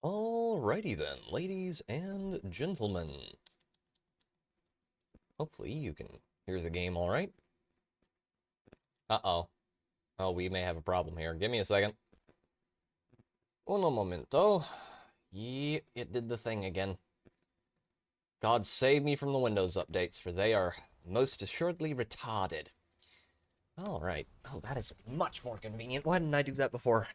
Alrighty then, ladies and gentlemen. Hopefully you can hear the game alright. Uh-oh. Oh, we may have a problem here. Give me a second. Uno momento. Yeah, it did the thing again. God save me from the Windows updates, for they are most assuredly retarded. Alright. Oh, that is much more convenient. Why didn't I do that before?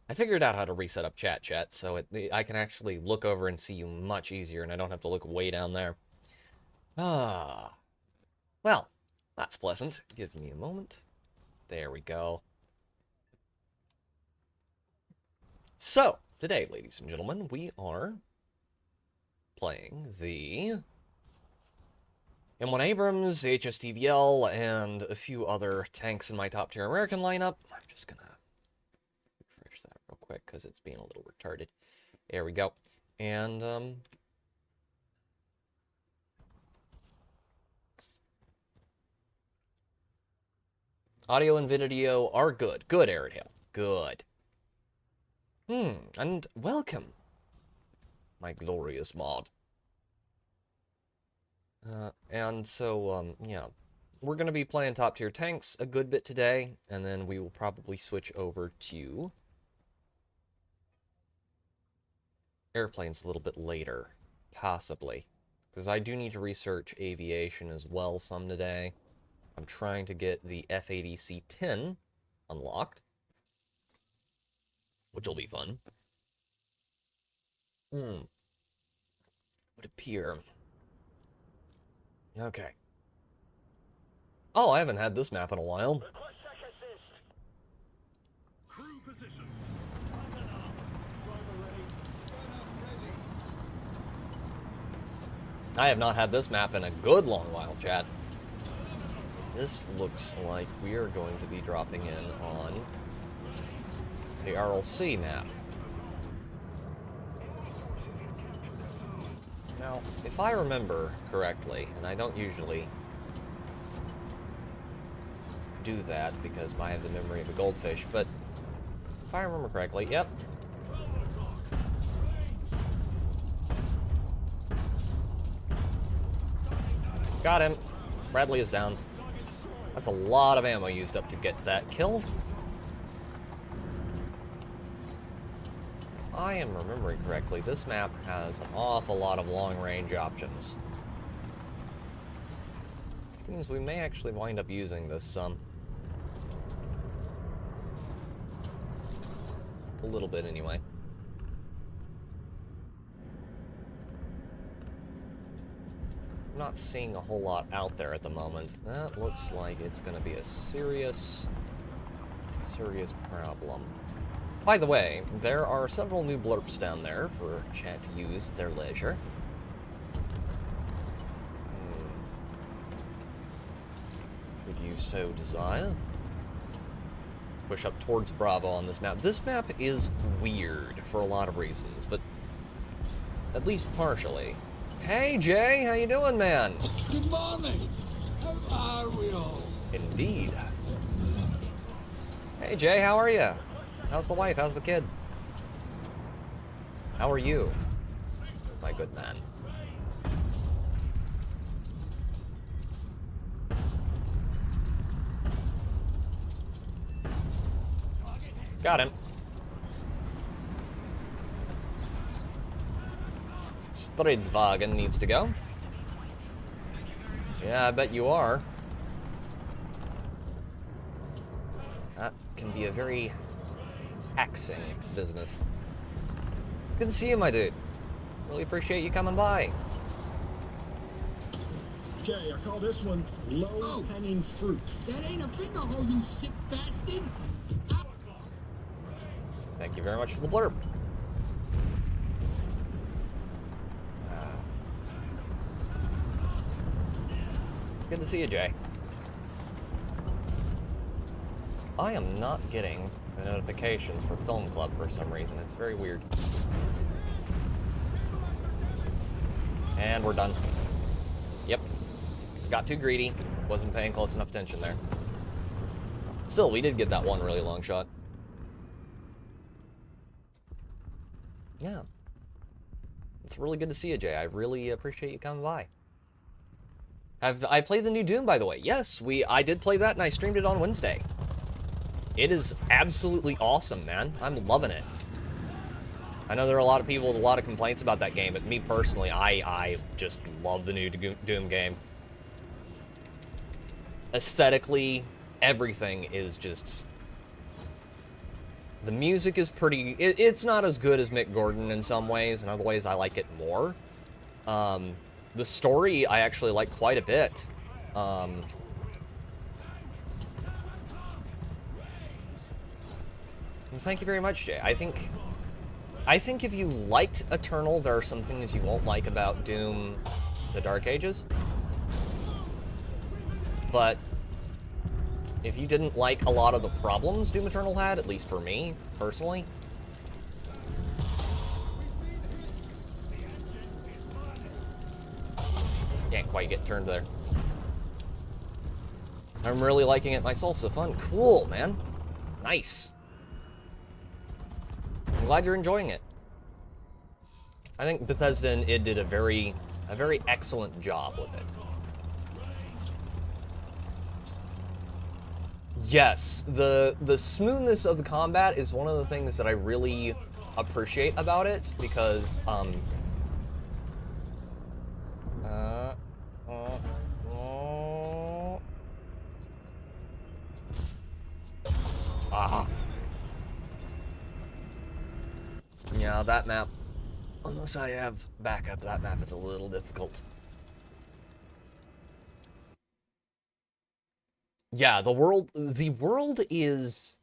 I figured out how to reset up chat, so I can actually look over and see you much easier, and I don't have to look way down there. Well, that's pleasant. Give me a moment. There we go. So, today, ladies and gentlemen, we are playing the M1 Abrams, HSTVL, and a few other tanks in my top-tier American lineup. I'm just gonna refresh that real quick, because it's being a little retarded. There we go. And, audio and video are good. Good, Aerodale. Good. And welcome, my glorious mod. And so, yeah, we're going to be playing top-tier tanks a good bit today, and then we will probably switch over to airplanes a little bit later, possibly, because I do need to research aviation as well some today. I'm trying to get the F-80C-10 unlocked, which will be fun. Would appear. Okay. Oh, I haven't had this map in a while. I have not had this map in a good long while, chat. This looks like we are going to be dropping in on the RLC map. Now, if I remember correctly, and I don't usually do that because I have the memory of a goldfish, but if I remember correctly, yep. Got him. Bradley is down. That's a lot of ammo used up to get that kill. If I am remembering correctly, this map has an awful lot of long-range options. Which means we may actually wind up using this some. A little bit, anyway. I'm not seeing a whole lot out there at the moment. That looks like it's going to be a serious problem. By the way, there are several new blurps down there for chat to use at their leisure. Should you so desire. Push up towards Bravo on this map. This map is weird for a lot of reasons, but at least partially. Hey, Jay, how you doing, man? Good morning. How are we all? Indeed. Hey, Jay, how are you? How's the wife? How's the kid? How are you, my good man? Got him. Stridswagen needs to go. Yeah, I bet you are. That can be a very taxing business. Good to see you, my dude. Really appreciate you coming by. Okay, I call this one low-hanging fruit. That ain't a finger hole, you sick bastard. Thank you very much for the blurb. It's good to see you, Jay. I am not getting the notifications for Film Club for some reason. It's very weird. And we're done. Yep. Got too greedy. Wasn't paying close enough attention there. Still, we did get that one really long shot. Yeah. It's really good to see you, Jay. I really appreciate you coming by. I played the new Doom, by the way? Yes, I did play that, and I streamed it on Wednesday. It is absolutely awesome, man. I'm loving it. I know there are a lot of people with a lot of complaints about that game, but me personally, I just love the new Doom game. Aesthetically, everything is just... The music is pretty... It's not as good as Mick Gordon in some ways. In other ways, I like it more. The story, I actually like quite a bit. And thank you very much, Jay. I think if you liked Eternal, there are some things you won't like about Doom the Dark Ages. But if you didn't like a lot of the problems Doom Eternal had, at least for me, personally, can't quite get turned there. I'm really liking it myself, so fun. Cool, man. Nice. I'm glad you're enjoying it. I think Bethesda and id did a very excellent job with it. Yes, the smoothness of the combat is one of the things that I really appreciate about it, because yeah, that map, unless I have backup, that map is a little difficult. Yeah, the world is,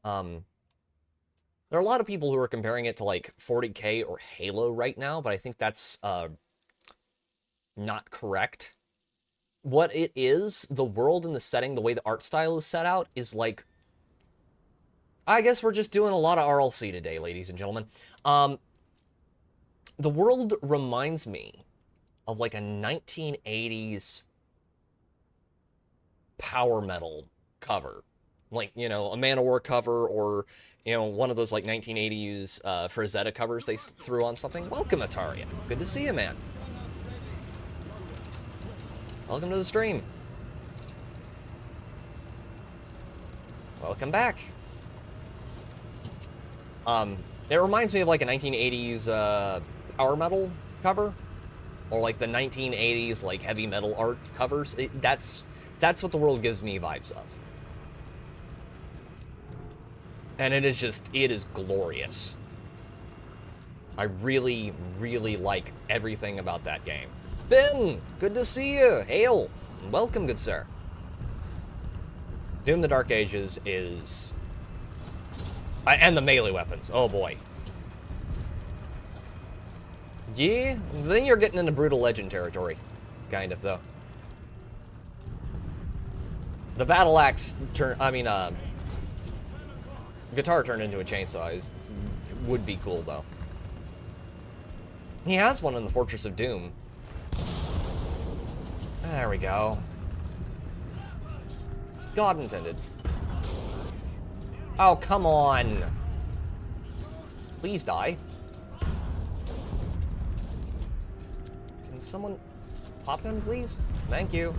there are a lot of people who are comparing it to, like, 40K or Halo right now, but I think that's, not correct. What it is, the world and the setting, the way the art style is set out, is like, I guess we're just doing a lot of RLC today, ladies and gentlemen. The world reminds me of, like, a 1980s power metal cover, like, you know, a Manowar cover, or, you know, one of those, like, 1980s Frazetta covers they threw on something. Welcome, Ataria. Good to see you, man. Welcome to the stream. Welcome back. It reminds me of, like, a 1980s power metal cover, or, like, the 1980s, like, heavy metal art covers. That's what the world gives me vibes of. And it is glorious. I really, really like everything about that game. Ben, good to see you. Hail. Welcome, good sir. Doom the Dark Ages is... and the melee weapons. Oh, boy. Yeah, then you're getting into Brutal Legend territory. Kind of, though. The battle axe guitar turned into a chainsaw would be cool, though. He has one in the Fortress of Doom. There we go. It's God intended. Oh, come on. Please die. Can someone pop him, please? Thank you.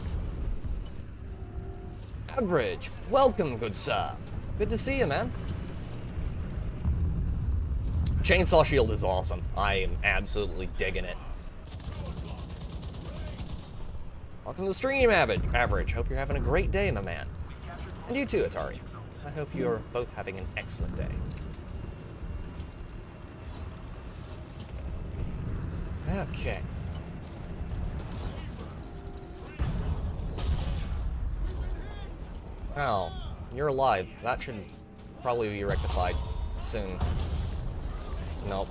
Average, welcome, good sir. Good to see you, man. Chainsaw Shield is awesome. I am absolutely digging it. Welcome to the stream, Average. Hope you're having a great day, my man. And you too, Atari. I hope you're both having an excellent day. Okay. Oh, you're alive. That should probably be rectified soon. Nope.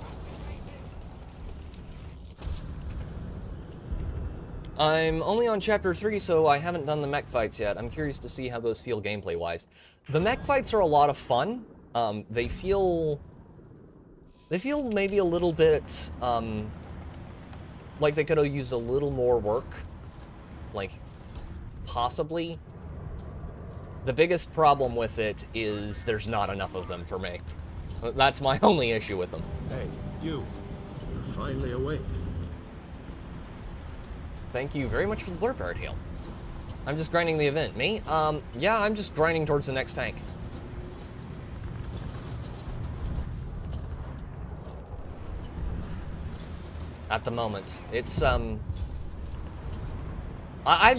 I'm only on chapter 3, so I haven't done the mech fights yet. I'm curious to see how those feel gameplay-wise. The mech fights are a lot of fun. They feel maybe a little bit, like they could have used a little more work. Like, possibly. The biggest problem with it is there's not enough of them for me. That's my only issue with them. Hey, You. You're finally awake. Thank you very much for the blurb, Hale. I'm just grinding the event. Me? Yeah, I'm just grinding towards the next tank. At the moment. It's, I've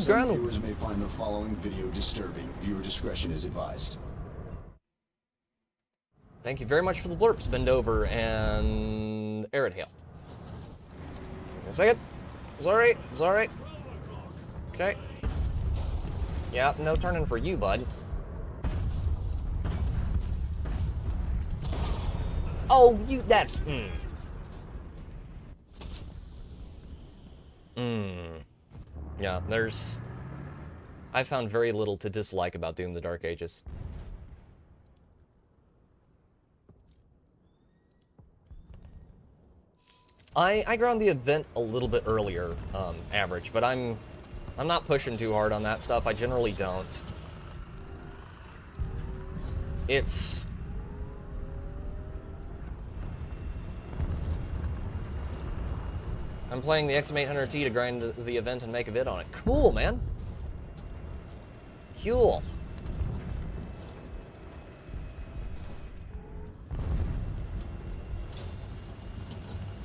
Some ground... viewers may find the following video disturbing. Viewer discretion is advised. Thank you very much for the blurb, Spendover and Arid Hale. Give me a second. Sorry, sorry. Okay. Yeah, no turning for you, bud. Oh, you, that's, Yeah, I found very little to dislike about Doom the Dark Ages. I ground the event a little bit earlier, average, but I'm not pushing too hard on that stuff. I generally don't. I'm playing the XM800T to grind the event and make a vid on it. Cool, man. Cool.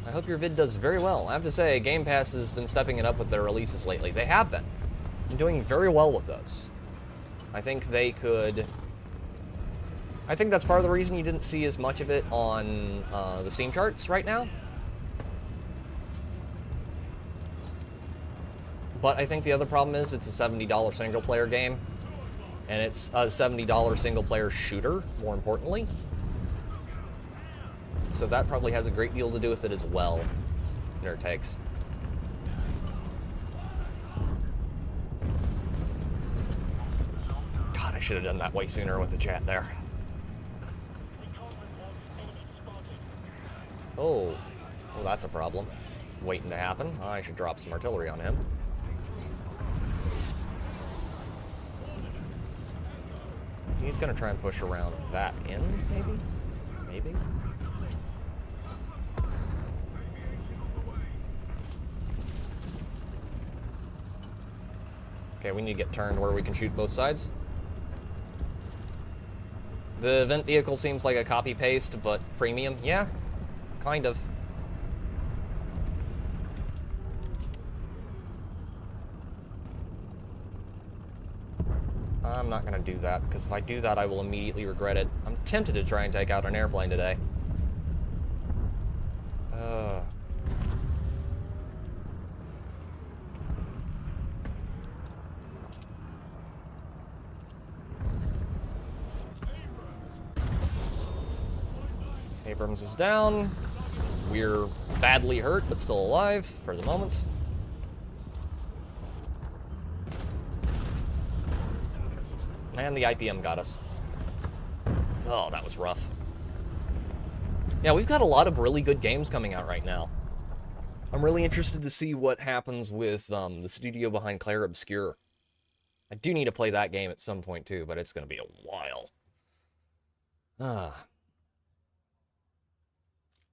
I hope your vid does very well. I have to say, Game Pass has been stepping it up with their releases lately. They have been. And doing very well with those. I think they could... I think that's part of the reason you didn't see as much of it on the Steam charts right now. But I think the other problem is it's a $70 single-player game. And it's a $70 single-player shooter, more importantly. So that probably has a great deal to do with it as well. Nerd takes. God, I should have done that way sooner with the chat there. Oh. Well, that's a problem. Waiting to happen. I should drop some artillery on him. He's gonna try and push around that end, maybe? Maybe? Okay, we need to get turned where we can shoot both sides. The event vehicle seems like a copy-paste, but premium. Yeah, kind of. I'm not gonna do that, because if I do that, I will immediately regret it. I'm tempted to try and take out an airplane today. Abrams is down. We're badly hurt, but still alive for the moment. And the IPM got us. Oh, that was rough. Yeah, we've got a lot of really good games coming out right now. I'm really interested to see what happens with the studio behind Clair Obscur. I do need to play that game at some point too, but it's going to be a while.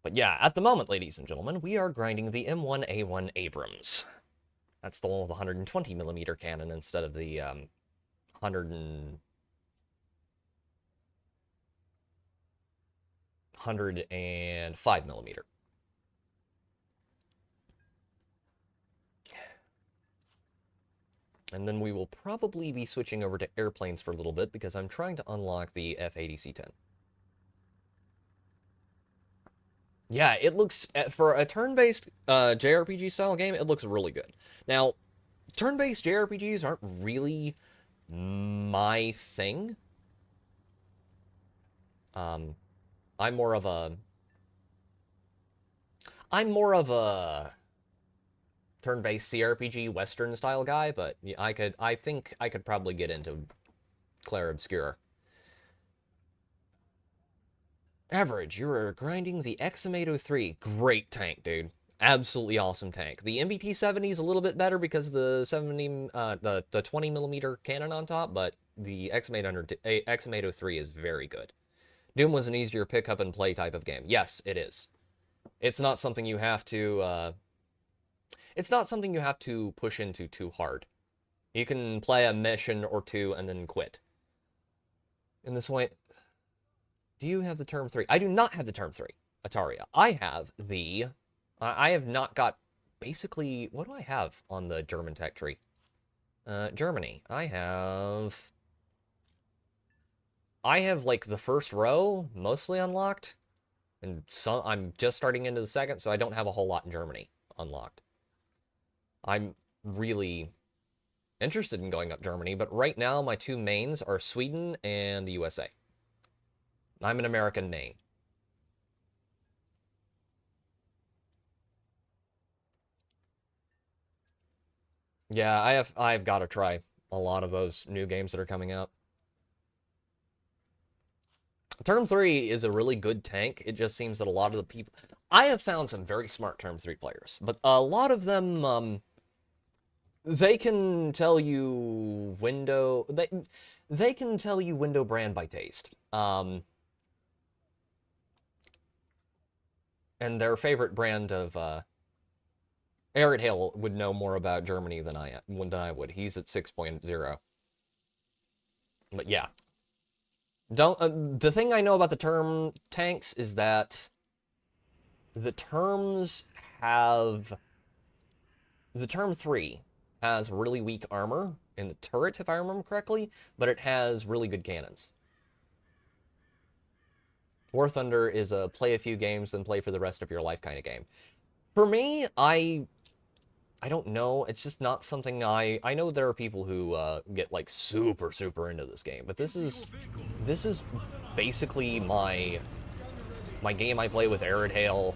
But yeah, at the moment, ladies and gentlemen, we are grinding the M1A1 Abrams. That's the one with the 120mm cannon instead of the 105mm. And then we will probably be switching over to airplanes for a little bit because I'm trying to unlock the F-80C-10. Yeah, it looks, for a turn-based JRPG style game, it looks really good. Now, turn-based JRPGs aren't really my thing. I'm more of a turn-based CRPG Western style guy, but I think I could probably get into Clair Obscur. Average, you're grinding the XM803. Great tank, dude. Absolutely awesome tank. The MBT-70 is a little bit better because the 20mm cannon on top, but the XM803 is very good. Doom was an easier pick up and play type of game. Yes, it is. It's not something you have to, it's not something you have to push into too hard. You can play a mission or two and then quit. In this way, do you have the term 3? I do not have the term 3, Ataria. I have the, I have not got, basically, what do I have on the German tech tree? Germany. I have, like, the first row mostly unlocked, and some, I'm just starting into the second, so I don't have a whole lot in Germany unlocked. I'm really interested in going up Germany, but right now my two mains are Sweden and the USA. I'm an American main. Yeah, I've got to try a lot of those new games that are coming out. Term 3 is a really good tank. It just seems that a lot of the people... I have found some very smart Term 3 players, but a lot of them, they can tell you window... They can tell you window brand by taste. And their favorite brand of... Arid Hale would know more about Germany than I would. He's at 6.0. But yeah. The thing I know about the term tanks is that the terms have... The term 3 has really weak armor in the turret, if I remember correctly, but it has really good cannons. Warthunder is a play a few games, then play for the rest of your life kind of game. For me, I don't know. It's just not something I know there are people who get like super into this game, but this is basically my game I play with Arid Hale,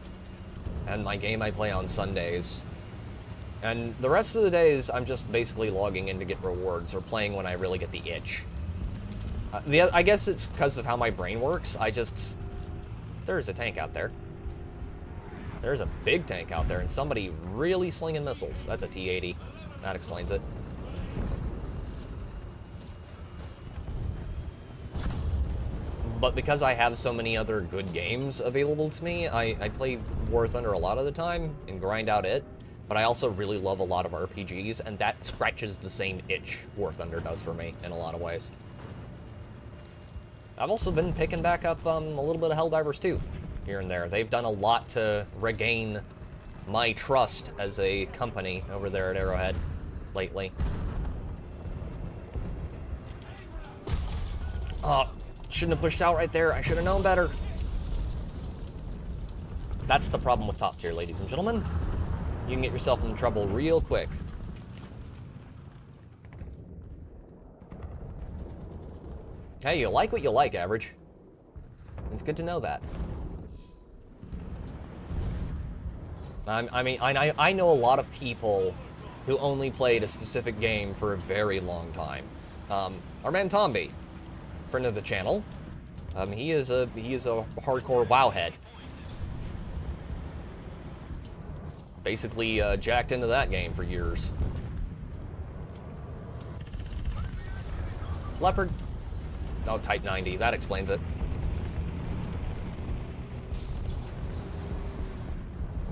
and my game I play on Sundays. And the rest of the days, I'm just basically logging in to get rewards or playing when I really get the itch. I guess it's because of how my brain works. There's a tank out there. There's a big tank out there, and somebody really slinging missiles. That's a T-80. That explains it. But because I have so many other good games available to me, I play War Thunder a lot of the time and grind out it. But I also really love a lot of RPGs, and that scratches the same itch War Thunder does for me in a lot of ways. I've also been picking back up a little bit of Helldivers 2. Here and there. They've done a lot to regain my trust as a company over there at Arrowhead lately. Shouldn't have pushed out right there. I should have known better. That's the problem with top tier, ladies and gentlemen. You can get yourself into trouble real quick. Hey, you like what you like, Average. It's good to know that. I mean, I know a lot of people who only played a specific game for a very long time. Our man Tomby, friend of the channel, he is a hardcore WoW head. Basically jacked into that game for years. Leopard. Oh, Type 90. That explains it.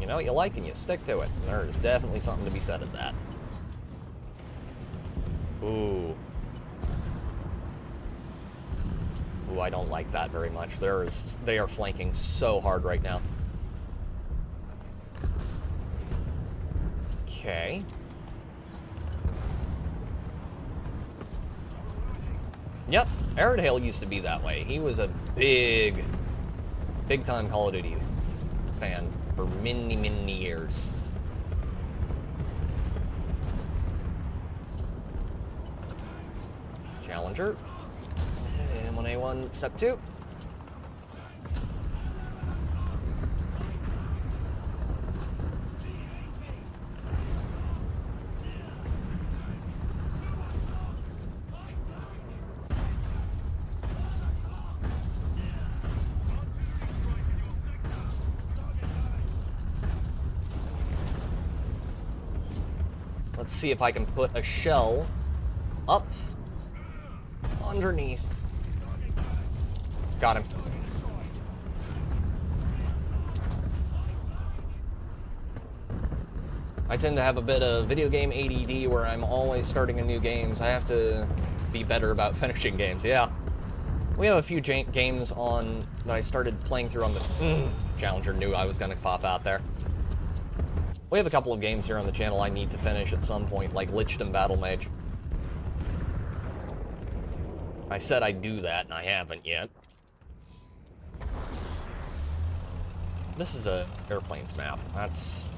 You know what you like and you stick to it. There's definitely something to be said at that. Ooh. Ooh, I don't like that very much. They are flanking so hard right now. Okay. Yep, Arid Hale used to be that way. He was a big time Call of Duty fan for many years. Challenger. And 1A1, step 2. Let's see if I can put a shell up underneath. Got him. I tend to have a bit of video game ADD where I'm always starting a new games. I have to be better about finishing games, yeah. We have a few games on that I started playing through on the... Challenger knew I was going to pop out there. We have a couple of games here on the channel I need to finish at some point, like Lichtenstein Battle Mage. I said I'd do that, and I haven't yet. This is a airplanes map. That's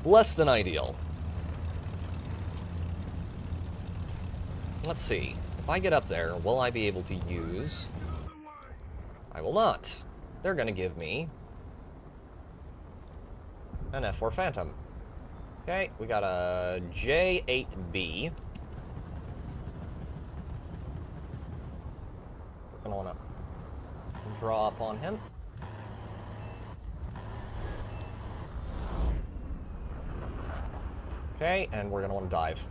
less than ideal. Let's see. If I get up there, will I be able to use... I will not. They're going to give me an F4 Phantom. Okay, we got a J8B. We're going to want to draw up on him. Okay, and we're going to want to dive.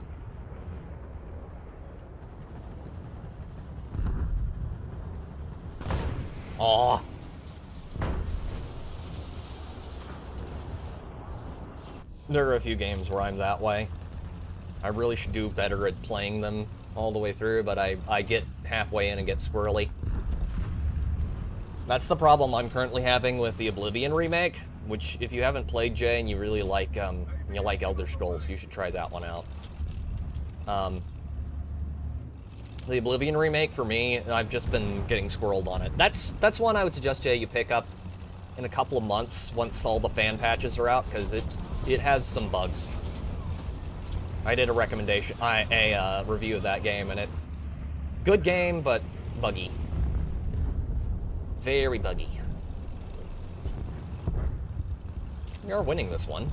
Aw. There are a few games where I'm that way. I really should do better at playing them all the way through, but I get halfway in and get squirrely. That's the problem I'm currently having with the Oblivion remake, which if you haven't played, Jay, and you really like Elder Scrolls, you should try that one out. The Oblivion remake, for me, I've just been getting squirreled on it. That's one I would suggest, Jay, you pick up in a couple of months once all the fan patches are out, because it has some bugs. I did a review of that game, and good game, but buggy. Very buggy. We are winning this one,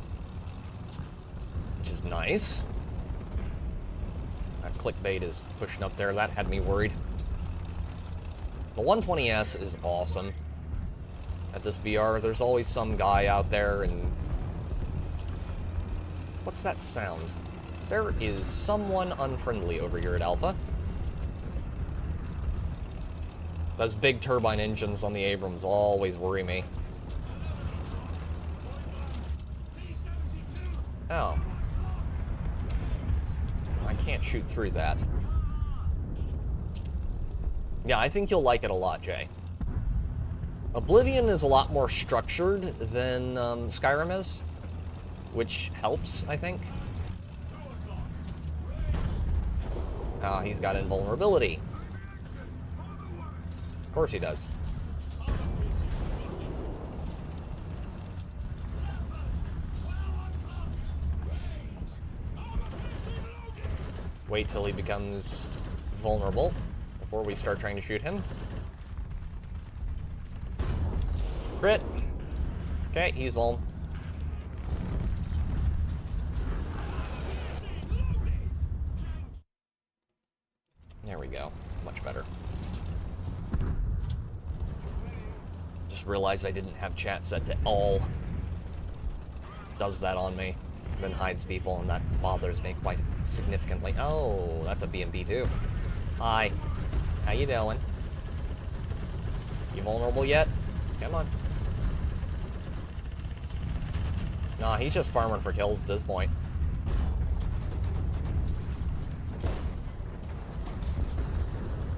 which is nice. That clickbait is pushing up there. That had me worried. The 120S is awesome at this BR. There's always some guy out there, and... What's that sound? There is someone unfriendly over here at Alpha. Those big turbine engines on the Abrams always worry me. Oh. I can't shoot through that. Yeah, I think you'll like it a lot, Jay. Oblivion is a lot more structured than Skyrim is, which helps, I think. Ah, he's got invulnerability. Of course he does. Wait till he becomes vulnerable before we start trying to shoot him. Crit. Okay, he's vuln. There we go. Much better. Just realized I didn't have chat set to all. Does that on me. Then hides people, and that bothers me quite significantly. Oh, that's a BMP too. Hi. How you doing? You vulnerable yet? Come on. Nah, he's just farming for kills at this point.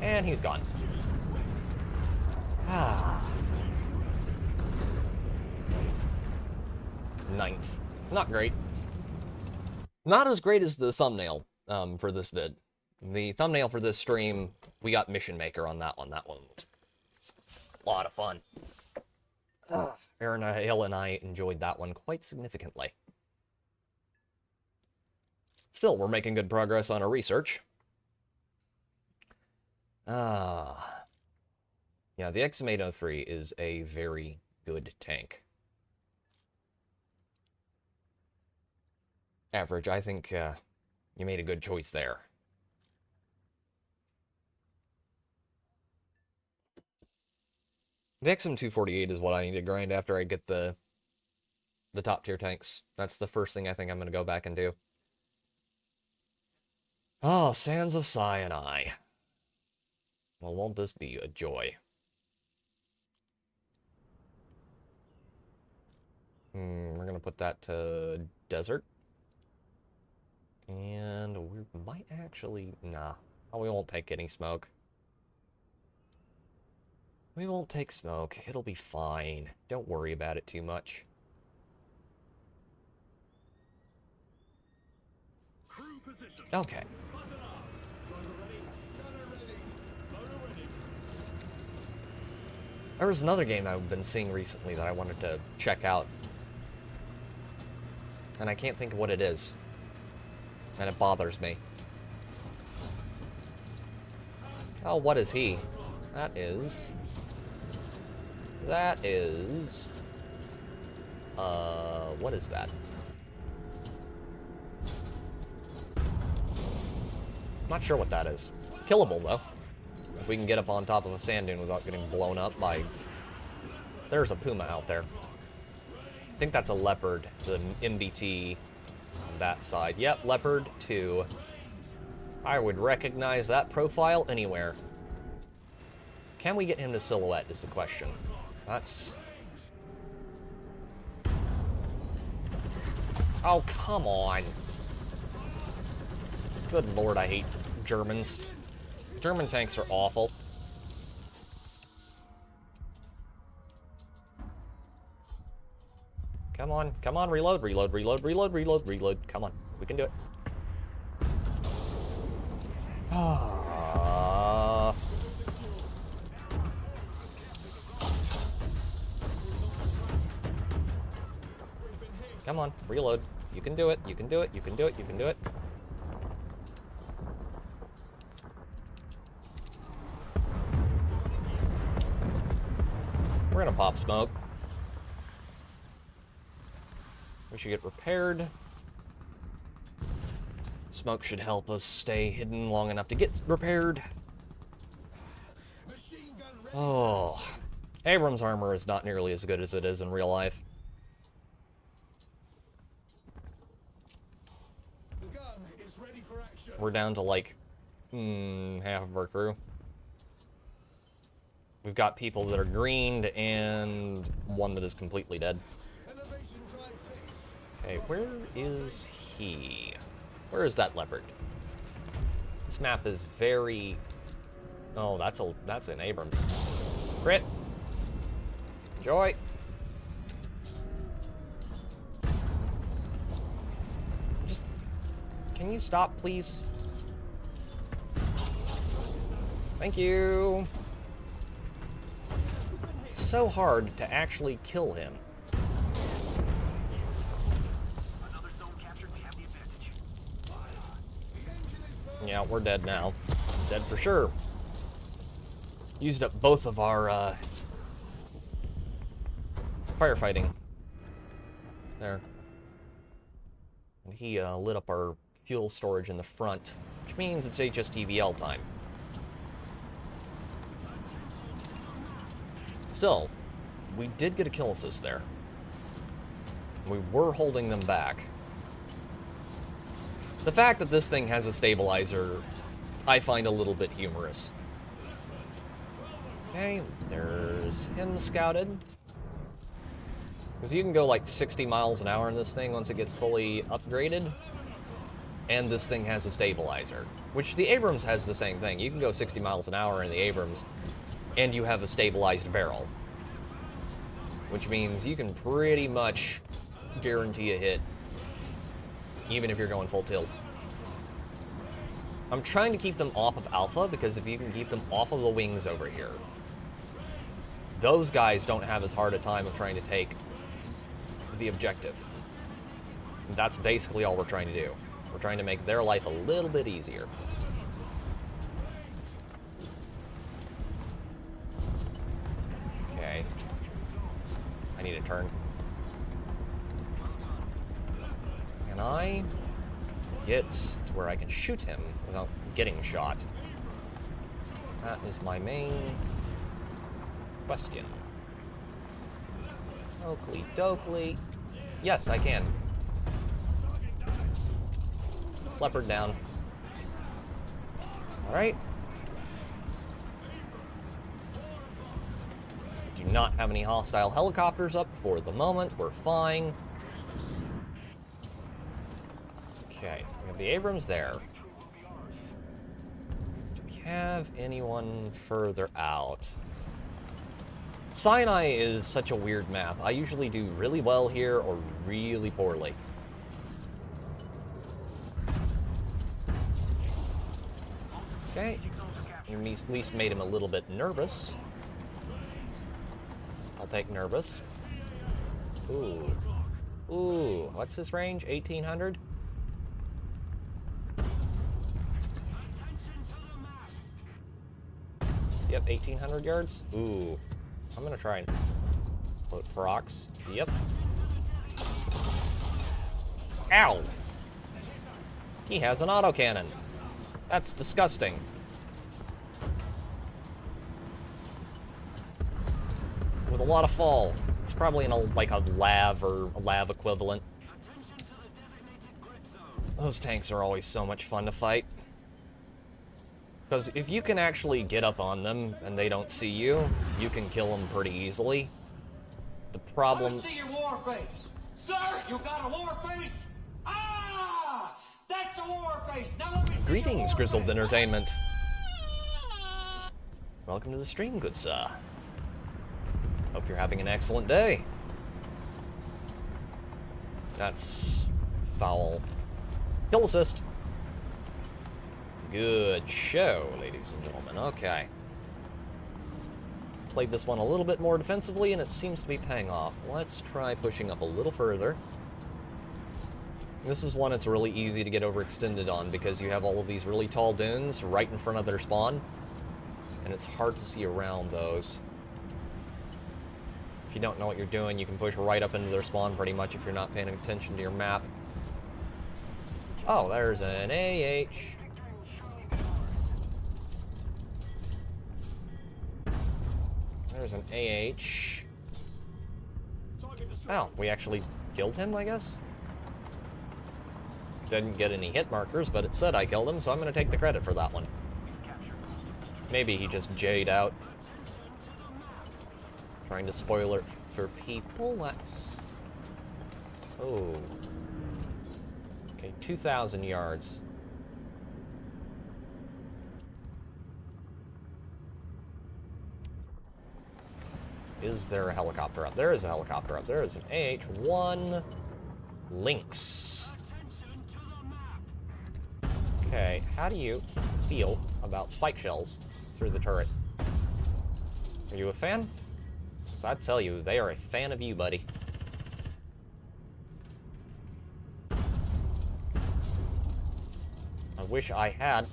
And he's gone. Ah. 9th. Not great. Not as great as the thumbnail for this vid. The thumbnail for this stream, we got Mission Maker on that one. That one was a lot of fun. Aaron Hale and I enjoyed that one quite significantly. Still, we're making good progress on our research. Yeah, the XM803 is a very good tank. Average, I think you made a good choice there. The XM248 is what I need to grind after I get the top tier tanks. That's the first thing I think I'm going to go back and do. Oh, Sands of Sinai. Well, won't this be a joy? We're going gonna put that to desert. And we might actually... Nah. Oh, we won't take any smoke. We won't take smoke. It'll be fine. Don't worry about it too much. Okay. There was another game I've been seeing recently that I wanted to check out. And I can't think of what it is. And it bothers me. Oh, what is he? That is... what is that? Not sure what that is. Killable, though. If we can get up on top of a sand dune without getting blown up by... There's a puma out there. I think that's a leopard, the MBT on that side. Yep, leopard 2. I would recognize that profile anywhere. Can we get him to silhouette is the question. That's... Oh, come on. Good lord, I hate Germans. German tanks are awful. Come on, come on, reload, reload, reload, reload, reload, reload. Come on, we can do it. Come on, reload. You can do it, you can do it, you can do it, you can do it. We're gonna pop smoke. We should get repaired. Smoke should help us stay hidden long enough to get repaired. Oh. Abrams armor is not nearly as good as it is in real life. We're down to like half of our crew. We've got people that are greened and one that is completely dead. Okay, where is he? Where is that leopard? This map is very... Oh, that's an Abrams. Crit. Enjoy. Just... Can you stop, please? Thank you. It's so hard to actually kill him. Yeah, we're dead now. Dead for sure. Used up both of our, firefighting. There. And he, lit up our fuel storage in the front, which means it's HSTVL time. Still, we did get a kill assist there. We were holding them back. The fact that this thing has a stabilizer, I find a little bit humorous. Okay, there's him scouted. Because you can go like 60 miles an hour in this thing once it gets fully upgraded. And this thing has a stabilizer. Which the Abrams has the same thing. You can go 60 miles an hour in the Abrams, and you have a stabilized barrel. Which means you can pretty much guarantee a hit, even if you're going full tilt. I'm trying to keep them off of Alpha, because if you can keep them off of the wings over here, those guys don't have as hard a time of trying to take the objective. That's basically all we're trying to do. We're trying to make their life a little bit easier. Okay. I need a turn. Can I get to where I can shoot him without getting shot? That is my main question. Oakley dokley. Yes, I can. Leopard down. Alright. Do not have any hostile helicopters up for the moment. We're fine. Okay, we have the Abrams there. Do we have anyone further out? Sinai is such a weird map. I usually do really well here or really poorly. Okay, you at least made him a little bit nervous. I'll take nervous. Ooh. Ooh, what's his range? 1800? Yep, 1800 yards. Ooh. I'm gonna try and put procs. Yep. Ow! He has an autocannon. That's disgusting. With a lot of fall. It's probably in like a lav or a lav equivalent. Those tanks are always so much fun to fight. Because if you can actually get up on them and they don't see you, you can kill them pretty easily. The problem... I see your war face. Sir, you got a war face? Ah! That's a war face. Now let me see Greetings, your war Grizzled face. Entertainment. Welcome to the stream, good sir. Hope you're having an excellent day. That's foul. Kill assist. Good show, ladies and gentlemen. Okay. Played this one a little bit more defensively, and it seems to be paying off. Let's try pushing up a little further. This is one it's really easy to get overextended on, because you have all of these really tall dunes right in front of their spawn, and it's hard to see around those. If you don't know what you're doing, you can push right up into their spawn pretty much if you're not paying attention to your map. Oh, there's an AH. There's an AH. Oh, we actually killed him, I guess? Didn't get any hit markers, but it said I killed him, so I'm going to take the credit for that one. Maybe he just J'd out. Trying to spoil it for people. That's... Oh. Okay, 2,000 yards. Is there a helicopter up? There is a helicopter up. There is an AH-1 Lynx. Okay, how do you feel about spike shells through the turret? Are you a fan? Because I'd tell you, they are a fan of you, buddy. I wish I had.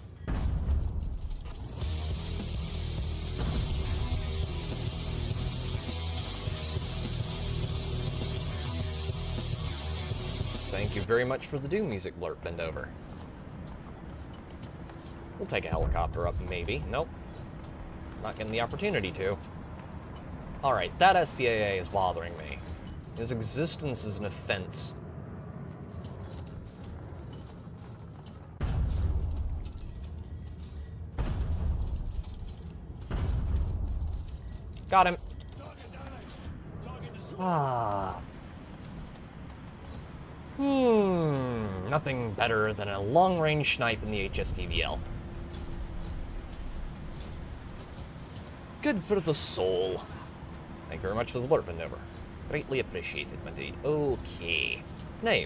Thank you very much for the Doom music blurb, bend over. We'll take a helicopter up, maybe. Nope. Not getting the opportunity to. Alright, that SPAA is bothering me. His existence is an offense. Got him. Ah. Nothing better than a long-range snipe in the HSTVL. Good for the soul. Thank you very much for the blurb maneuver. Greatly appreciated, indeed. Okay. Now.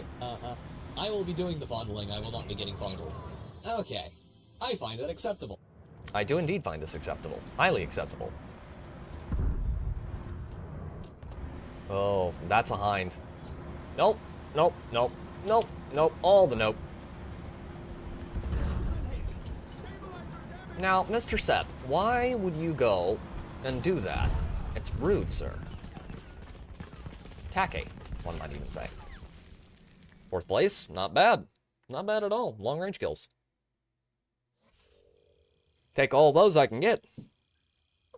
I will be doing the fondling, I will not be getting fondled. Okay. I find that acceptable. I do indeed find this acceptable. Highly acceptable. Oh, that's a hind. Nope. Nope. Nope. Nope. Nope. All the nope. Now, Mr. Sepp, why would you go and do that? It's rude, sir. Tacky, one might even say. 4th place, not bad. Not bad at all. Long range kills. Take all those I can get.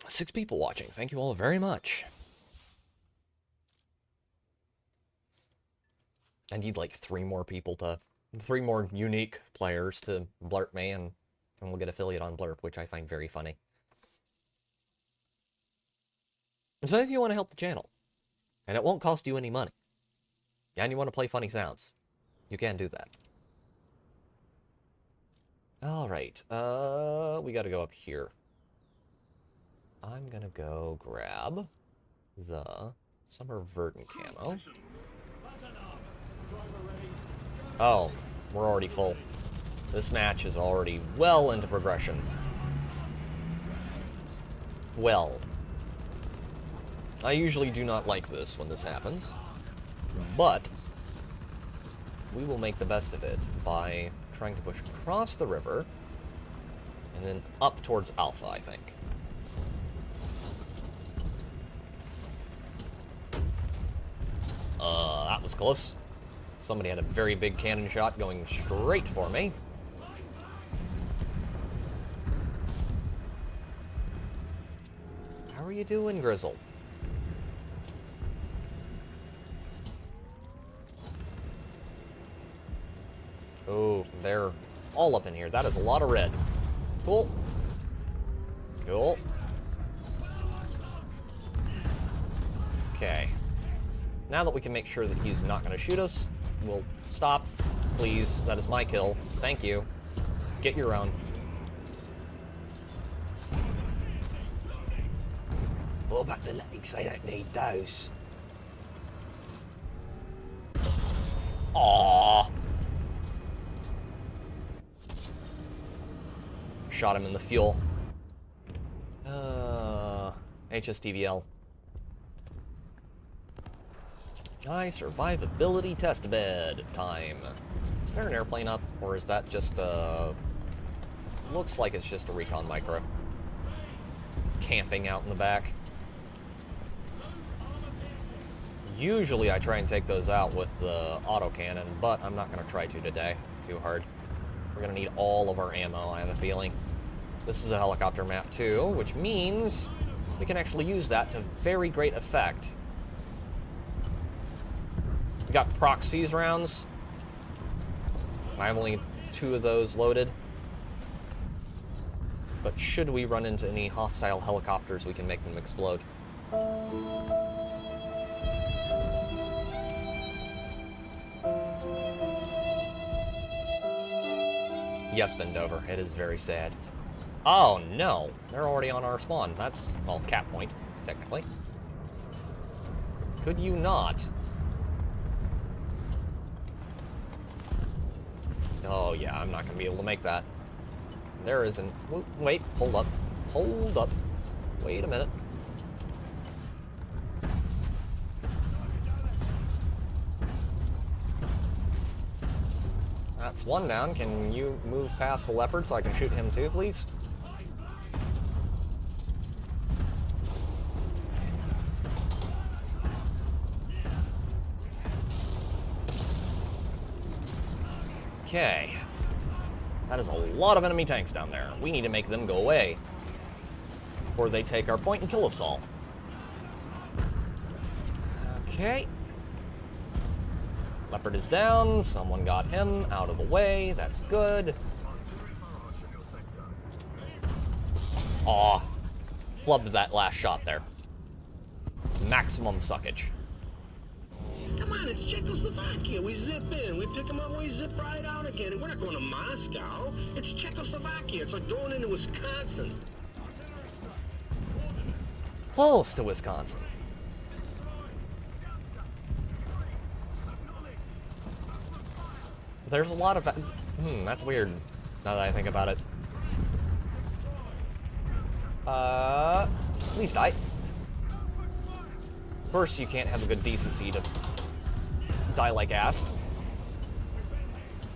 6 people watching. Thank you all very much. I need like 3 more people to... 3 more unique players to blurt me, and we'll get affiliate on blurp, which I find very funny. So if you want to help the channel, and it won't cost you any money, and you want to play funny sounds, you can do that. Alright, we gotta go up here. I'm gonna go grab the Summer Verdant camo. Oh, we're already full. This match is already well into progression. Well, I usually do not like this when this happens, but we will make the best of it by trying to push across the river and then up towards Alpha, I think. That was close. Somebody had a very big cannon shot going straight for me. How are you doing, Grizzle? Oh, they're all up in here. That is a lot of red. Cool. Cool. Okay. Now that we can make sure that he's not going to shoot us, we'll stop. Please. That is my kill. Thank you. Get your own. What about the legs? I don't need those. Aww. Shot him in the fuel. HSTVL. Survivability test bed time. Is there an airplane up, or is that just looks like it's just a recon micro camping out in the back? Usually I try and take those out with the autocannon, but I'm not going to try to today. Too hard. We're going to need all of our ammo, I have a feeling. This is a helicopter map too, which means we can actually use that to very great effect. We got proxies rounds. I have only 2 of those loaded. But should we run into any hostile helicopters, we can make them explode. Yes, Bendover, it is very sad. Oh no, they're already on our spawn. That's, well, cap point, technically. Could you not? Oh yeah, I'm not going to be able to make that. There isn't... Wait, hold up. Hold up. Wait a minute. That's one down. Can you move past the leopard so I can shoot him too, please? Okay. That is a lot of enemy tanks down there. We need to make them go away, or they take our point and kill us all. Okay. Leopard is down. Someone got him out of the way. That's good. Aw. Flubbed that last shot there. Maximum suckage. Come on, it's Czechoslovakia. We zip in, we pick them up, we zip right out again. And we're not going to Moscow. It's Czechoslovakia. It's like going into Wisconsin. Close to Wisconsin. There's a lot of... that's weird, now that I think about it. Please die. Of course, you can't have a good decency to die like ass.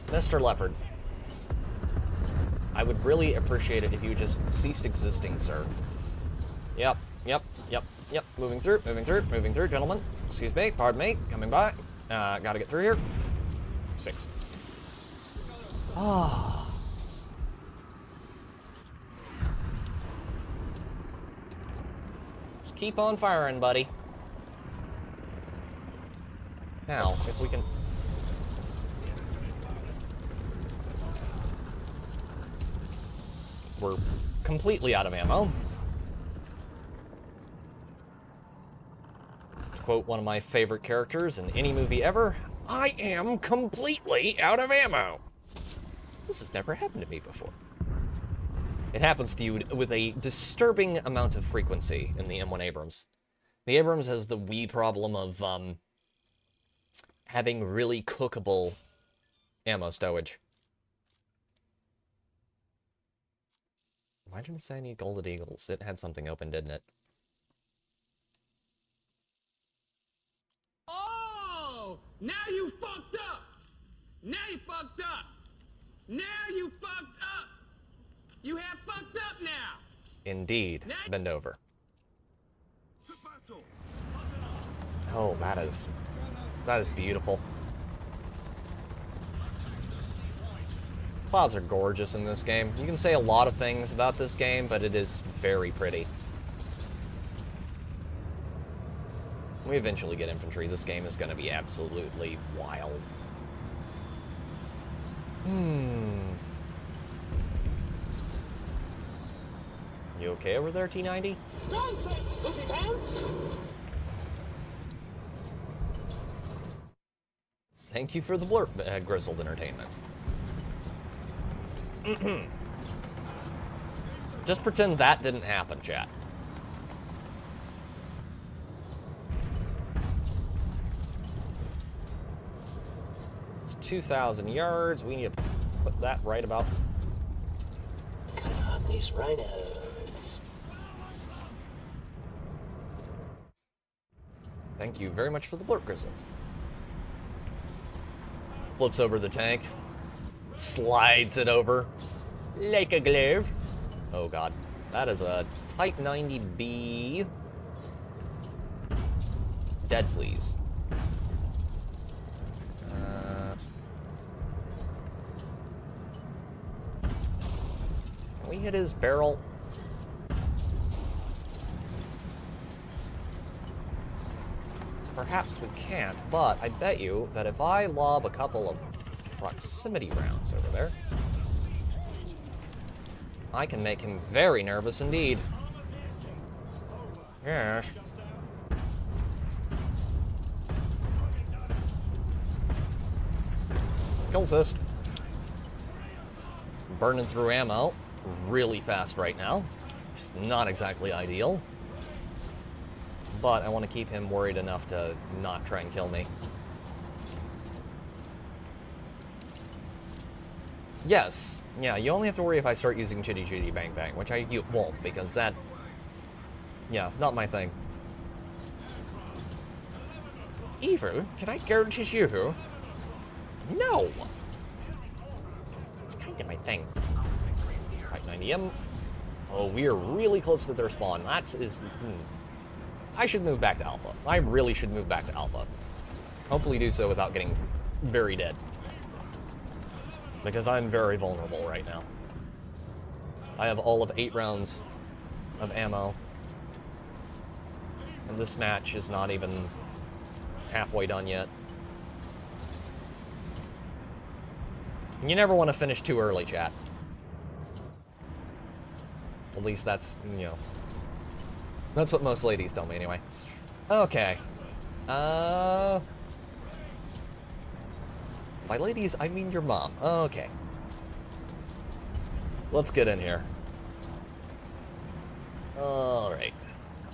Mr. Leopard. I would really appreciate it if you just ceased existing, sir. Yep, yep, yep, yep. Moving through, gentlemen. Excuse me, pardon me, coming by. Gotta get through here. 6. Ah. Just keep on firing, buddy. Now, if we can... We're completely out of ammo. To quote one of my favorite characters in any movie ever, I am completely out of ammo. This has never happened to me before. It happens to you with a disturbing amount of frequency in the M1 Abrams. The Abrams has the wee problem of, having really cookable ammo stowage. Why did it say I need Golden Eagles? It had something open, didn't it? Oh! Now you fucked up! Now you fucked up! Now you fucked up! You have fucked up now! Indeed. Bend over. Oh, that is beautiful. Clouds are gorgeous in this game. You can say a lot of things about this game, but it is very pretty. We eventually get infantry. This game is going to be absolutely wild. You okay over there, T90? Nonsense, poopy pants! Thank you for the blurb, Grizzled Entertainment. Just pretend that didn't happen, chat. It's 2,000 yards. We need to put that right about... Come on, these rhinos. Thank you very much for the blurb, Grizzled. Flips over the tank. Slides it over. Like a glove. Oh god. That is a Type 90B. Dead, please. Can we hit his barrel? Perhaps we can't, but I bet you that if I lob a couple of proximity rounds over there, I can make him very nervous indeed. Yes. Kill assist. Burning through ammo really fast right now. Just not exactly ideal. But I want to keep him worried enough to not try and kill me. Yes. Yeah, you only have to worry if I start using Chitty Chitty Bang Bang, which I won't, because that... Yeah, not my thing. Evil? Can I guarantee you? No! It's kind of my thing. Right, 90M. Oh, we are really close to their spawn. That is... I should move back to Alpha. I really should move back to Alpha. Hopefully do so without getting very dead. Because I'm very vulnerable right now. I have all of 8 rounds of ammo. And this match is not even halfway done yet. You never want to finish too early, chat. At least that's, you know... That's what most ladies tell me, anyway. Okay. By ladies, I mean your mom. Okay. Let's get in here. Alright.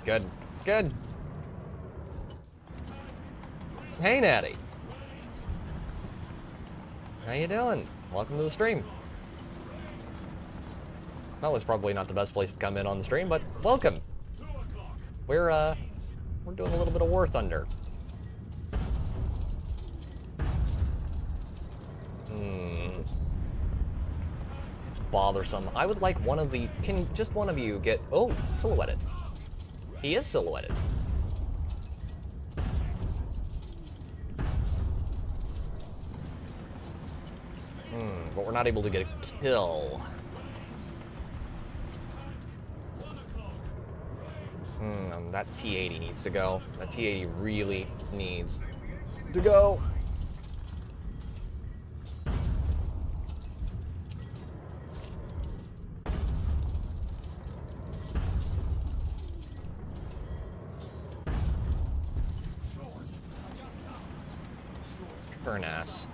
Good. Good. Hey, Natty. How you doing? Welcome to the stream. That was probably not the best place to come in on the stream, but welcome. We're doing a little bit of Warthunder. It's bothersome. I would like one of the... Can just one of you get... Oh, silhouetted. He is silhouetted. But we're not able to get a kill. That T-80 needs to go. That T-80 really needs to go. Burn ass.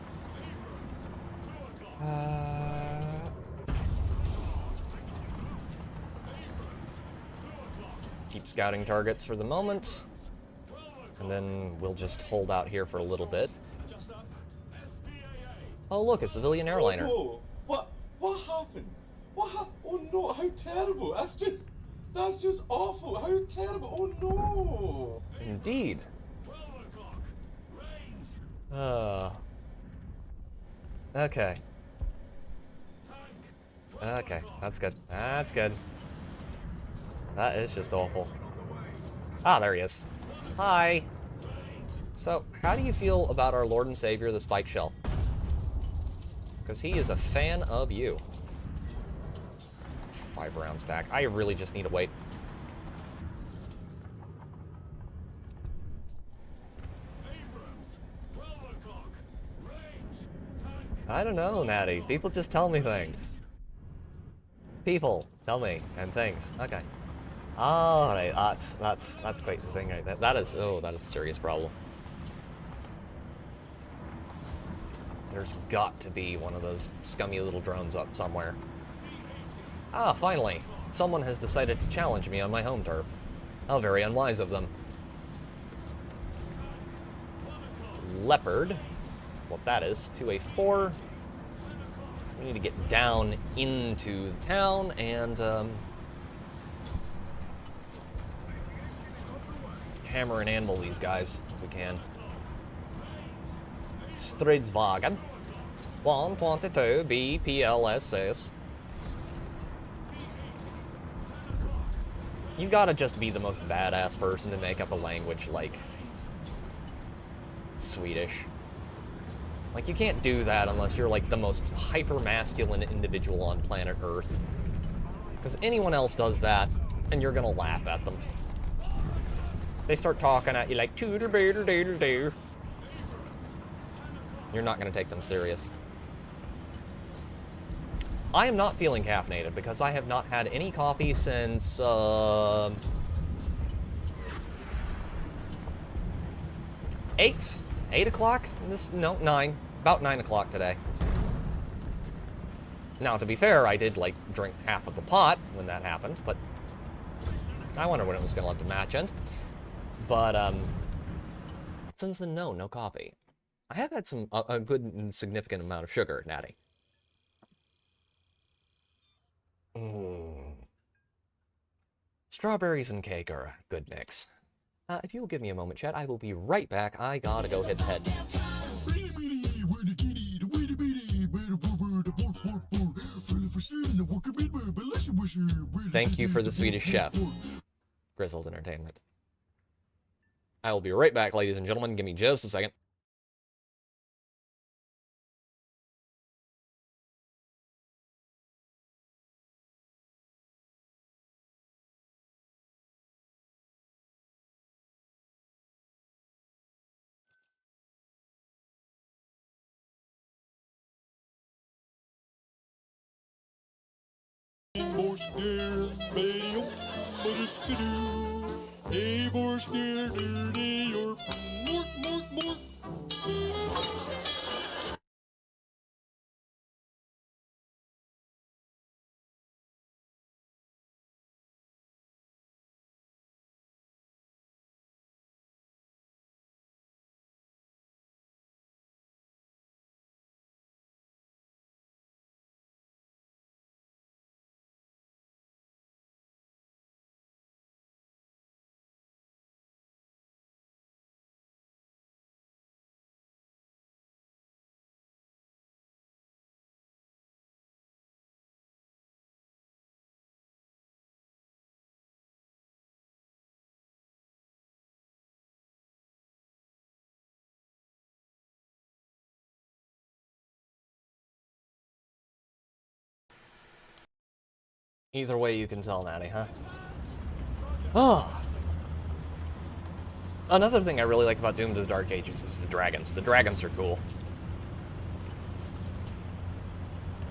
keep scouting targets for the moment. And then we'll just hold out here for a little bit. Oh look, a civilian airliner. Oh, no. What happened? What happened? Oh no, how terrible. That's just awful. How terrible. Oh no. Indeed. Okay. Okay, that's good. That's good. That is just awful. Ah, there he is. Hi. So, how do you feel about our Lord and Savior, the Spike Shell? Because he is a fan of you. 5 rounds back. I really just need to wait. I don't know, Natty. People just tell me things. People tell me and things. Okay. Alright, that's quite the thing right there. That is a serious problem. There's got to be one of those scummy little drones up somewhere. Ah, finally. Someone has decided to challenge me on my home turf. How very unwise of them. Leopard. That's what that is. 2A4. We need to get down into the town and, hammer and anvil these guys if we can. Stridswagen. 122 BPLSS. You gotta just be the most badass person to make up a language like Swedish. Like, you can't do that unless you're like the most hyper-masculine individual on planet Earth. Because anyone else does that, and you're gonna laugh at them. They start talking at you like, "Tooter-booter-dooter-doo." You're not gonna take them serious. I am not feeling caffeinated because I have not had any coffee since, 8 o'clock? No, 9. About 9 o'clock today. Now, to be fair, I did, like, drink half of the pot when that happened, but I wonder when it was gonna let the match end. But, since then, no coffee. I have had a good and significant amount of sugar, Natty. Strawberries and cake are a good mix. If you'll give me a moment, chat, I will be right back. I gotta go head to head. Thank you for the Swedish chef. Grizzled Entertainment. I will be right back, ladies and gentlemen. Give me just a second. Either way you can tell, Natty, huh? Oh! Another thing I really like about Doom to the Dark Ages is the dragons. The dragons are cool.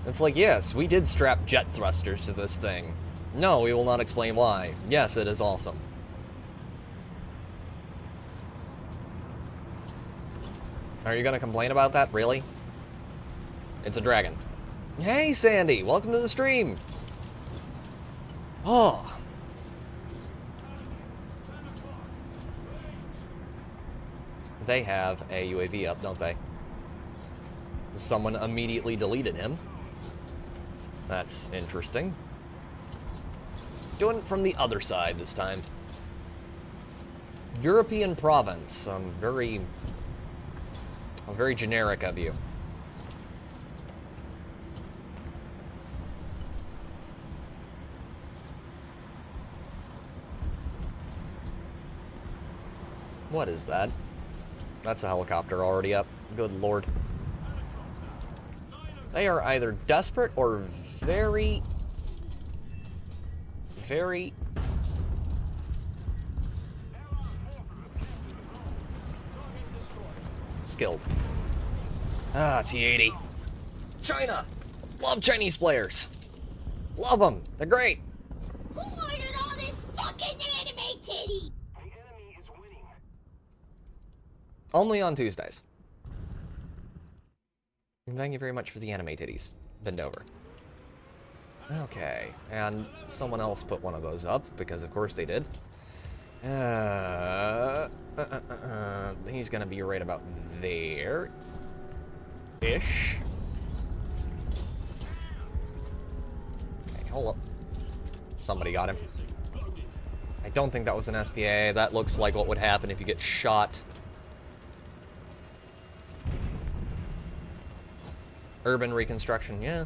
It's like, yes, we did strap jet thrusters to this thing. No, we will not explain why. Yes, it is awesome. Are you gonna complain about that, really? It's a dragon. Hey, Sandy! Welcome to the stream! Oh! They have a UAV up, don't they? Someone immediately deleted him. That's interesting. Doing it from the other side this time. European province. Very generic of you. What is that? That's a helicopter already up. Good lord. They are either desperate or very skilled. Ah, T-80. China! Love Chinese players. Love them. They're great. Who ordered all this fucking anime titty? Only on Tuesdays. Thank you very much for the anime titties. Bend over. Okay, and someone else put one of those up, because of course they did. He's gonna be right about there. Ish. Okay, hold up. Somebody got him. I don't think that was an SPA. That looks like what would happen if you get shot. Urban reconstruction, yeah.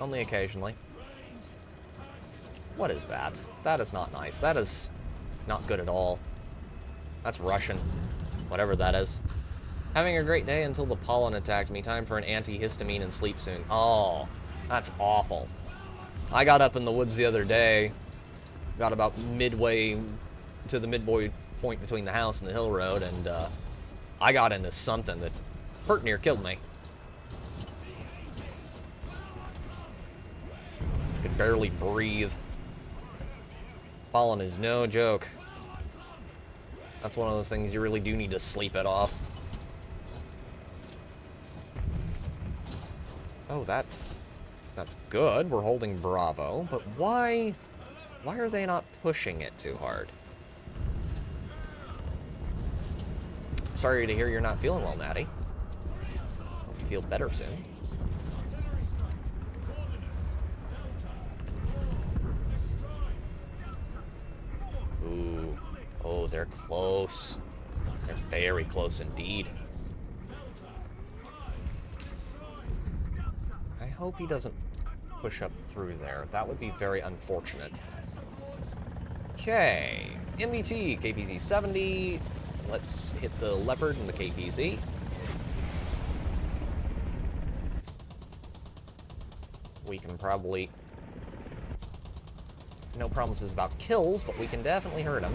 Only occasionally. What is that? That is not nice. That is not good at all. That's Russian. Whatever that is. Having a great day until the pollen attacked me. Time for an antihistamine and sleep soon. Oh, that's awful. I got up in the woods the other day. Got about midway to the midway point between the house and the hill road, and I got into something that hurt near killed me. Could barely breathe. Pollen is no joke. That's one of those things you really do need to sleep it off. Oh, that's good. We're holding Bravo, but why are they not pushing it too hard? Sorry to hear you're not feeling well, Natty. Hope you feel better soon. Ooh. Oh, they're close. They're very close indeed. I hope he doesn't push up through there. That would be very unfortunate. Okay. MBT, KPZ 70. Let's hit the Leopard and the KPZ. We can probably... No promises about kills, but we can definitely hurt him.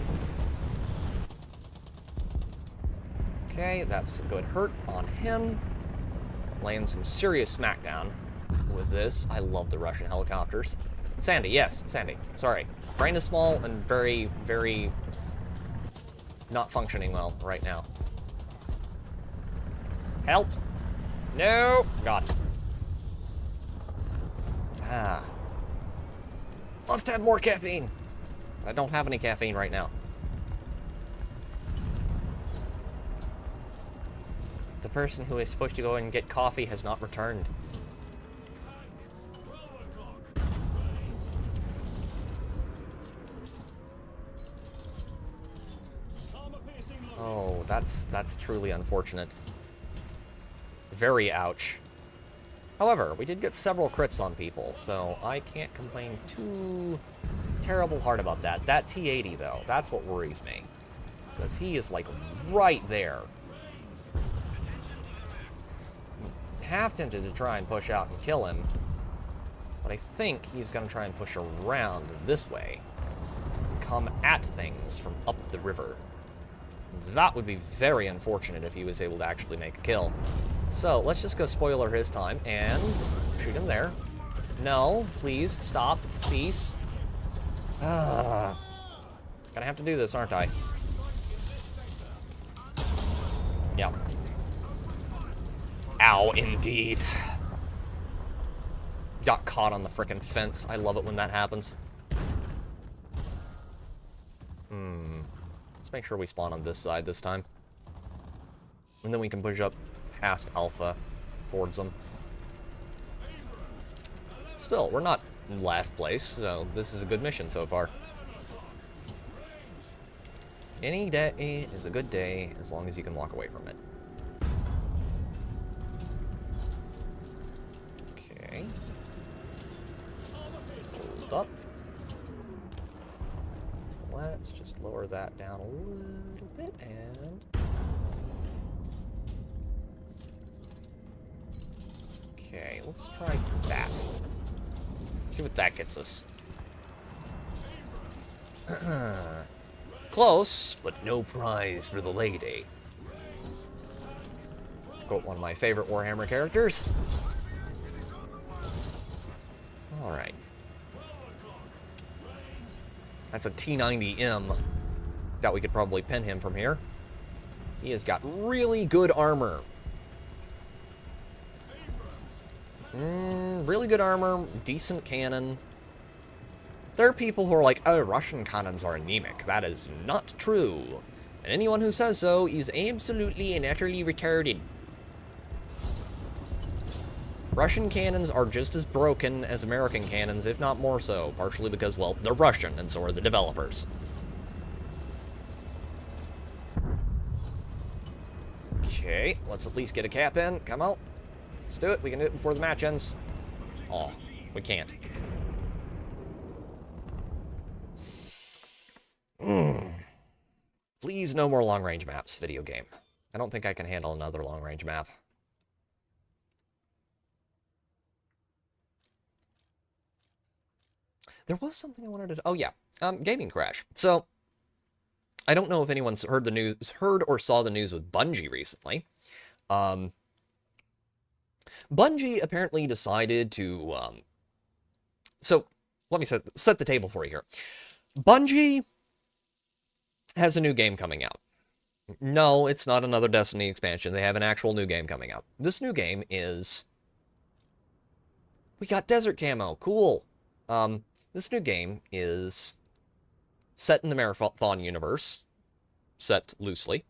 Okay, that's a good hurt on him. Laying some serious smackdown with this. I love the Russian helicopters. Sandy, yes, Sandy. Sorry. Brain is small and very, very not functioning well right now. Help! No! God. Ah. Must have more caffeine. I don't have any caffeine right now. The person who is supposed to go and get coffee has not returned. Oh, that's truly unfortunate. Very ouch. However, we did get several crits on people, so I can't complain too terrible hard about that. That T-80, though, that's what worries me. Because he is, like, right there. I'm half tempted to try and push out and kill him, but I think he's going to try and push around this way. Come at things from up the river. That would be very unfortunate if he was able to actually make a kill. So, let's just go spoiler his time and shoot him there. No, please, stop, cease. Gonna have to do this, aren't I? Yep. Ow, indeed. Got caught on the frickin' fence. I love it when that happens. Let's make sure we spawn on this side this time. And then we can push up past Alpha towards them. Still, we're not in last place, so this is a good mission so far. Any day is a good day as long as you can walk away from it. Okay. Hold up. Let's just lower that down a little bit and... Okay, let's try that. See what that gets us. Close, but no prize for the lady. Quote one of my favorite Warhammer characters. Alright. That's a T90M. Doubt we could probably pin him from here. He has got really good armor. Really good armor, decent cannon. There are people who are like, oh, Russian cannons are anemic. That is not true. And anyone who says so is absolutely and utterly retarded. Russian cannons are just as broken as American cannons, if not more so. Partially because, well, they're Russian, and so are the developers. Okay, let's at least get a cap in. Come on. Let's do it. We can do it before the match ends. Aw, we can't. Please, no more long-range maps, video game. I don't think I can handle another long-range map. There was something I wanted to... Oh, yeah. Gaming crash. So, I don't know if anyone's heard the news, heard or saw the news with Bungie recently. Bungie apparently decided to... So, let me set the table for you here. Bungie has a new game coming out. No, it's not another Destiny expansion. They have an actual new game coming out. This new game is... We got desert camo. Cool. This new game is set in the Marathon universe. Set loosely.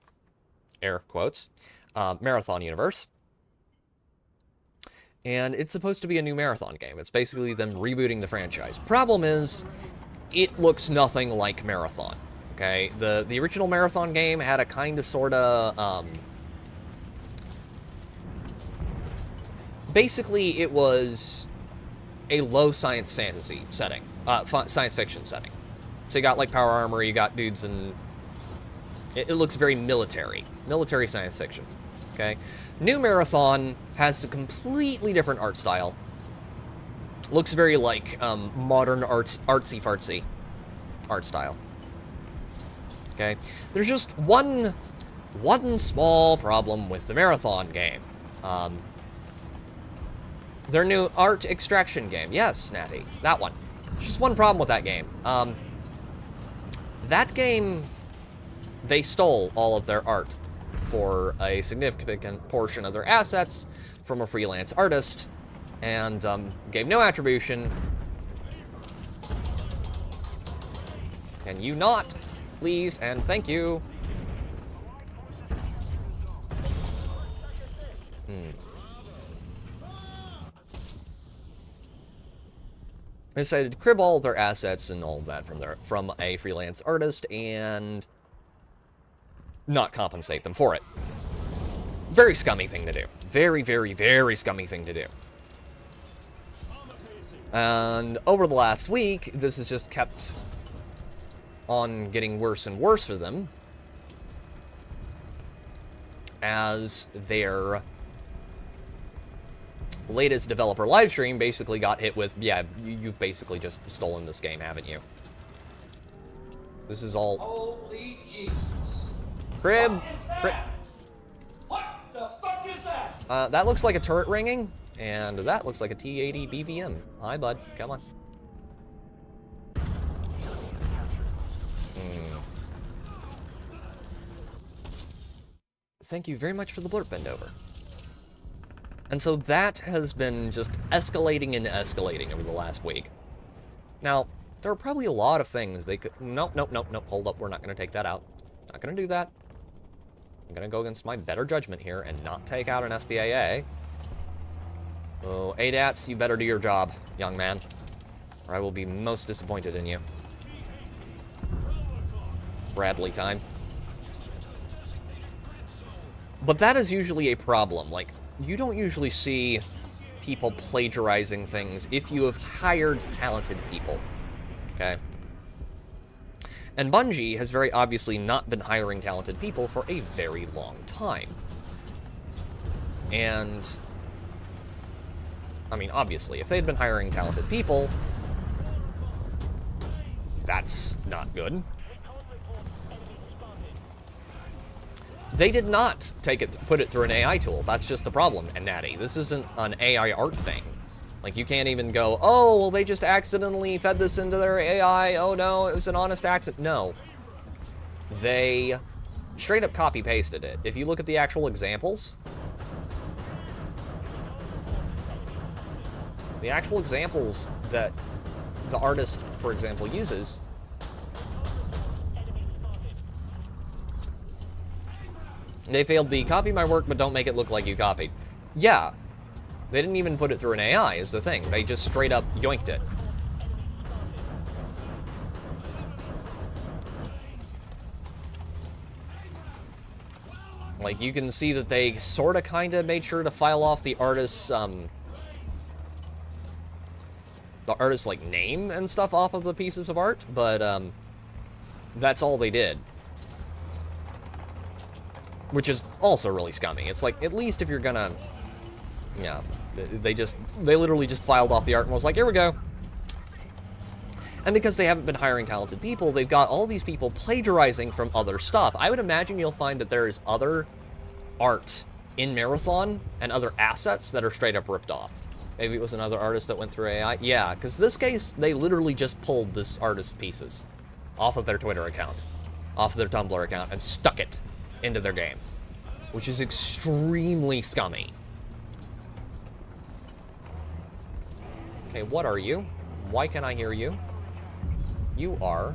Air quotes. Marathon universe. And it's supposed to be a new Marathon game. It's basically them rebooting the franchise. Problem is, it looks nothing like Marathon. Okay? The original Marathon game had a kind of, sort of, basically, it was a low science fantasy setting. Science fiction setting. So you got, like, power armor, you got dudes and... It looks very military. Military science fiction. Okay? New Marathon has a completely different art style. Looks very like modern artsy-fartsy art style. Okay? There's just one small problem with the Marathon game. Their new art extraction game. Yes, Natty. That one. There's just one problem with that game. That game, they stole all of their art for a significant portion of their assets from a freelance artist, and gave no attribution. Can you not, please, and thank you. They decided to crib all of their assets and all of that from a freelance artist and not compensate them for it. Very scummy thing to do. Very, very, very scummy thing to do. And over the last week, this has just kept on getting worse and worse for them as their latest developer livestream basically got hit with, yeah, you've basically just stolen this game, haven't you? This is all... Holy Jesus. Crib! What is that? What the fuck is that? That looks like a turret ringing, and that looks like a T-80 BVM. Hi, bud. Come on. Thank you very much for the blurb, bend over. And so that has been just escalating and escalating over the last week. Now, there are probably a lot of things they could... Nope, nope, nope, nope. Hold up. We're not going to take that out. Not going to do that. I'm gonna go against my better judgment here and not take out an SPAA. Oh, ADATs, you better do your job, young man, or I will be most disappointed in you. Bradley time. But that is usually a problem. Like, you don't usually see people plagiarizing things if you have hired talented people, okay? And Bungie has very obviously not been hiring talented people for a very long time. And, I mean, obviously, if they'd been hiring talented people, that's not good. They did not put it through an AI tool. That's just the problem, and Natty. This isn't an AI art thing. Like, you can't even go, oh, well, they just accidentally fed this into their AI. Oh, no, it was an honest accident. No. They straight up copy-pasted it. If you look at the actual examples, that the artist, for example, uses, they failed the copy my work, but don't make it look like you copied. Yeah. They didn't even put it through an AI, is the thing. They just straight up yoinked it. Like, you can see that they sort of kind of made sure to file off the artist's, like, name and stuff off of the pieces of art, but, that's all they did. Which is also really scummy. It's like, at least if you're gonna... Yeah, they literally just filed off the art and was like, here we go. And because they haven't been hiring talented people, they've got all these people plagiarizing from other stuff. I would imagine you'll find that there is other art in Marathon and other assets that are straight up ripped off. Maybe it was another artist that went through AI. Yeah, because this case, they literally just pulled this artist's pieces off of their Twitter account, off of their Tumblr account, and stuck it into their game, which is extremely scummy. Okay, what are you? Why can I hear you? You are...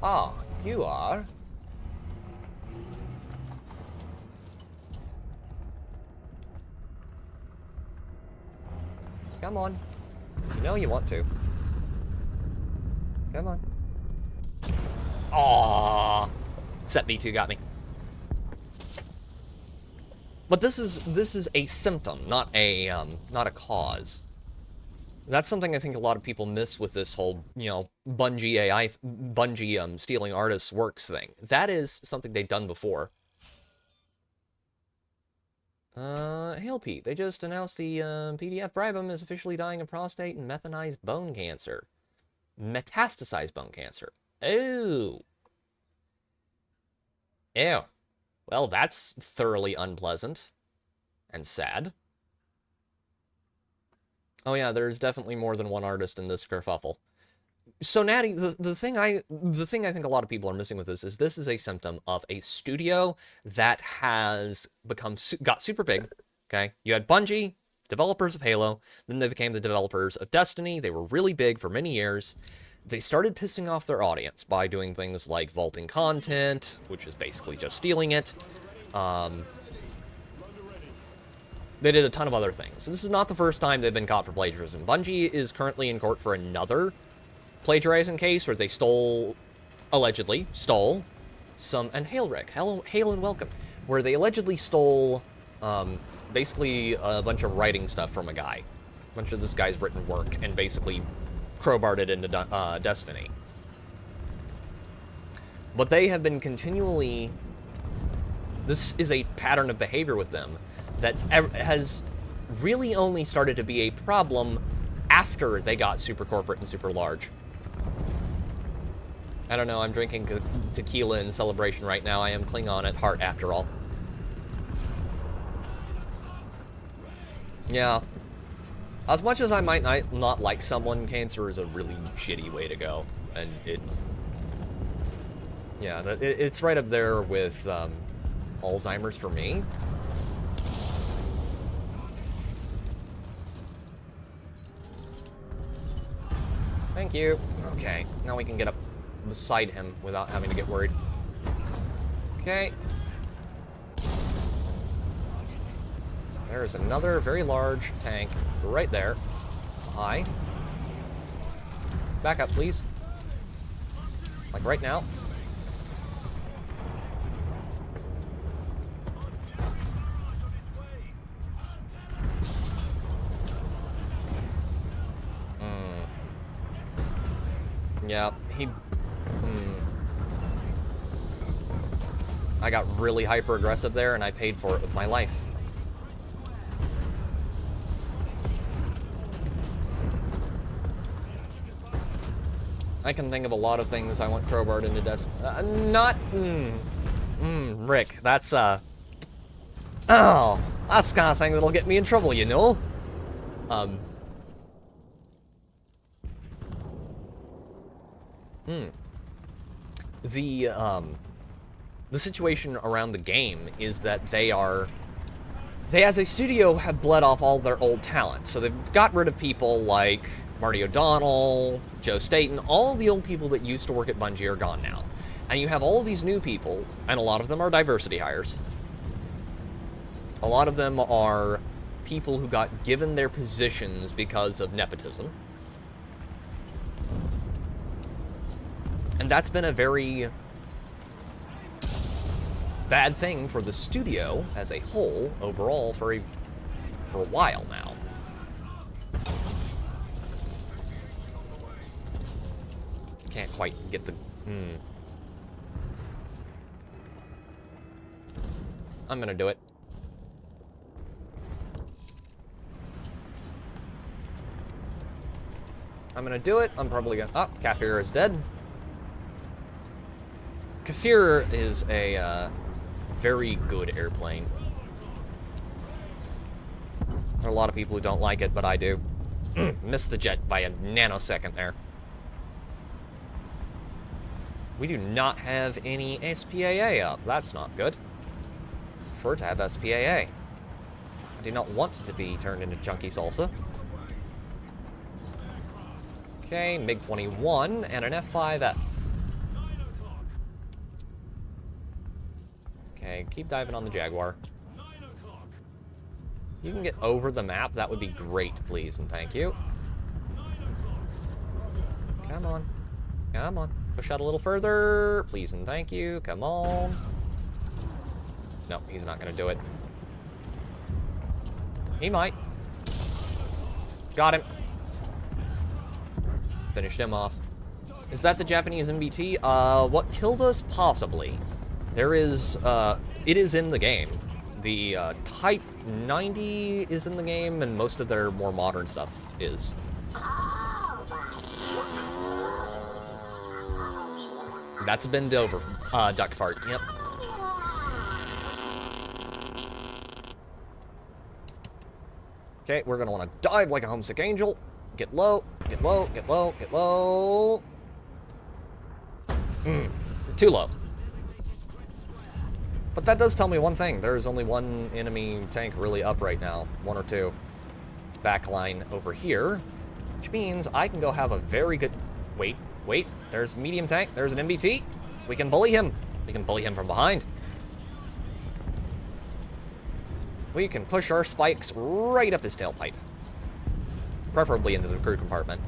Ah, you are... Come on. You know you want to. Come on. Aww. Set V2 got me. But this is a symptom, not a cause. That's something I think a lot of people miss with this whole, you know, Bungie stealing artists' works thing. That is something they've done before. Hail Pete, they just announced the PDF Bribum is officially dying of prostate and methanized bone cancer. Metastasized bone cancer. Oh. Ew. Well, that's thoroughly unpleasant. And sad. Oh yeah, there's definitely more than one artist in this kerfuffle. So Natty, the thing I think a lot of people are missing with this is a symptom of a studio that has got super big. Okay, you had Bungie, developers of Halo, then they became the developers of Destiny. They were really big for many years. They started pissing off their audience by doing things like vaulting content, which is basically just stealing it. They did a ton of other things. This is not the first time they've been caught for plagiarism. Bungie is currently in court for another plagiarizing case where they allegedly stole some, and hail Rick, hail and welcome, where they allegedly stole basically a bunch of writing stuff from a guy. A bunch of this guy's written work, and basically crowbarred it into Destiny. But they have been continually... This is a pattern of behavior with them that has really only started to be a problem after they got super corporate and super large. I don't know, I'm drinking tequila in celebration right now. I am Klingon at heart, after all. Yeah. As much as I might not like someone, cancer is a really shitty way to go. And it's right up there with Alzheimer's for me. Thank you. Okay, now we can get up beside him without having to get worried. Okay, There's another very large tank right there. Hi. Back up, please. Like right now. Yeah, I got really hyper-aggressive there, and I paid for it with my life. I can think of a lot of things I want crowbarred into death. Rick, that's, oh, that's the kind of thing that'll get me in trouble, you know? The situation around the game is that they as a studio have bled off all their old talent. So they've got rid of people like Marty O'Donnell, Joe Staten, all the old people that used to work at Bungie are gone now. And you have all of these new people, and a lot of them are diversity hires. A lot of them are people who got given their positions because of nepotism. And that's been a very bad thing for the studio as a whole, overall, for a while now. Can't quite get the... I'm gonna do it. I'm gonna do it. I'm probably gonna... Oh, Kafir is dead. Kafir is a very good airplane. There are a lot of people who don't like it, but I do. Missed the jet by a nanosecond there. We do not have any SPAA up. That's not good. Prefer to have SPAA. I do not want to be turned into chunky salsa. Okay, MiG-21 and an F-5F. Okay, keep diving on the Jaguar. You can get over the map, that would be great, please, and thank you. Come on. Come on. Push out a little further, please and thank you. Come on. No, he's not gonna do it. He might. Got him. Finished him off. Is that the Japanese MBT? What killed us? Possibly. There is, it is in the game. The, Type 90 is in the game, and most of their more modern stuff is. That's been over, duck fart, yep. Okay, we're gonna wanna dive like a homesick angel. Get low, get low, get low, get low. Too low. But that does tell me one thing. There's only one enemy tank really up right now. One or two. Backline over here. Which means I can go have a very good... Wait. There's a medium tank. There's an MBT. We can bully him. We can bully him from behind. We can push our spikes right up his tailpipe. Preferably into the crew compartment.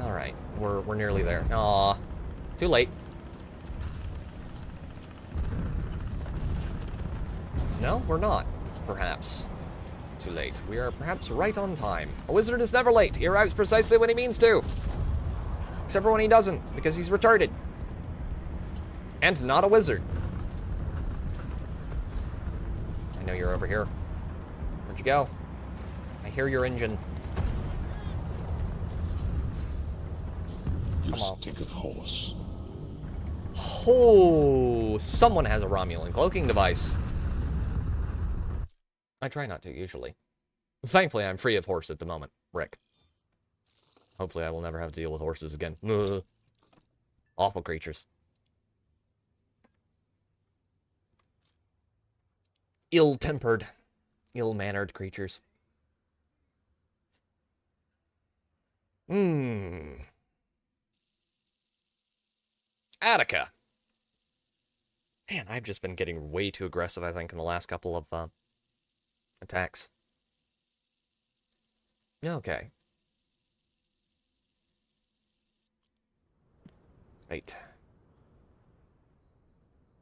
Alright. We're nearly there. Aww. Too late. No, we're not. Perhaps. Too late. We are perhaps right on time. A wizard is never late. He arrives precisely when he means to. Except for when he doesn't, because he's retarded. And not a wizard. I know you're over here. Where'd you go? I hear your engine. You stick of horse. Oh, someone has a Romulan cloaking device. I try not to, usually. Thankfully, I'm free of horse at the moment, Rick. Hopefully, I will never have to deal with horses again. Ugh. Awful creatures. Ill-tempered, ill-mannered creatures. Attica. Man, I've just been getting way too aggressive, I think, in the last couple of attacks. Okay. Right.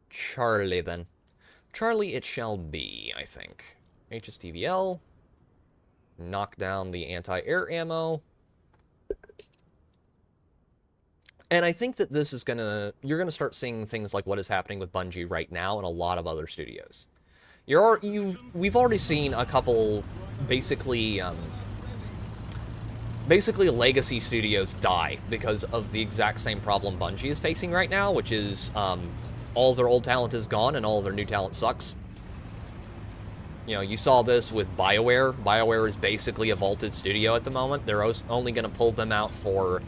Charlie, then. Charlie it shall be, I think. HSTVL. Knock down the anti-air ammo. And I think that this is you're gonna start seeing things like what is happening with Bungie right now and a lot of other studios. We've already seen a couple, basically legacy studios die because of the exact same problem Bungie is facing right now, which is all their old talent is gone and all their new talent sucks. You know, you saw this with BioWare. BioWare is basically a vaulted studio at the moment. They're only going to pull them out for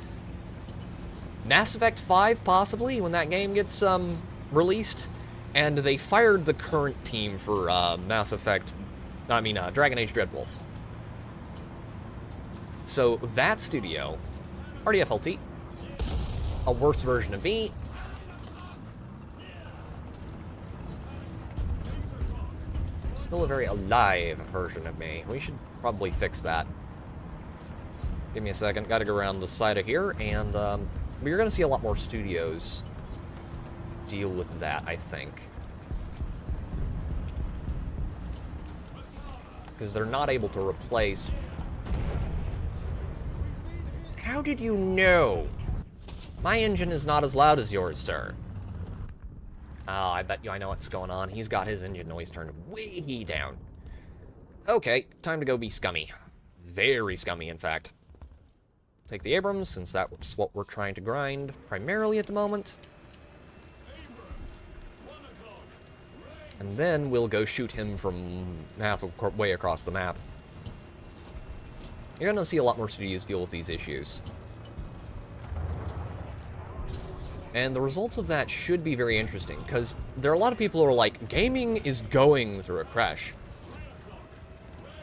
Mass Effect 5, possibly, when that game gets released. And they fired the current team for Dragon Age Dreadwolf. So that studio, RDFLT, a worse version of me. Still a very alive version of me. We should probably fix that. Give me a second. Gotta go around the side of here, and you're gonna see a lot more studios deal with that, I think. Because they're not able to replace... How did you know? My engine is not as loud as yours, sir. Oh, I bet you I know what's going on. He's got his engine noise turned way down. Okay, time to go be scummy. Very scummy, in fact. Take the Abrams, since that's what we're trying to grind primarily at the moment. And then we'll go shoot him from halfway across the map. You're going to see a lot more studios deal with these issues. And the results of that should be very interesting, because there are a lot of people who are like, gaming is going through a crash.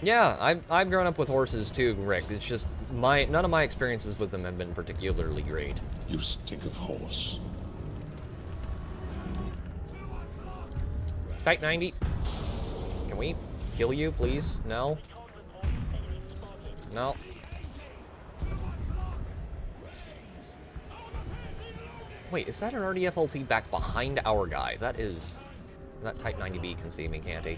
Yeah, I've grown up with horses too, Rick. It's just, none of my experiences with them have been particularly great. You stink of horse. Type 90. Can we kill you, please? No? No. Wait, is that an RDFLT back behind our guy? That is... That Type 90B can see me, can't he?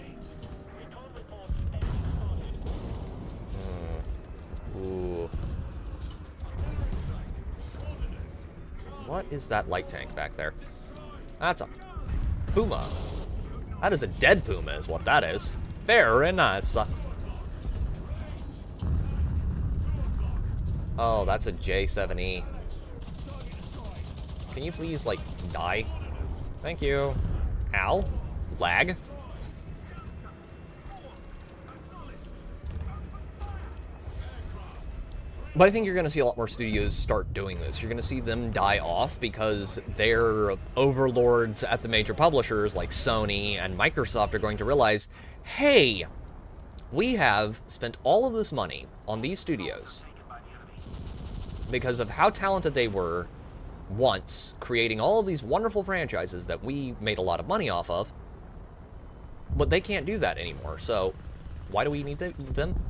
Ooh. What is that light tank back there? That's a Puma. That is a dead Puma, is what that is. Very nice. Oh, that's a J7E. Can you please, like, die? Thank you. Ow. Lag. But I think you're going to see a lot more studios start doing this. You're going to see them die off because their overlords at the major publishers like Sony and Microsoft are going to realize, hey, we have spent all of this money on these studios because of how talented they were once, creating all of these wonderful franchises that we made a lot of money off of, but they can't do that anymore. So why do we need them?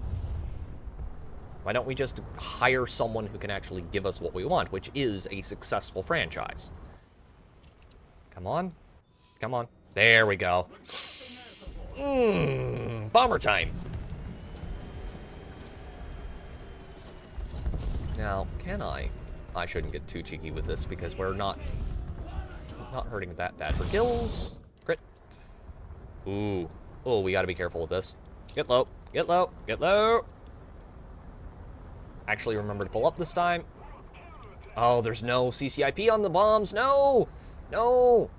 Why don't we just hire someone who can actually give us what we want, which is a successful franchise? Come on. Come on. There we go. Bomber time. Now, can I? I shouldn't get too cheeky with this because we're not hurting that bad for kills. Crit. Ooh. Oh, we gotta be careful with this. Get low. Get low. Get low. Actually remember to pull up this time. Oh, there's no CCIP on the bombs. No! No!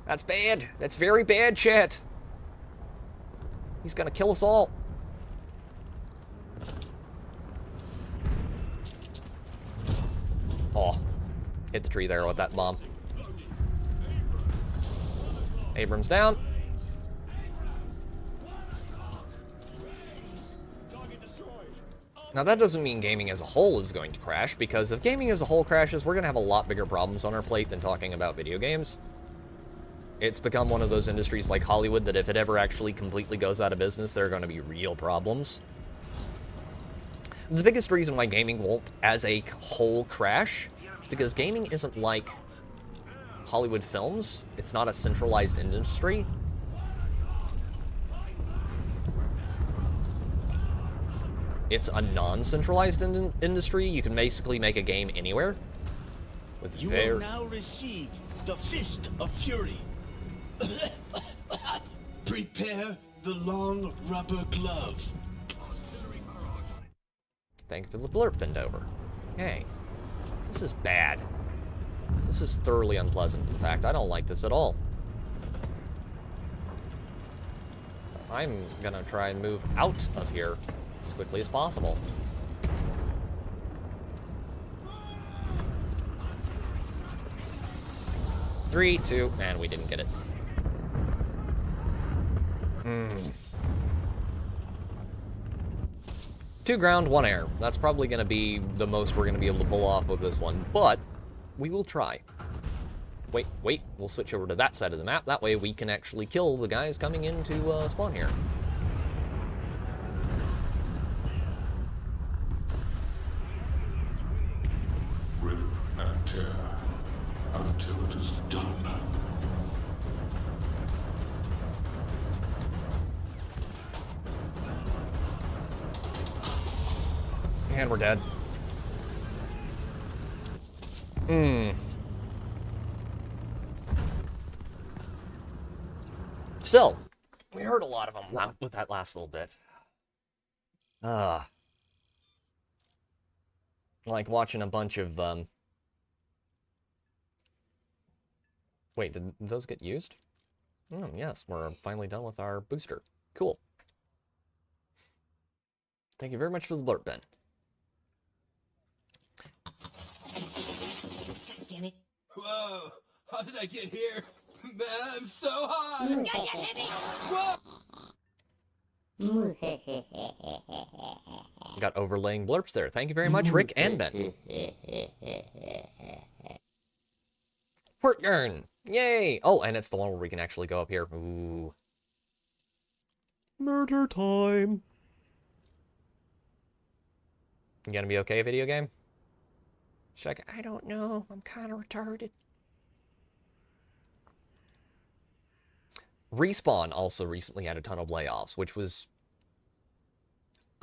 That's bad. That's very bad, chat. He's gonna kill us all. Oh. Hit the tree there with that bomb. Abrams down. Now, that doesn't mean gaming as a whole is going to crash, because if gaming as a whole crashes, we're going to have a lot bigger problems on our plate than talking about video games. It's become one of those industries like Hollywood that if it ever actually completely goes out of business, there are going to be real problems. The biggest reason why gaming won't, as a whole, crash is because gaming isn't like Hollywood films. It's not a centralized industry. It's a non-centralized industry. You can basically make a game anywhere. With You will now receive the Fist of Fury. Prepare the long rubber glove. Thank you for the blurb bend over. Hey, this is bad. This is thoroughly unpleasant. In fact, I don't like this at all. I'm gonna try and move out of here as quickly as possible. Three, two, and we didn't get it. Two ground, one air. That's probably going to be the most we're going to be able to pull off with this one, but we will try. Wait, we'll switch over to that side of the map. That way we can actually kill the guys coming into spawn here. Rip and tear until it is done. And we're dead. Still, we heard a lot of them with that last little bit. Like watching a bunch of, Wait, did those get used? Yes, we're finally done with our booster. Cool. Thank you very much for the blurb, Ben. Damn it. Whoa! How did I get here? Man, I'm so high! Yeah, you hit me. Whoa! Got overlaying blurps there. Thank you very much, Rick and Ben. Warthunder! Yay! Oh, and it's the one where we can actually go up here. Ooh. Murder time! You gonna be okay, video game? Check. I don't know. I'm kind of retarded. Respawn also recently had a ton of layoffs, which was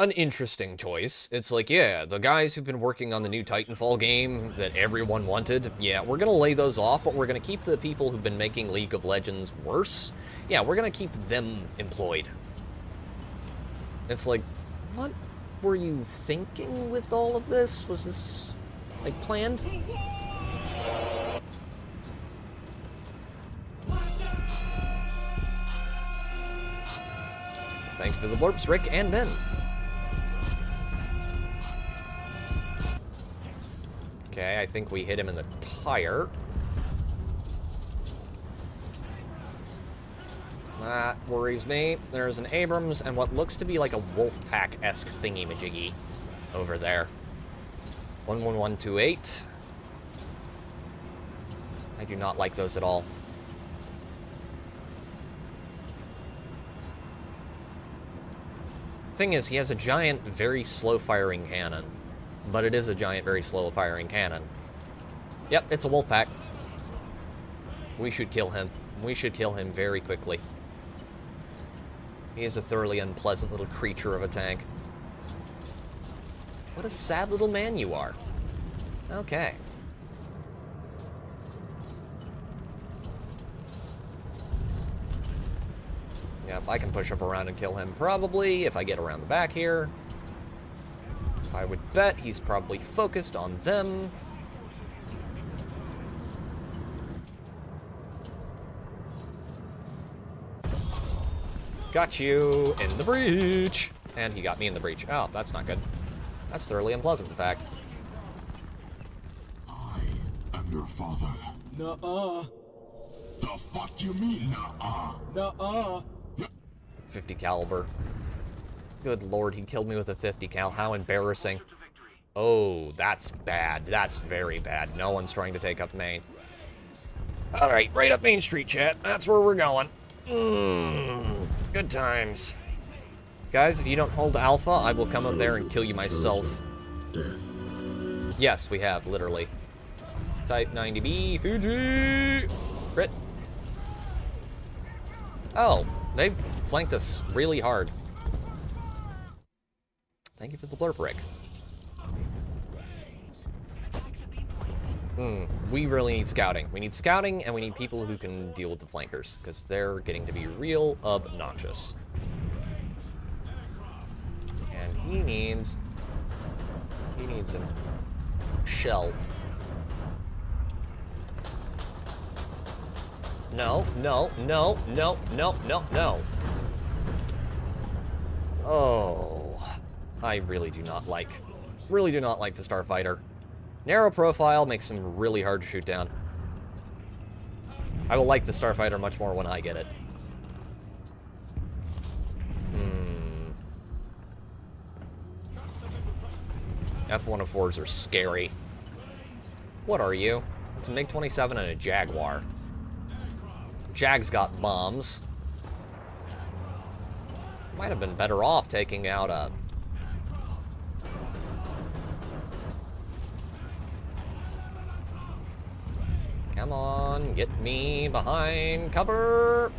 an interesting choice. It's like, yeah, the guys who've been working on the new Titanfall game that everyone wanted, yeah, we're gonna lay those off, but we're gonna keep the people who've been making League of Legends worse. Yeah, we're gonna keep them employed. It's like, what were you thinking with all of this? Was this, like, planned? Thank you for the blurps, Rick and Ben. Okay, I think we hit him in the tire. That worries me. There's an Abrams and what looks to be like a Wolfpack-esque thingy-majiggy over there. 11128. I do not like those at all. Thing is, he has a giant, very slow-firing cannon. But it is a giant, very slow-firing cannon. Yep, it's a Wolfpack. We should kill him. We should kill him very quickly. He is a thoroughly unpleasant little creature of a tank. What a sad little man you are. Okay. Yep, I can push up around and kill him probably if I get around the back here. I would bet he's probably focused on them. Got you in the breach. And he got me in the breach. Oh, that's not good. That's thoroughly unpleasant, in fact. I am your father. Nuh-uh. The fuck you mean, nuh-uh? Nuh-uh. 50 caliber. Good lord, he killed me with a 50 cal. How embarrassing. Oh, that's bad. That's very bad. No one's trying to take up main. Alright, right up Main Street, chat. That's where we're going. Good times. Guys, if you don't hold Alpha, I will come up there and kill you myself. Death. Yes, we have, literally. Type 90B, Fuji! Crit. Oh, they've flanked us really hard. Thank you for the blurb, Rick. We really need scouting. We need scouting, and we need people who can deal with the flankers, because they're getting to be real obnoxious. And he needs a shell. No, no, no, no, no, no, no. Oh, I really do not like the Starfighter. Narrow profile makes him really hard to shoot down. I will like the Starfighter much more when I get it. F-104s are scary. What are you? It's a MiG-27 and a Jaguar. Jag's got bombs. Might have been better off taking out a... Come on, get me behind cover!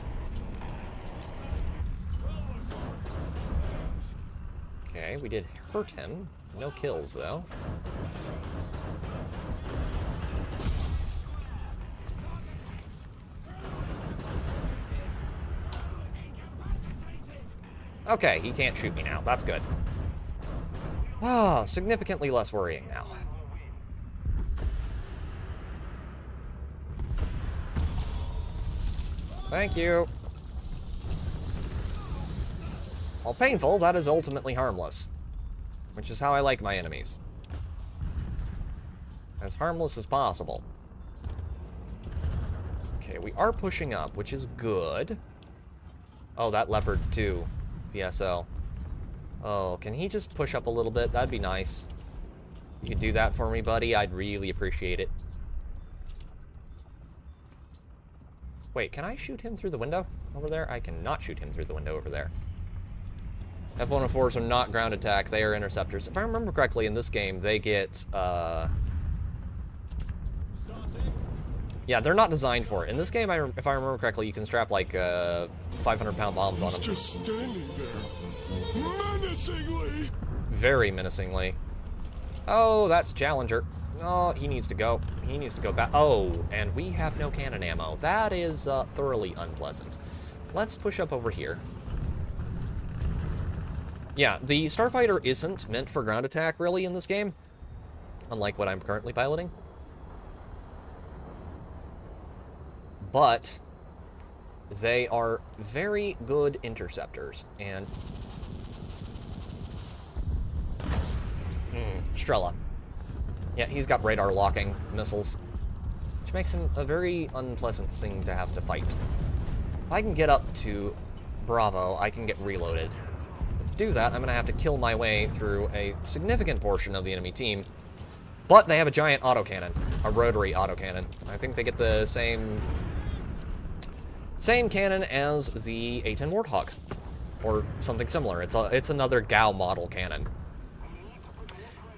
Okay, we did hurt him. No kills, though. Okay, he can't shoot me now. That's good. Ah, significantly less worrying now. Thank you. While painful, that is ultimately harmless. Which is how I like my enemies. As harmless as possible. Okay, we are pushing up, which is good. Oh, that Leopard 2 VSO. Oh, can he just push up a little bit? That'd be nice. You could do that for me, buddy. I'd really appreciate it. Wait, can I shoot him through the window over there? I cannot shoot him through the window over there. F-104s are not ground attack, they are interceptors. If I remember correctly, in this game, they get, yeah, they're not designed for it. In this game, if I remember correctly, you can strap, like, 500-pound bombs on them. Just standing there, menacingly. Very menacingly. Oh, that's a Challenger. Oh, he needs to go. He needs to go back. Oh, and we have no cannon ammo. That is thoroughly unpleasant. Let's push up over here. Yeah, the Starfighter isn't meant for ground attack, really, in this game. Unlike what I'm currently piloting. But they are very good interceptors, and... Strela. Yeah, he's got radar locking missiles, which makes him a very unpleasant thing to have to fight. If I can get up to Bravo, I can get reloaded. But to do that, I'm going to have to kill my way through a significant portion of the enemy team. But they have a giant autocannon, a rotary autocannon. I think they get the same cannon as the A-10 Warthog, or something similar. It's another GAU model cannon.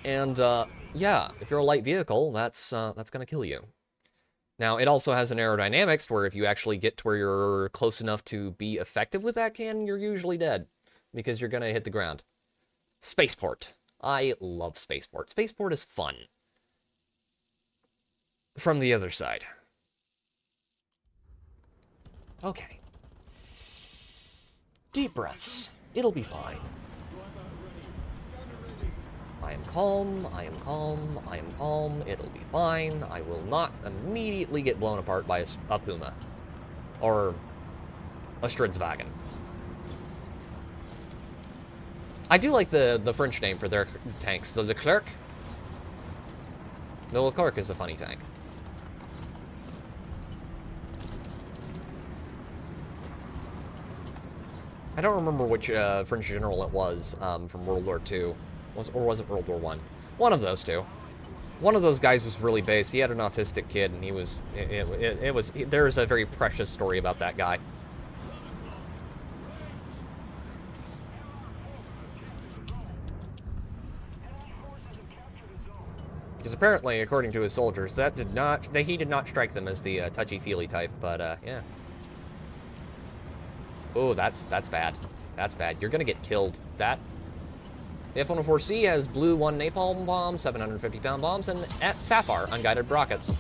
And yeah, if you're a light vehicle, that's gonna kill you. Now, it also has an aerodynamics where if you actually get to where you're close enough to be effective with that cannon, you're usually dead, because you're gonna hit the ground. Spaceport. I love Spaceport. Spaceport is fun. From the other side. Okay. Deep breaths. It'll be fine. I am calm, I am calm, I am calm, it'll be fine. I will not immediately get blown apart by a Puma. Or a Stridswagen. I do like the French name for their tanks, the Leclerc. The Leclerc is a funny tank. I don't remember which French general it was from World War II. Or was it World War I? One of those two. One of those guys was really based. He had an autistic kid, and there was a very precious story about that guy. Because apparently, according to his soldiers, he did not strike them as the touchy-feely type, but, yeah. Oh, that's bad. That's bad. You're gonna get killed. The F-104C has Blue 1 napalm bombs, 750-pound bombs, and Fafar unguided rockets.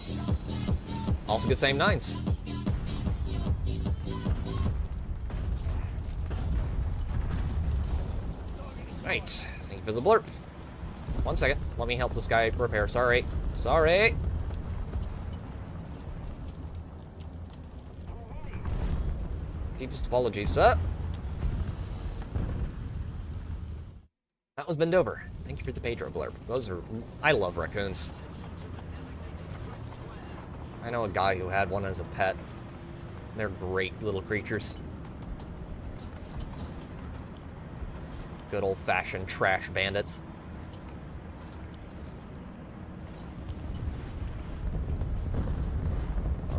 Also gets AIM-9s. Right. Thank you for the blurb. 1 second. Let me help this guy repair. Sorry. Sorry. Deepest apologies, sir. That was Bend Over. Thank you for the Pedro blurb. I love raccoons. I know a guy who had one as a pet. They're great little creatures. Good old-fashioned trash bandits.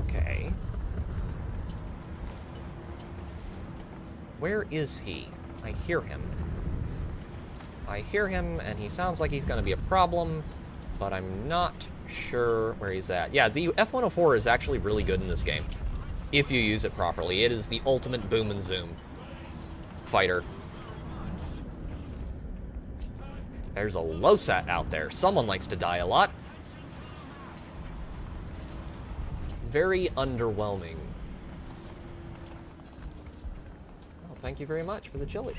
Okay. Where is he? I hear him. I hear him, and he sounds like he's going to be a problem, but I'm not sure where he's at. Yeah, the F-104 is actually really good in this game, if you use it properly. It is the ultimate boom and zoom fighter. There's a LOSAT out there. Someone likes to die a lot. Very underwhelming. Well, thank you very much for the chili.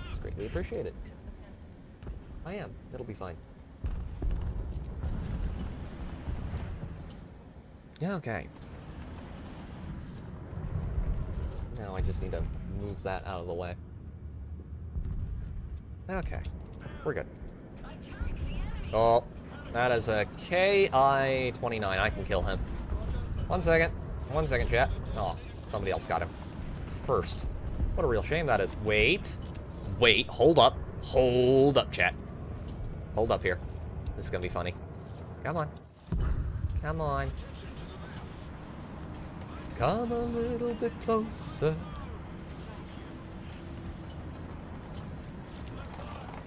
It's greatly appreciated. I am. It'll be fine. Yeah, okay. Now I just need to move that out of the way. Okay. We're good. Oh, that is a KI-29. I can kill him. 1 second. 1 second, chat. Oh, somebody else got him first. What a real shame that is. Wait. Wait. Hold up. Hold up, chat. Hold up here. This is gonna be funny. Come on. Come on. Come a little bit closer.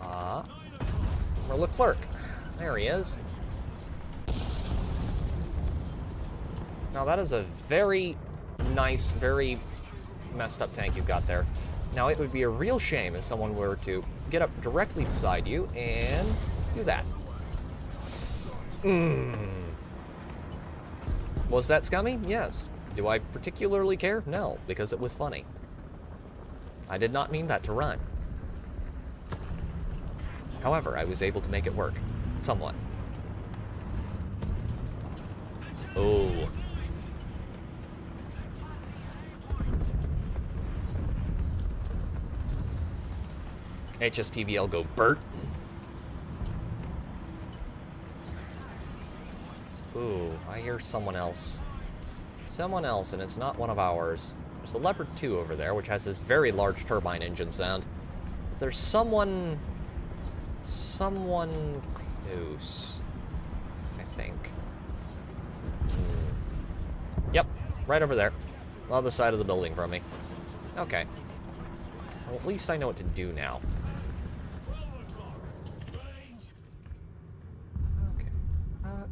Or Leclerc. There he is. Now that is a very nice, very messed up tank you've got there. Now it would be a real shame if someone were to get up directly beside you and do that. Was that scummy? Yes. Do I particularly care? No, because it was funny. I did not mean that to rhyme. However, I was able to make it work. Somewhat. Oh. HSTVL go Bert. Ooh, I hear someone else. Someone else, and it's not one of ours. There's a Leopard 2 over there, which has this very large turbine engine sound. There's someone close, I think. Yep, right over there. The other side of the building from me. Okay. Well, at least I know what to do now. Okay.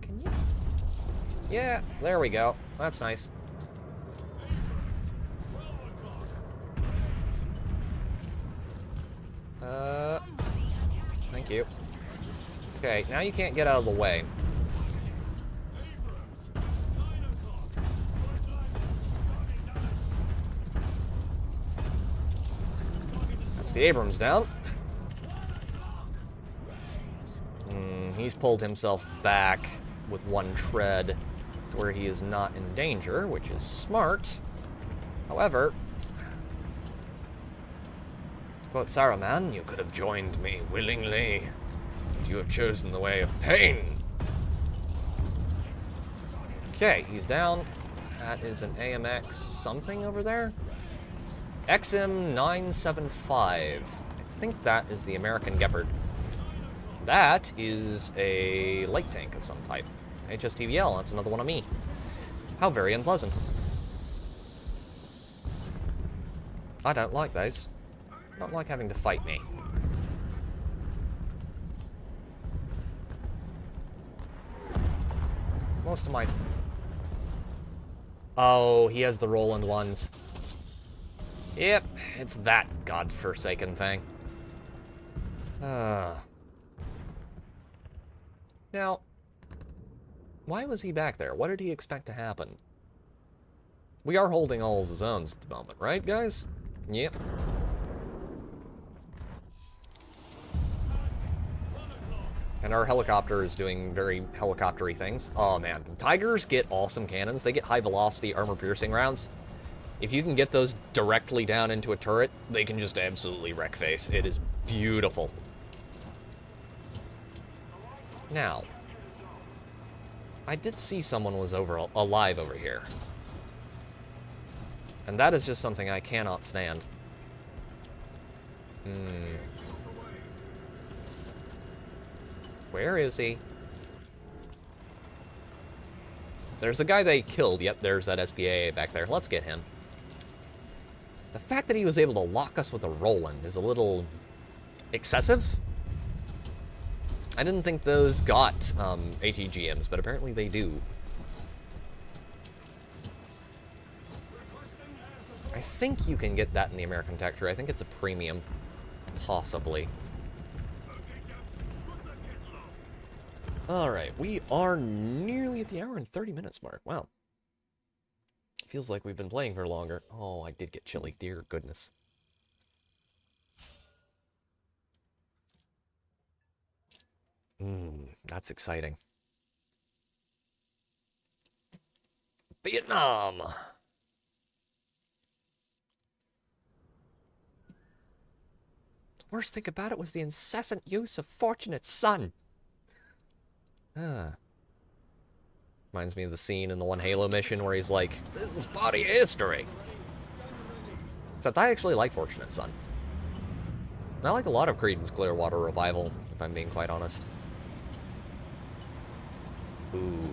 Can you? Yeah, there we go. That's nice. Thank you. Okay, now you can't get out of the way. That's the Abrams down. He's pulled himself back with one tread to where he is not in danger, which is smart. However, to quote Saruman, you could have joined me willingly, but you have chosen the way of pain. Okay, he's down. That is an AMX something over there. XM975. I think that is the American Gepard. that is a light tank of some type. HSTVL, that's another one of me. How very unpleasant. I don't like those. I don't like having to fight me. Most of my... Oh, he has the Roland ones. Yep, it's that godforsaken thing. Now, why was he back there? What did he expect to happen? We are holding all the zones at the moment, right, guys? Yep. And our helicopter is doing very helicopter-y things. Oh, man. Tigers get awesome cannons. They get high-velocity, armor-piercing rounds. If you can get those directly down into a turret, they can just absolutely wreck face. It is beautiful. Now, I did see someone was alive over here. And that is just something I cannot stand. Where is he? There's the guy they killed. Yep, there's that SPAA back there. Let's get him. The fact that he was able to lock us with a Roland is a little excessive. I didn't think those got ATGMs, but apparently they do. I think you can get that in the American Texture. I think it's a premium. Possibly. Alright, we are nearly at the hour and 30 minutes mark. Wow. Feels like we've been playing for longer. Oh, I did get chilly. Dear goodness. That's exciting. Vietnam! The worst thing about it was the incessant use of Fortunate Son. Reminds me of the scene in the one Halo mission where he's like, this is body history. Except I actually like Fortunate Son. And I like a lot of Creedence Clearwater Revival, if I'm being quite honest. Ooh.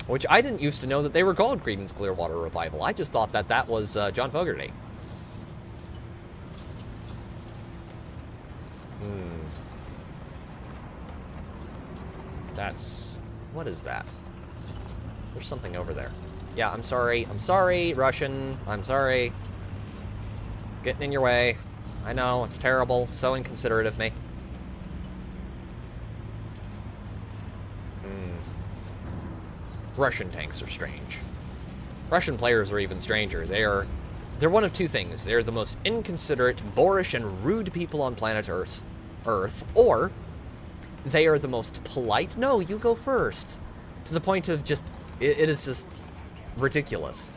Which I didn't used to know that they were called Creedence Clearwater Revival. I just thought that that was John Fogerty. That's... what is that? There's something over there. Yeah, I'm sorry. I'm sorry, Russian. I'm sorry. Getting in your way. I know, it's terrible. So inconsiderate of me. Russian tanks are strange. Russian players are even stranger. They're one of two things. They're the most inconsiderate, boorish, and rude people on planet Earth, or they are the most polite. No, you go first. To the point of just, it is just ridiculous.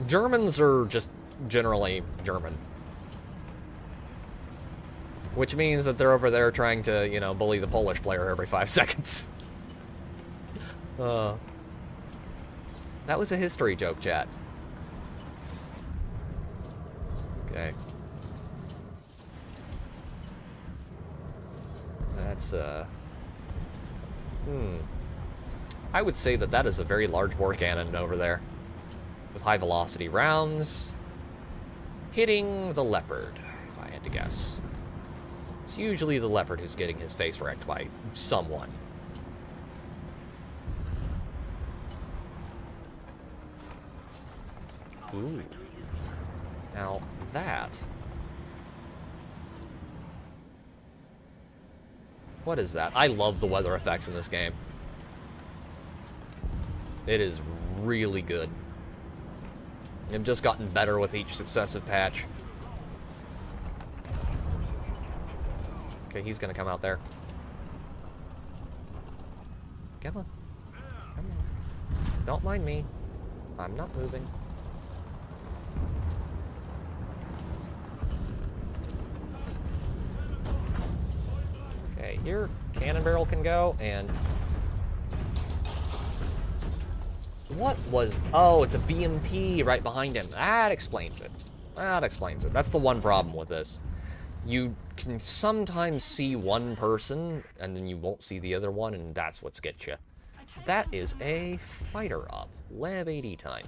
Germans are just generally German. Which means that they're over there trying to, you know, bully the Polish player every 5 seconds. That was a history joke, chat. Okay. That's, I would say that that is a very large war cannon over there. With high velocity rounds. Hitting the Leopard, if I had to guess. It's usually the Leopard who's getting his face wrecked by someone. Ooh. Now, that... what is that? I love the weather effects in this game. It is really good. They've just gotten better with each successive patch. Okay, he's gonna come out there. Come on. Come on. Don't mind me. I'm not moving. Okay, your cannon barrel can go, and... What was... Oh, it's a BMP right behind him. That explains it. That explains it. That's the one problem with this. You can sometimes see one person, and then you won't see the other one, and that's what's gets you. That is a fighter up. Lev 80 time.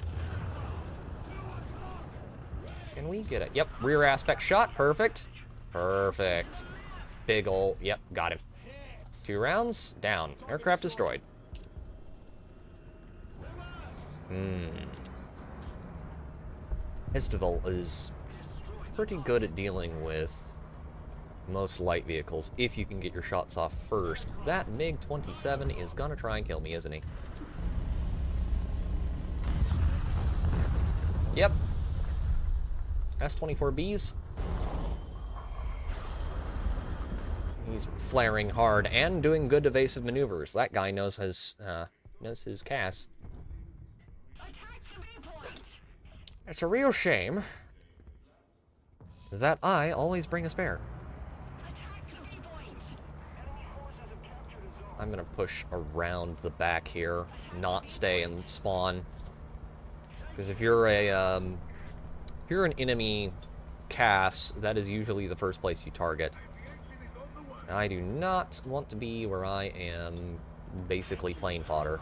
Can we get it? Yep, rear aspect shot. Perfect. Perfect. Big ol'... Yep, got him. 2 rounds. Down. Aircraft destroyed. HSTVL is pretty good at dealing with most light vehicles if you can get your shots off first. That MiG-27 is gonna try and kill me, isn't he? Yep. S-24Bs. He's flaring hard and doing good evasive maneuvers. That guy knows his CAS. It's a real shame that I always bring a spare. I'm gonna push around the back here, not stay and spawn. Because if you're an enemy CAS, that is usually the first place you target. I do not want to be where I am basically plane fodder.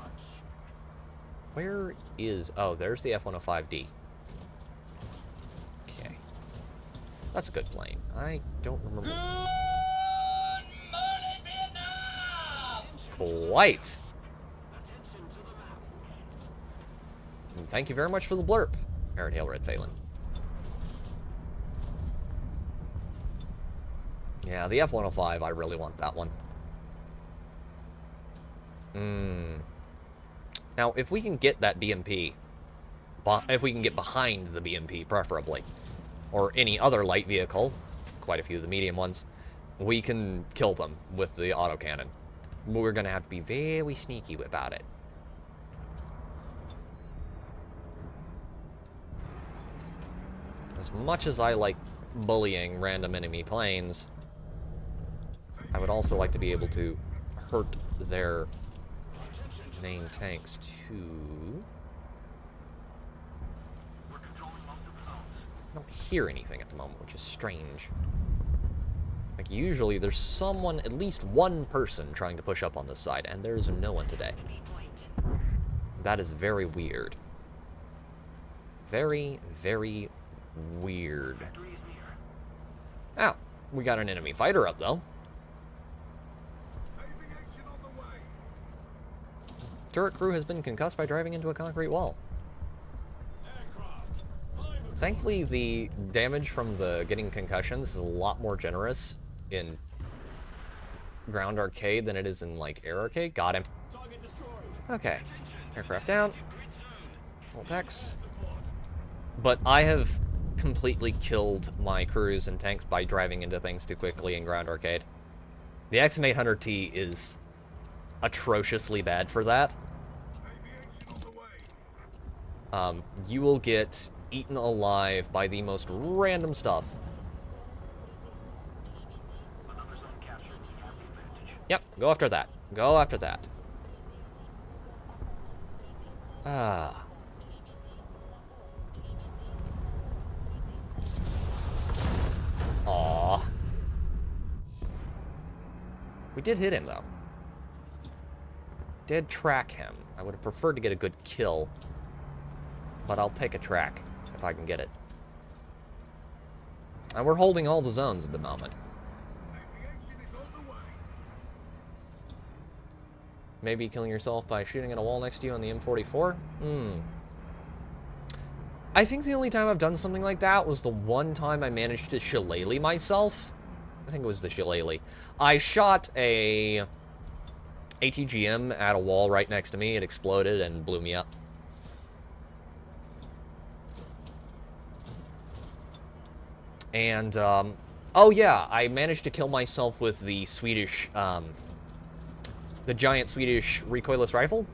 Where is... Oh, there's the F-105D. Okay. That's a good plane. I don't remember... Quite! And thank you very much for the blurb, Airtail Red Phelan. Yeah, the F-105, I really want that one. Now, if we can get that BMP, if we can get behind the BMP, preferably, or any other light vehicle, quite a few of the medium ones, we can kill them with the autocannon. But we're going to have to be very sneaky about it. As much as I like bullying random enemy planes, I would also like to be able to hurt their main tanks too. I don't hear anything at the moment, which is strange. Like, usually there's someone, at least one person, trying to push up on this side, and there's no one today. That is very weird. Very, very weird. Ow, we got an enemy fighter up, though. Turret crew has been concussed by driving into a concrete wall. Thankfully, the damage from the getting concussions is a lot more generous in ground arcade than it is in, like, air arcade. Got him. Okay. Aircraft down. Voltex. But I have completely killed my crews and tanks by driving into things too quickly in ground arcade. The XM800T is atrociously bad for that. You will get eaten alive by the most random stuff. Yep, go after that. Go after that. Ah. Aww. We did hit him, though. Did track him. I would have preferred to get a good kill, but I'll take a track if I can get it. And we're holding all the zones at the moment. Maybe killing yourself by shooting at a wall next to you on the M44? I think the only time I've done something like that was the one time I managed to shillelagh myself. I think it was the shillelagh. I shot a ATGM at a wall right next to me. It exploded and blew me up. And, oh yeah, I managed to kill myself with the Swedish, the giant Swedish recoilless rifle.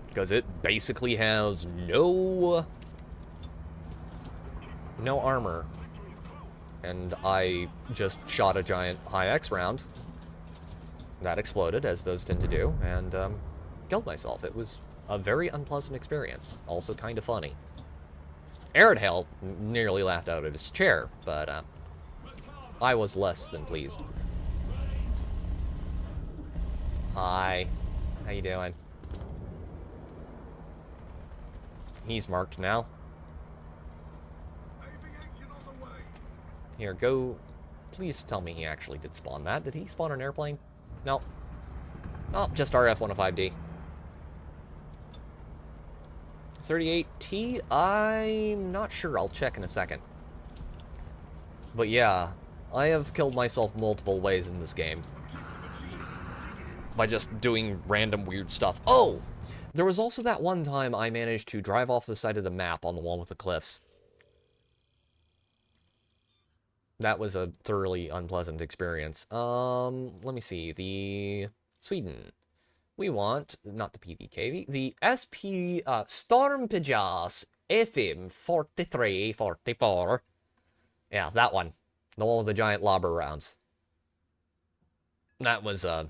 Because it basically has no armor. And I just shot a giant high-X round. That exploded, as those tend to do, and killed myself. It was a very unpleasant experience. Also kind of funny. Aerodhale nearly laughed out of his chair, but I was less than pleased. Hi. How you doing? He's marked now. Here, go. Please tell me he actually did spawn that. Did he spawn an airplane? No. Oh, just our F-105D. 38T? I'm not sure. I'll check in a second. But yeah, I have killed myself multiple ways in this game. By just doing random weird stuff. Oh! There was also that one time I managed to drive off the side of the map on the one with the cliffs. That was a thoroughly unpleasant experience. Let me see. The Sweden. We want, not the PVKV, the SP Storm Pajas FM 4344. Yeah, that one. The one with the giant lobber rounds. That was a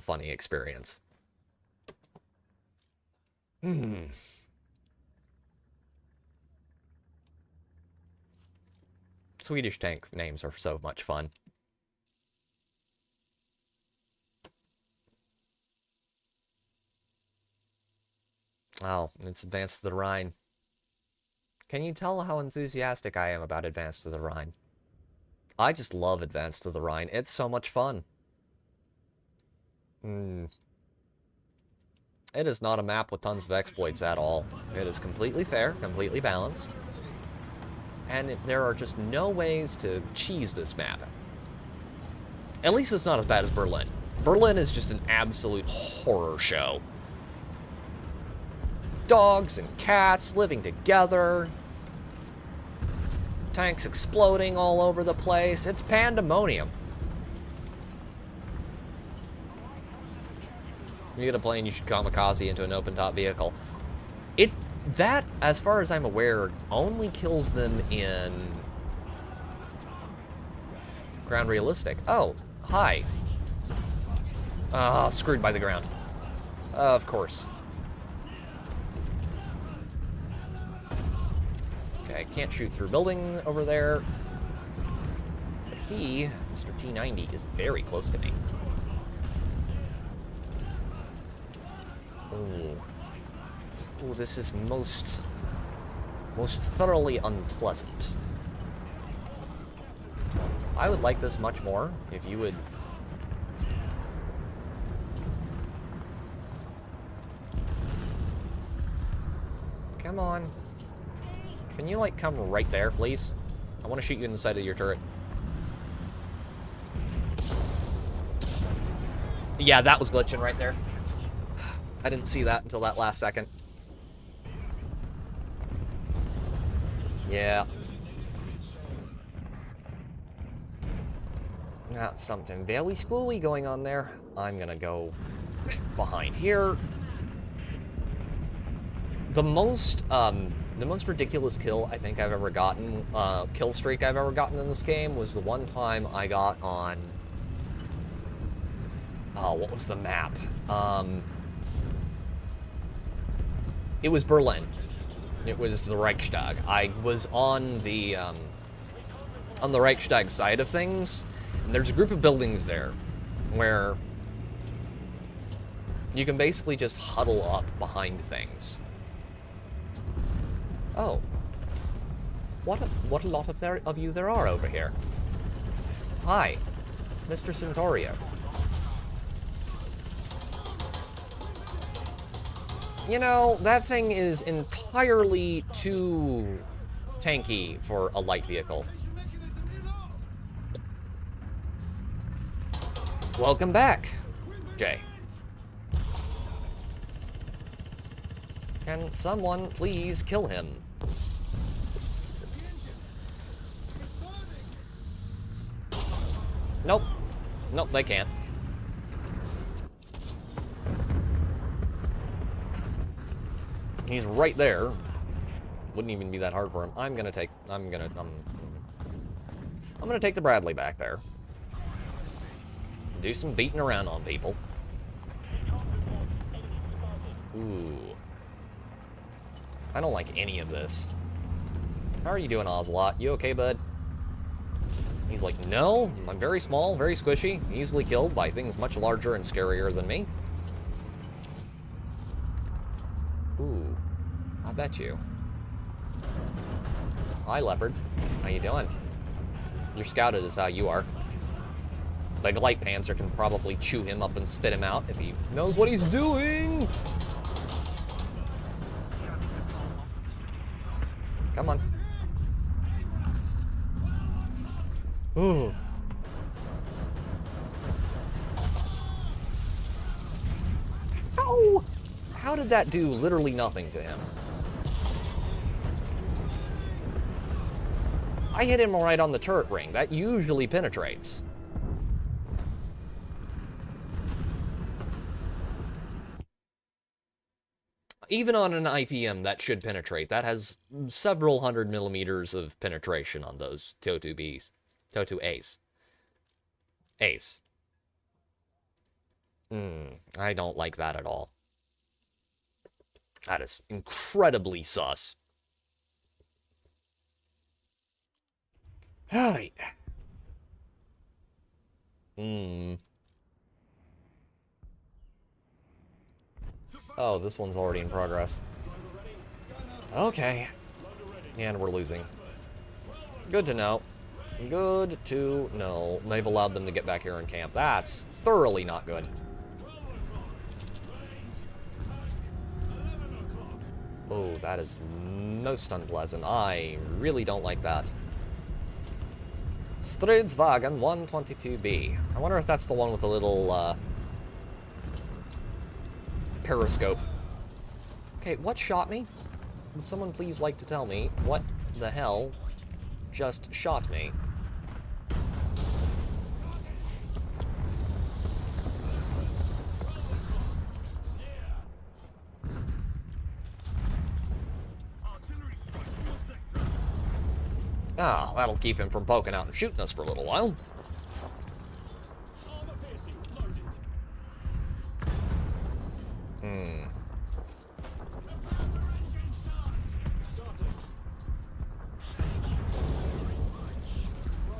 funny experience. Swedish tank names are so much fun. Oh, it's Advance to the Rhine. Can you tell how enthusiastic I am about Advance to the Rhine? I just love Advance to the Rhine. It's so much fun. It is not a map with tons of exploits at all. It is completely fair, completely balanced. And there are just no ways to cheese this map. At least it's not as bad as Berlin. Berlin is just an absolute horror show. Dogs and cats living together. Tanks exploding all over the place. It's pandemonium. You get a plane, you should kamikaze into an open-top vehicle. That, as far as I'm aware, only kills them in ground realistic. Oh, hi. Ah, screwed by the ground. Of course. Okay, can't shoot through building over there. But he, Mr. T90, is very close to me. Ooh, this is most thoroughly unpleasant. I would like this much more if you would... Come on. Can you, like, come right there, please? I want to shoot you in the side of your turret. Yeah, that was glitching right there. I didn't see that until that last second. Yeah. Got something very screwy going on there. I'm gonna go behind here. The most ridiculous kill I think I've ever gotten, kill streak I've ever gotten in this game was the one time I got on... Oh, what was the map? It was Berlin. It was the Reichstag. I was on the Reichstag side of things, and there's a group of buildings there where you can basically just huddle up behind things. Oh. What a lot of you there are over here. Hi, Mr. Centaurio. You know, that thing is entirely too tanky for a light vehicle. Welcome back, Jay. Can someone please kill him? Nope. Nope, they can't. He's right there. Wouldn't even be that hard for him. I'm gonna take the Bradley back there. Do some beating around on people. Ooh. I don't like any of this. How are you doing, Ocelot? You okay, bud? He's like, no, I'm very small, very squishy, easily killed by things much larger and scarier than me. Ooh, I bet you. Hi, Leopard. How you doing? You're scouted is how you are. Big Light Panzer can probably chew him up and spit him out if he knows what he's doing. Come on. Ooh. Ow! How did that do literally nothing to him? I hit him right on the turret ring. That usually penetrates. Even on an IPM, that should penetrate. That has several 100 millimeters of penetration on those TOTU Bs. TOTU A's. A's. I don't like that at all. That is incredibly sus. Alright. Oh, this one's already in progress. Okay. And we're losing. Good to know. Good to know. They've allowed them to get back here in camp. That's thoroughly not good. Oh, that is most unpleasant. I really don't like that. Stridswagen 122B. I wonder if that's the one with the little, periscope. Okay, what shot me? Would someone please like to tell me what the hell just shot me? Ah, that'll keep him from poking out and shooting us for a little while.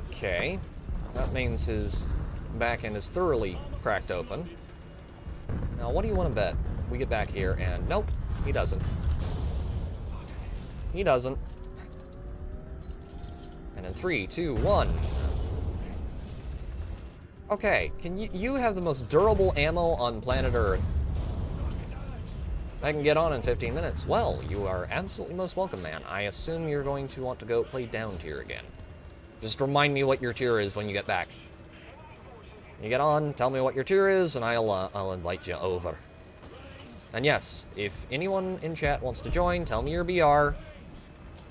Okay, that means his back end is thoroughly cracked open. Now, what do you want to bet? We get back here and... Nope, he doesn't. He doesn't. And in 3, 2, 1. Okay, can you have the most durable ammo on planet Earth. I can get on in 15 minutes. Well, you are absolutely most welcome, man. I assume you're going to want to go play down tier again. Just remind me what your tier is when you get back. You get on, tell me what your tier is, and I'll invite you over. And yes, if anyone in chat wants to join, tell me your BR.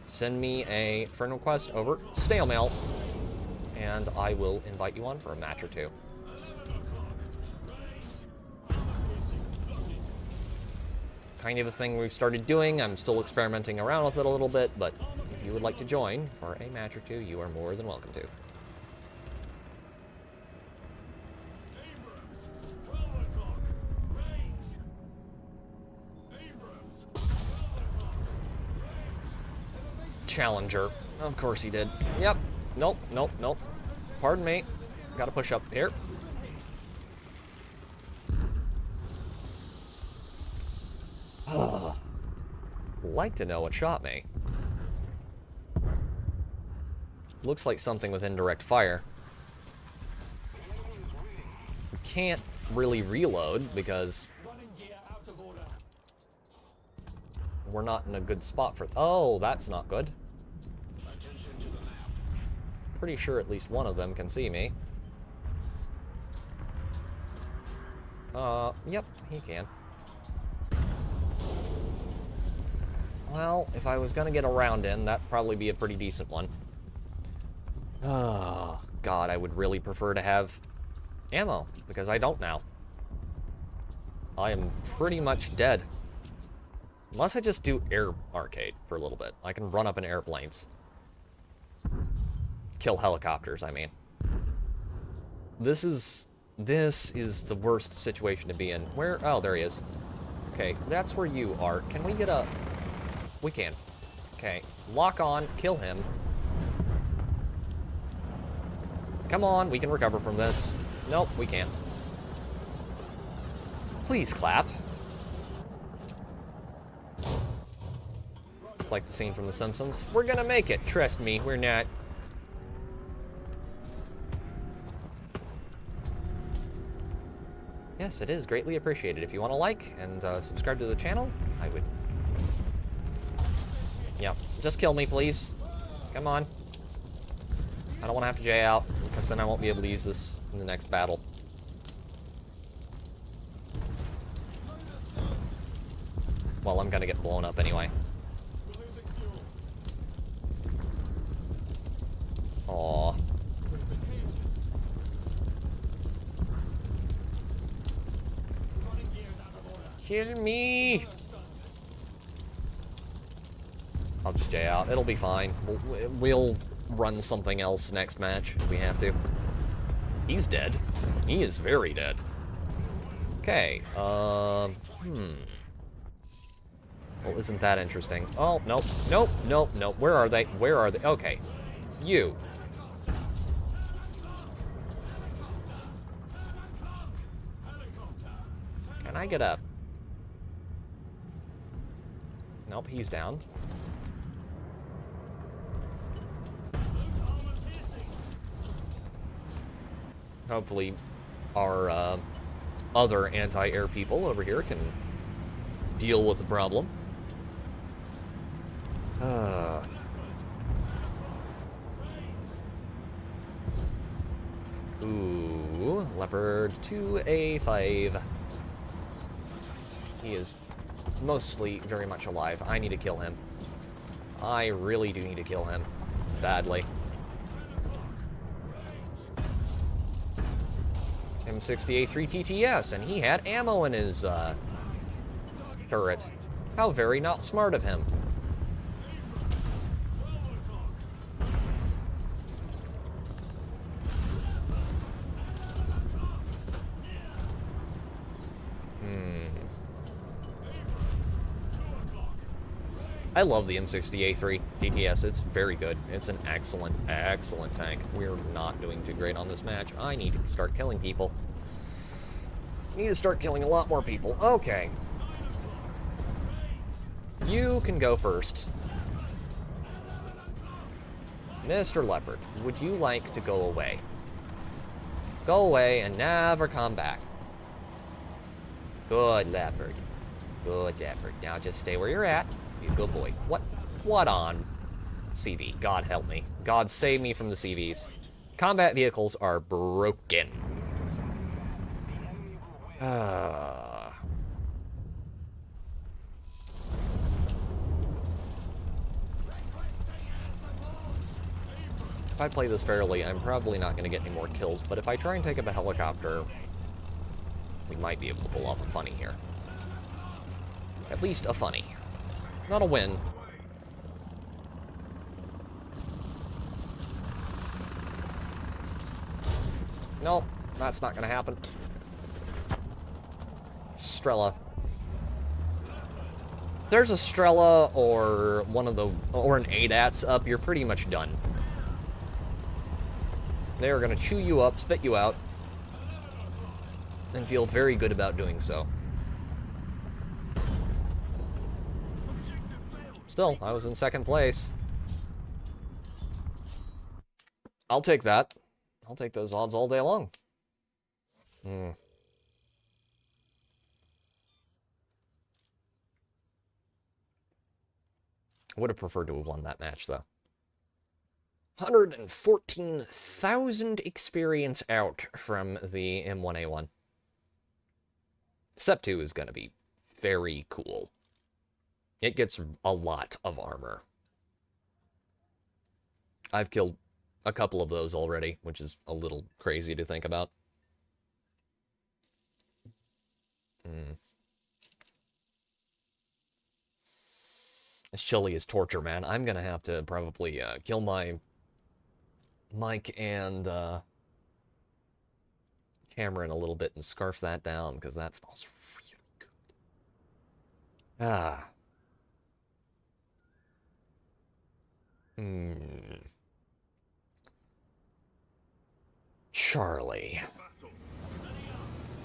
Send me a friend request over snail mail, and I will invite you on for a match or two. Kind of a thing we've started doing. I'm still experimenting around with it a little bit, but if you would like to join for a match or two, you are more than welcome to. Challenger. Of course he did. Yep. Nope, nope, nope. Pardon me. Gotta push up here. Like to know what shot me. Looks like something with indirect fire. Can't really reload because we're not in a good spot for... Oh, that's not good. Pretty sure at least one of them can see me. Yep, he can. Well, if I was gonna get a round in, that'd probably be a pretty decent one. Oh, God, I would really prefer to have ammo, because I don't now. I am pretty much dead. Unless I just do air arcade for a little bit. I can run up in airplanes. Kill helicopters, I mean. This is the worst situation to be in. Where? Oh, there he is. Okay, that's where you are. Can we get a... We can. Okay, lock on, kill him. Come on, we can recover from this. Nope, we can't. Please clap. It's like the scene from The Simpsons. We're gonna make it, trust me, we're not. Yes, it is greatly appreciated. If you want to like and subscribe to the channel, I would... Yeah, just kill me, please. Come on. I don't want to have to J out, because then I won't be able to use this in the next battle. Well, I'm gonna get blown up anyway. Aww. Kill me! I'll just J out. It'll be fine. We'll run something else next match if we have to. He's dead. He is very dead. Okay, Well, isn't that interesting? Oh, nope, nope, nope, nope. Where are they? Where are they? Okay. You. Can I get up? Nope, he's down. Hopefully, our other anti-air people over here can deal with the problem. Ooh, Leopard 2A5. He is mostly very much alive. I need to kill him. I really do need to kill him. Badly. M60A3 TTS, and he had ammo in his, turret. How very not smart of him. I love the M60A3 TTS. It's very good. It's an excellent, excellent tank. We're not doing too great on this match. I need to start killing people. Need to start killing a lot more people. Okay. You can go first. Mr. Leopard, would you like to go away? Go away and never come back. Good, Leopard. Good, Leopard. Now just stay where you're at. You good boy. What on? CV. God help me. God save me from the CVs. Combat vehicles are broken. If I play this fairly, I'm probably not going to get any more kills, but if I try and take up a helicopter, we might be able to pull off a funny here. At least a funny. Not a win. Nope, that's not gonna happen. Strela. If there's a Strela or an ADATS up, you're pretty much done. They are gonna chew you up, spit you out, and feel very good about doing so. Still, I was in second place. I'll take that. I'll take those odds all day long. Would have preferred to have won that match, though. 114,000 experience out from the M1A1. Step 2 is going to be very cool. It gets a lot of armor. I've killed a couple of those already, which is a little crazy to think about. It's chilly as torture, man. I'm gonna have to probably kill my mic and camera in a little bit and scarf that down, because that smells really good. Ah. Charlie.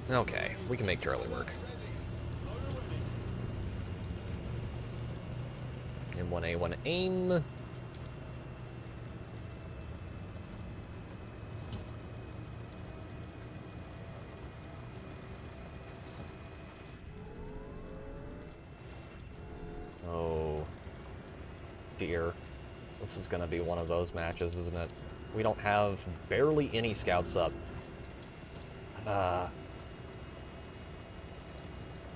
Okay, we can make Charlie work. M1A1 aim. Oh dear. This is gonna be one of those matches, isn't it? We don't have barely any scouts up.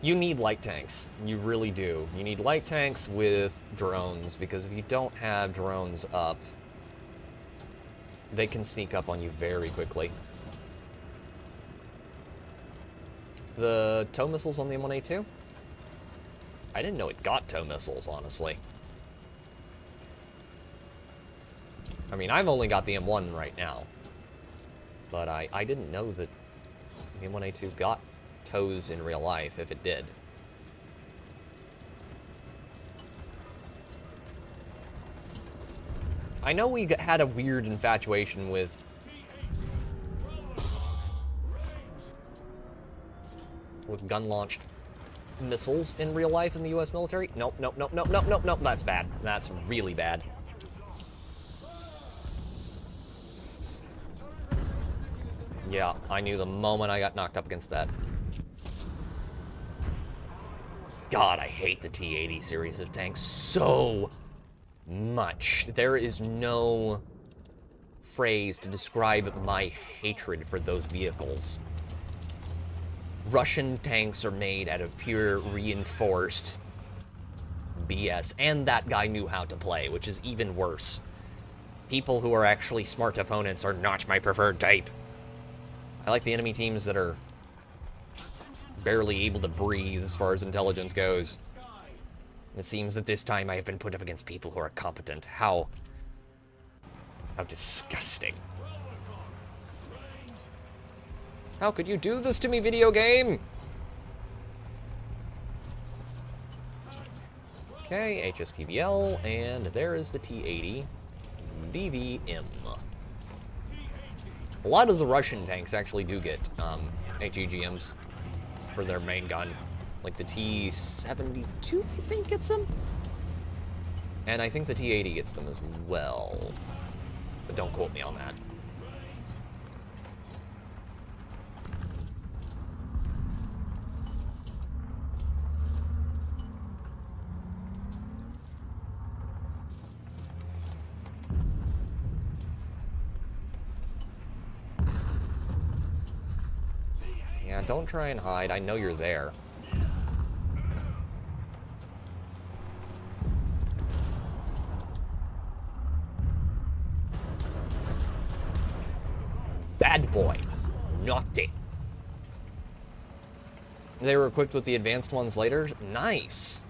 You need light tanks. You really do. You need light tanks with drones, because if you don't have drones up, they can sneak up on you very quickly. The tow missiles on the M1A2? I didn't know it got tow missiles, honestly. I mean, I've only got the M1 right now. But I didn't know that the M1A2 got tows in real life, if it did. I know we had a weird infatuation with gun-launched missiles in real life in the US military. Nope, nope, nope, nope, nope, nope, nope, that's bad. That's really bad. Yeah, I knew the moment I got knocked up against that. God, I hate the T-80 series of tanks so much. There is no phrase to describe my hatred for those vehicles. Russian tanks are made out of pure reinforced BS, and that guy knew how to play, which is even worse. People who are actually smart opponents are not my preferred type. I like the enemy teams that are barely able to breathe as far as intelligence goes. It seems that this time I have been put up against people who are competent. How disgusting. How could you do this to me, video game? Okay, HSTVL, and there is the T-80 BVM. A lot of the Russian tanks actually do get HEGMs for their main gun. Like the T-72, I think, gets them? And I think the T-80 gets them as well. But don't quote me on that. Yeah, don't try and hide. I know you're there. Bad boy. Naughty. They were equipped with the advanced ones later? Nice.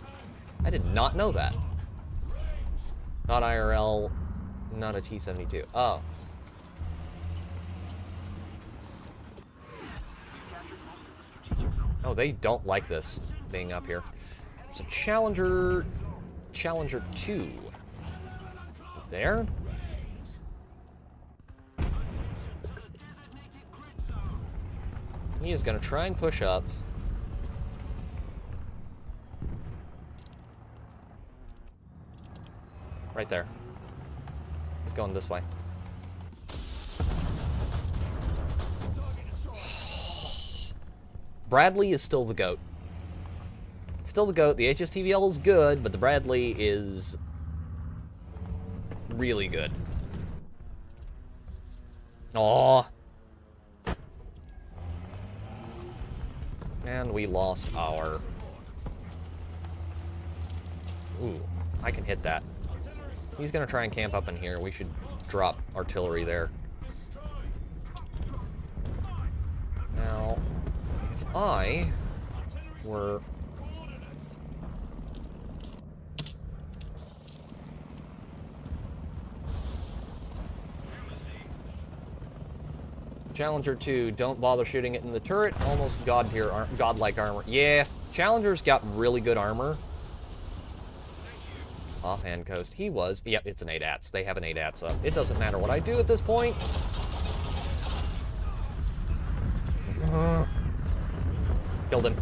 I did not know that. Not IRL, not a T-72. Oh. Oh, they don't like this being up here. So Challenger 2. There. He is going to try and push up. Right there. He's going this way. Bradley is still the GOAT. Still the GOAT. The HSTVL is good, but the Bradley is really good. Aww. And we lost our... Ooh, I can hit that. He's gonna try and camp up in here. We should drop artillery there. Now, if I were... Challenger 2, don't bother shooting it in the turret. Almost godlike armor. Yeah, Challenger's got really good armor, Offhand coast. He was. Yep, it's an ADATS. They have an ADATS up. It doesn't matter what I do at this point. Killed him.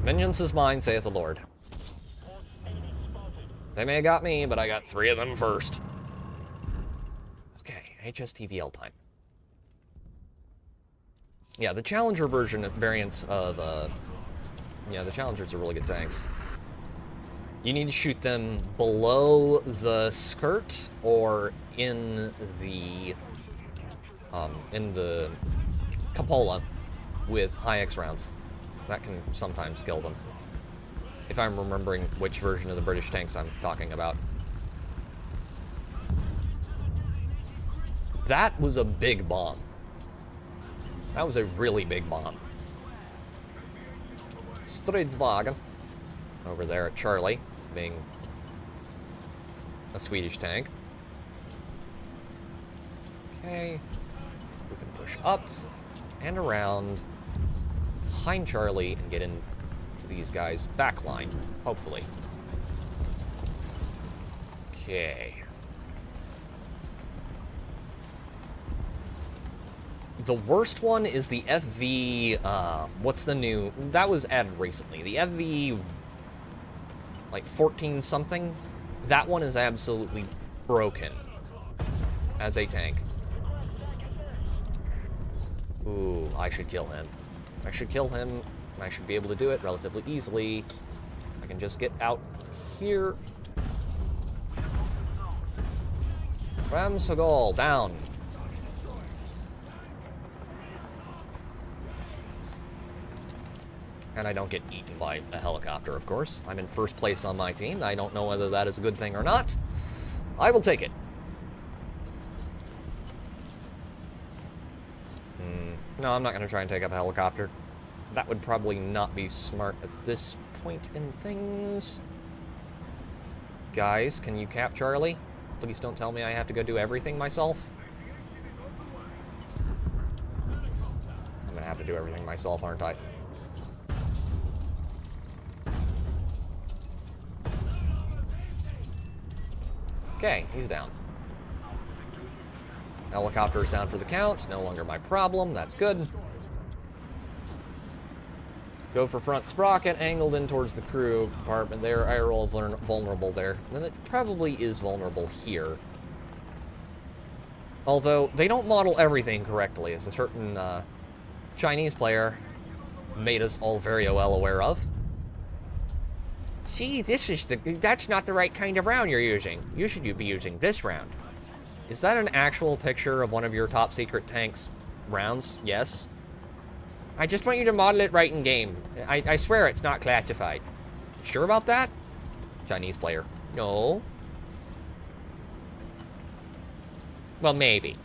Vengeance is mine, saith the Lord. They may have got me, but I got 3 of them first. Okay, HSTVL time. Yeah, the Challenger version variants of, yeah, the Challengers are really good tanks. You need to shoot them below the skirt or in the cupola with high X rounds. That can sometimes kill them. If I'm remembering which version of the British tanks I'm talking about. That was a big bomb. That was a really big bomb. Stridsvagen over there at Charlie, being a Swedish tank. Okay, we can push up and around behind Charlie and get into these guys' back line, hopefully. Okay. The worst one is the FV, what's the new, that was added recently. The FV, like 14 something, that one is absolutely broken as a tank. Ooh, I should kill him. I should kill him. I should be able to do it relatively easily. I can just get out here. Ramsagol, down. And I don't get eaten by a helicopter, of course. I'm in first place on my team. I don't know whether that is a good thing or not. I will take it. No, I'm not going to try and take up a helicopter. That would probably not be smart at this point in things. Guys, can you cap Charlie? Please don't tell me I have to go do everything myself. I'm going to have to do everything myself, aren't I? Okay, he's down. Helicopter's down for the count. No longer my problem. That's good. Go for front sprocket, angled in towards the crew compartment there. I roll vulnerable there. Then it probably is vulnerable here. Although, they don't model everything correctly, as a certain Chinese player made us all very well aware of. See, that's not the right kind of round you're using. You should be using this round. Is that an actual picture of one of your top secret tanks rounds? Yes. I just want you to model it right in game. I swear it's not classified. Sure about that? Chinese player. No. Well, maybe.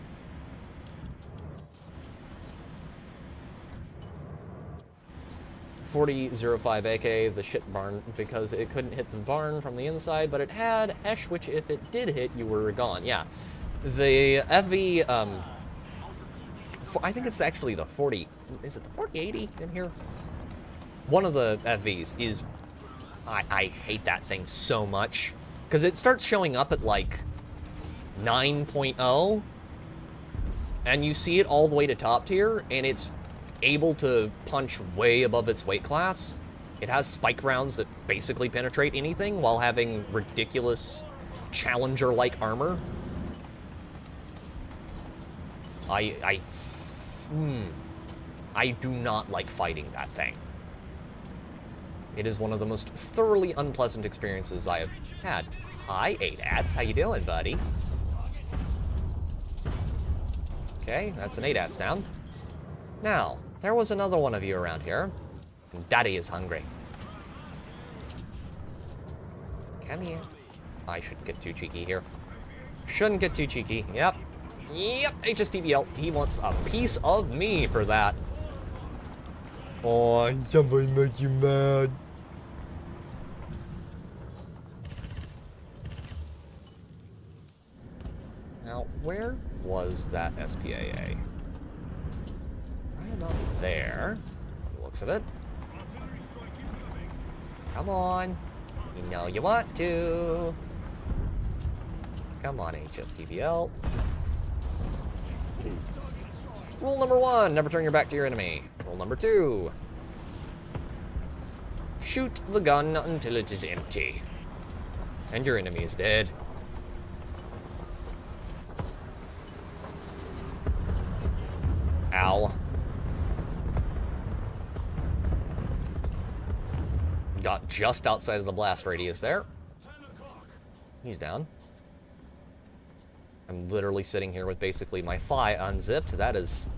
.40-05 AK, the shit barn, because it couldn't hit the barn from the inside, but it had Hesh, which if it did hit, you were gone. Yeah. The FV, I think it's actually the 40, is it the 4080 in here? One of the FVs is, I hate that thing so much, because it starts showing up at like 9.0, and you see it all the way to top tier, and it's able to punch way above its weight class. It has spike rounds that basically penetrate anything while having ridiculous Challenger-like armor. I do not like fighting that thing. It is one of the most thoroughly unpleasant experiences I have had. Hi, ADATS. How you doing, buddy? Okay, that's an ADATS down. Now, there was another one of you around here. Daddy is hungry. Come here. I shouldn't get too cheeky here. Shouldn't get too cheeky. Yep. Yep, HSTVL. He wants a piece of me for that. Oh, somebody make you mad. Now, where was that SPAA? Right about there. Looks of it. Come on. You know you want to. Come on, HSTVL. Rule number 1, never turn your back to your enemy. Rule number 2, shoot the gun until it is empty. And your enemy is dead. Ow. Got just outside of the blast radius there. He's down. I'm literally sitting here with basically my fly unzipped. That is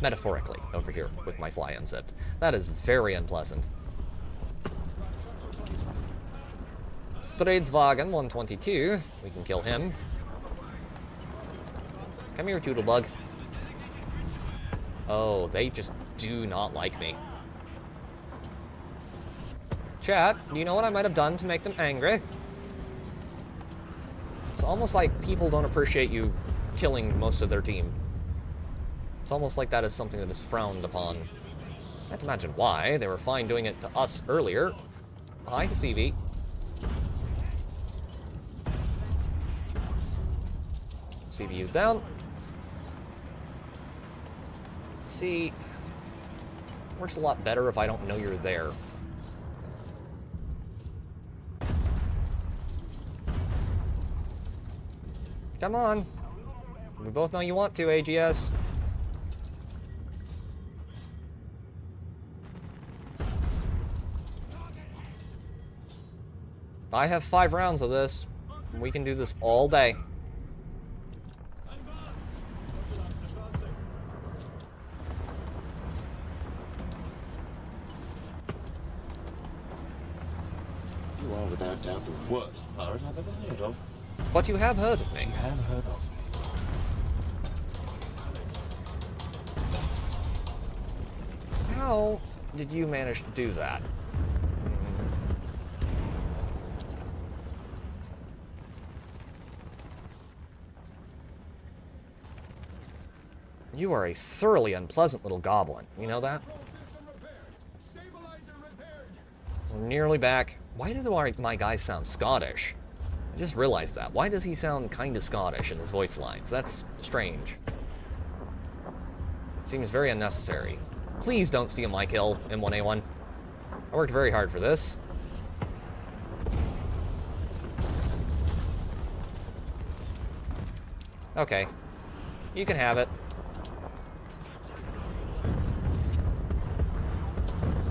metaphorically over here with my fly unzipped. That is very unpleasant. Stradeswagen 122. We can kill him. Come here, Toodlebug. Oh, they just do not like me. Chat, do you know what I might have done to make them angry? It's almost like people don't appreciate you killing most of their team. It's almost like that is something that is frowned upon. I can't imagine why. They were fine doing it to us earlier. Hi, CV. CV is down. See, works a lot better if I don't know you're there. Come on. We both know you want to, AGS. I have 5 rounds of this. We can do this all day. You are without doubt the worst pirate I've ever heard of. But you have heard of me. You have heard of. How did you manage to do that? You are a thoroughly unpleasant little goblin. You know that? We're nearly back. Why do my guys sound Scottish? I just realized that. Why does he sound kinda Scottish in his voice lines? That's strange. Seems very unnecessary. Please don't steal my kill, M1A1. I worked very hard for this. Okay. You can have it.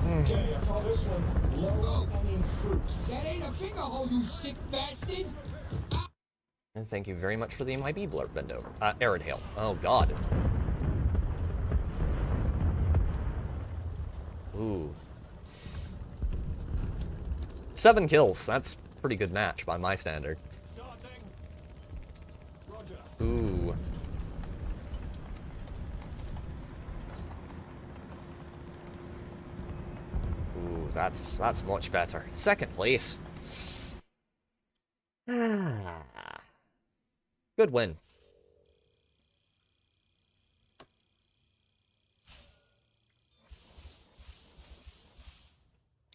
Okay, I call this one low-hanging fruit. That ain't a finger hole, you sick bastard! And thank you very much for the MIB blurb, Bendo. Arid Hail. Oh, God. Ooh. 7 kills. That's a pretty good match by my standards. Ooh. Ooh, that's much better. 2nd place. Good win.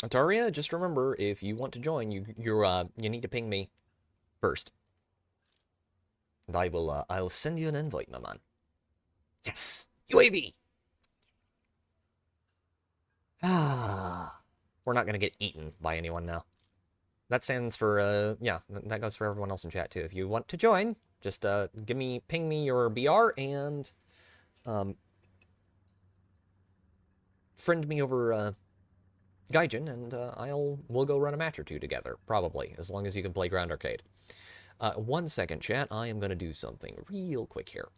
Ataria, just remember, if you want to join, you need to ping me first. And I'll send you an invite, my man. Yes! UAV! We're not gonna get eaten by anyone now. That stands for, yeah, that goes for everyone else in chat, too. If you want to join, just, ping me your BR, and, friend me over, Gaijin, and, we'll go run a match or 2 together, probably, as long as you can play Ground Arcade. 1 second, chat, I am gonna do something real quick here.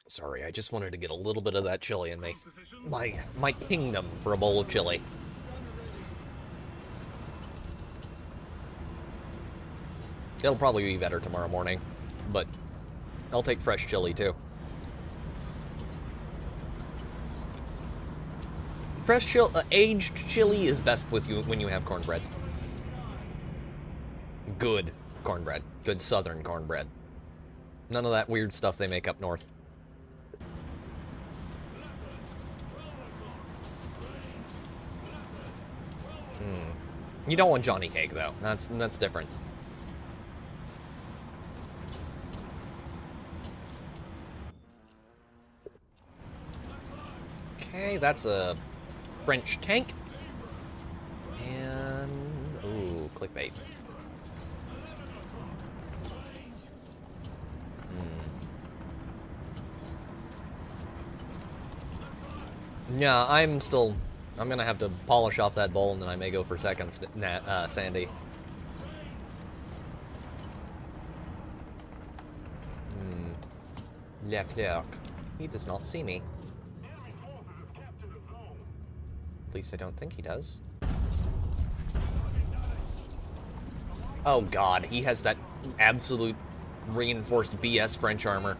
Sorry, I just wanted to get a little bit of that chili in me. My kingdom for a bowl of chili. It'll probably be better tomorrow morning, but I'll take fresh chili too. Fresh aged chili is best with you when you have cornbread. Good cornbread. Good southern cornbread. None of that weird stuff they make up north. You don't want Johnny Cake, though. That's different. Okay, that's a French tank. And... ooh, clickbait. Yeah, I'm gonna have to polish off that bowl, and then I may go for seconds, Sandy. Leclerc. He does not see me. At least I don't think he does. Oh god, he has that absolute reinforced BS French armor.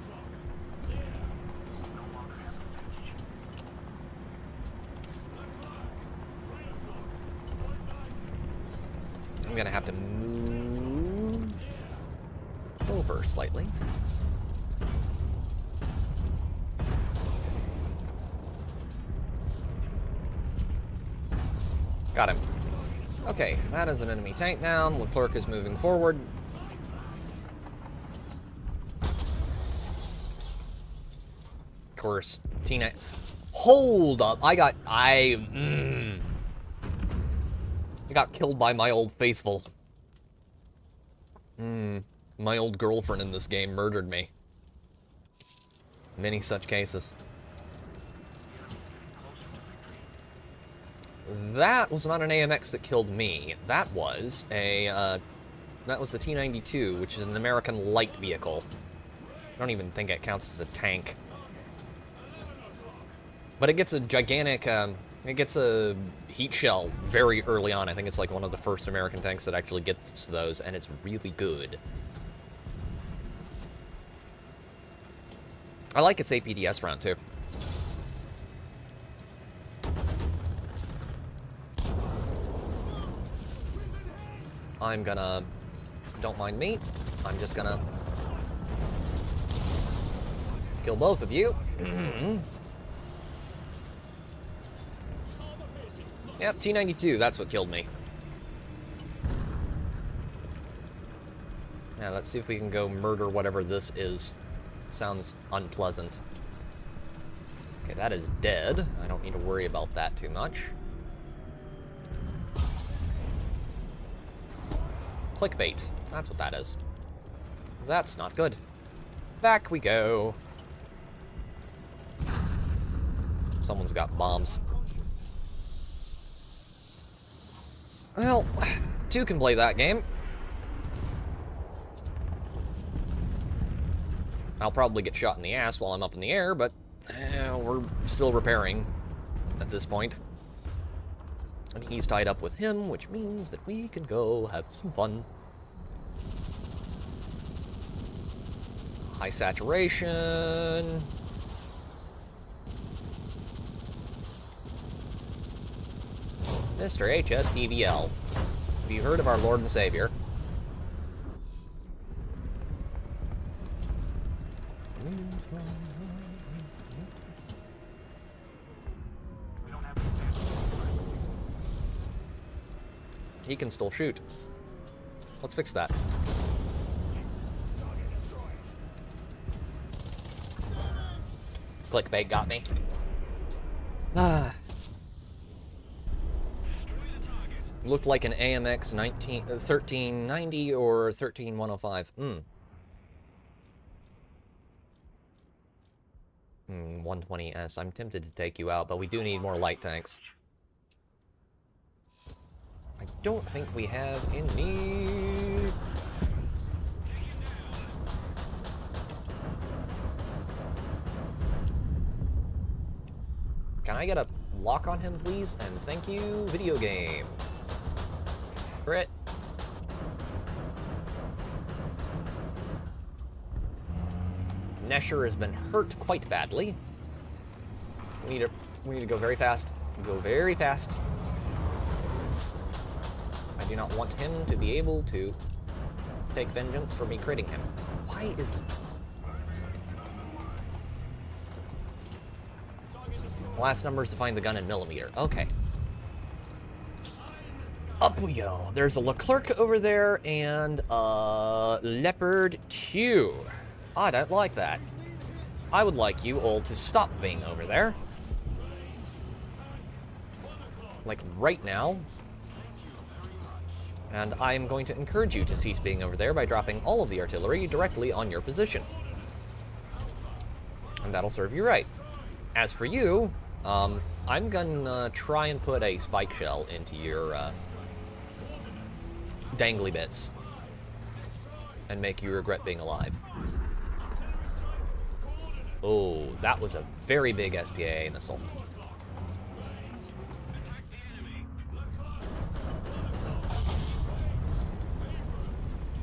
I'm gonna have to move over slightly. Got him. Okay, that is an enemy tank down. Leclerc is moving forward. Of course, Tina. Hold up! I got killed by my old faithful. My old girlfriend in this game murdered me. Many such cases. That was not an AMX that killed me. That was the T-92, which is an American light vehicle. I don't even think it counts as a tank. But it gets a gigantic, it gets a heat shell very early on. I think it's like one of the first American tanks that actually gets those, and it's really good. I like its APDS round, too. I'm gonna... don't mind me. I'm just gonna... kill both of you. Yep, T-92, that's what killed me. Now, let's see if we can go murder whatever this is. Sounds unpleasant. Okay, that is dead. I don't need to worry about that too much. Clickbait. That's what that is. That's not good. Back we go. Someone's got bombs. Well, two can play that game. I'll probably get shot in the ass while I'm up in the air, but we're still repairing at this point. And he's tied up with him, which means that we can go have some fun. High saturation. Mr. HSTVL. Have you heard of our Lord and Savior? He can still shoot. Let's fix that. Clickbait got me. Looked like an AMX 1390 or 13105. 120S. I'm tempted to take you out, but we do need more light tanks. I don't think we have any. Can I get a lock on him, please? And thank you, video game. Crit. Nesher has been hurt quite badly. We need to go very fast. Go very fast. I do not want him to be able to take vengeance for me critting him. Why is... Last number is to find the gun in millimeter. Okay. Up we go. There's a Leclerc over there and a Leopard 2. I don't like that. I would like you all to stop being over there. Like right now. And I am going to encourage you to cease being over there by dropping all of the artillery directly on your position. And that'll serve you right. As for you, I'm gonna try and put a spike shell into your dangly bits. And make you regret being alive. Oh, that was a very big SPA missile.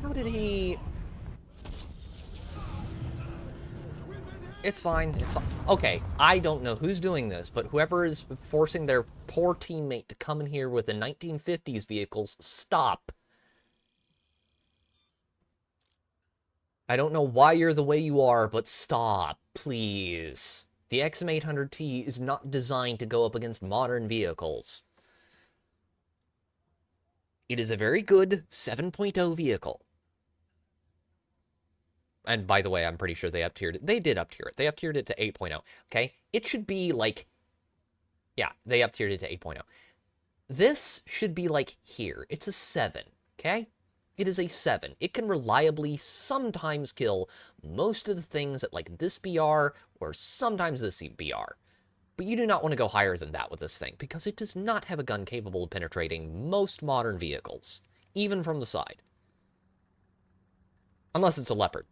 How did he... It's fine, it's fine. Okay, I don't know who's doing this, but whoever is forcing their poor teammate to come in here with the 1950s vehicles, stop. I don't know why you're the way you are, but stop, please. The XM800T is not designed to go up against modern vehicles. It is a very good 7.0 vehicle. And by the way, I'm pretty sure they up-tiered it. They did up-tier it. They up-tiered it to 8.0, okay? It should be like... Yeah, they up-tiered it to 8.0. This should be like here. It's a 7, okay? It is a 7. It can reliably sometimes kill most of the things at like this BR or sometimes this BR. But you do not want to go higher than that with this thing because it does not have a gun capable of penetrating most modern vehicles, even from the side. Unless it's a Leopard.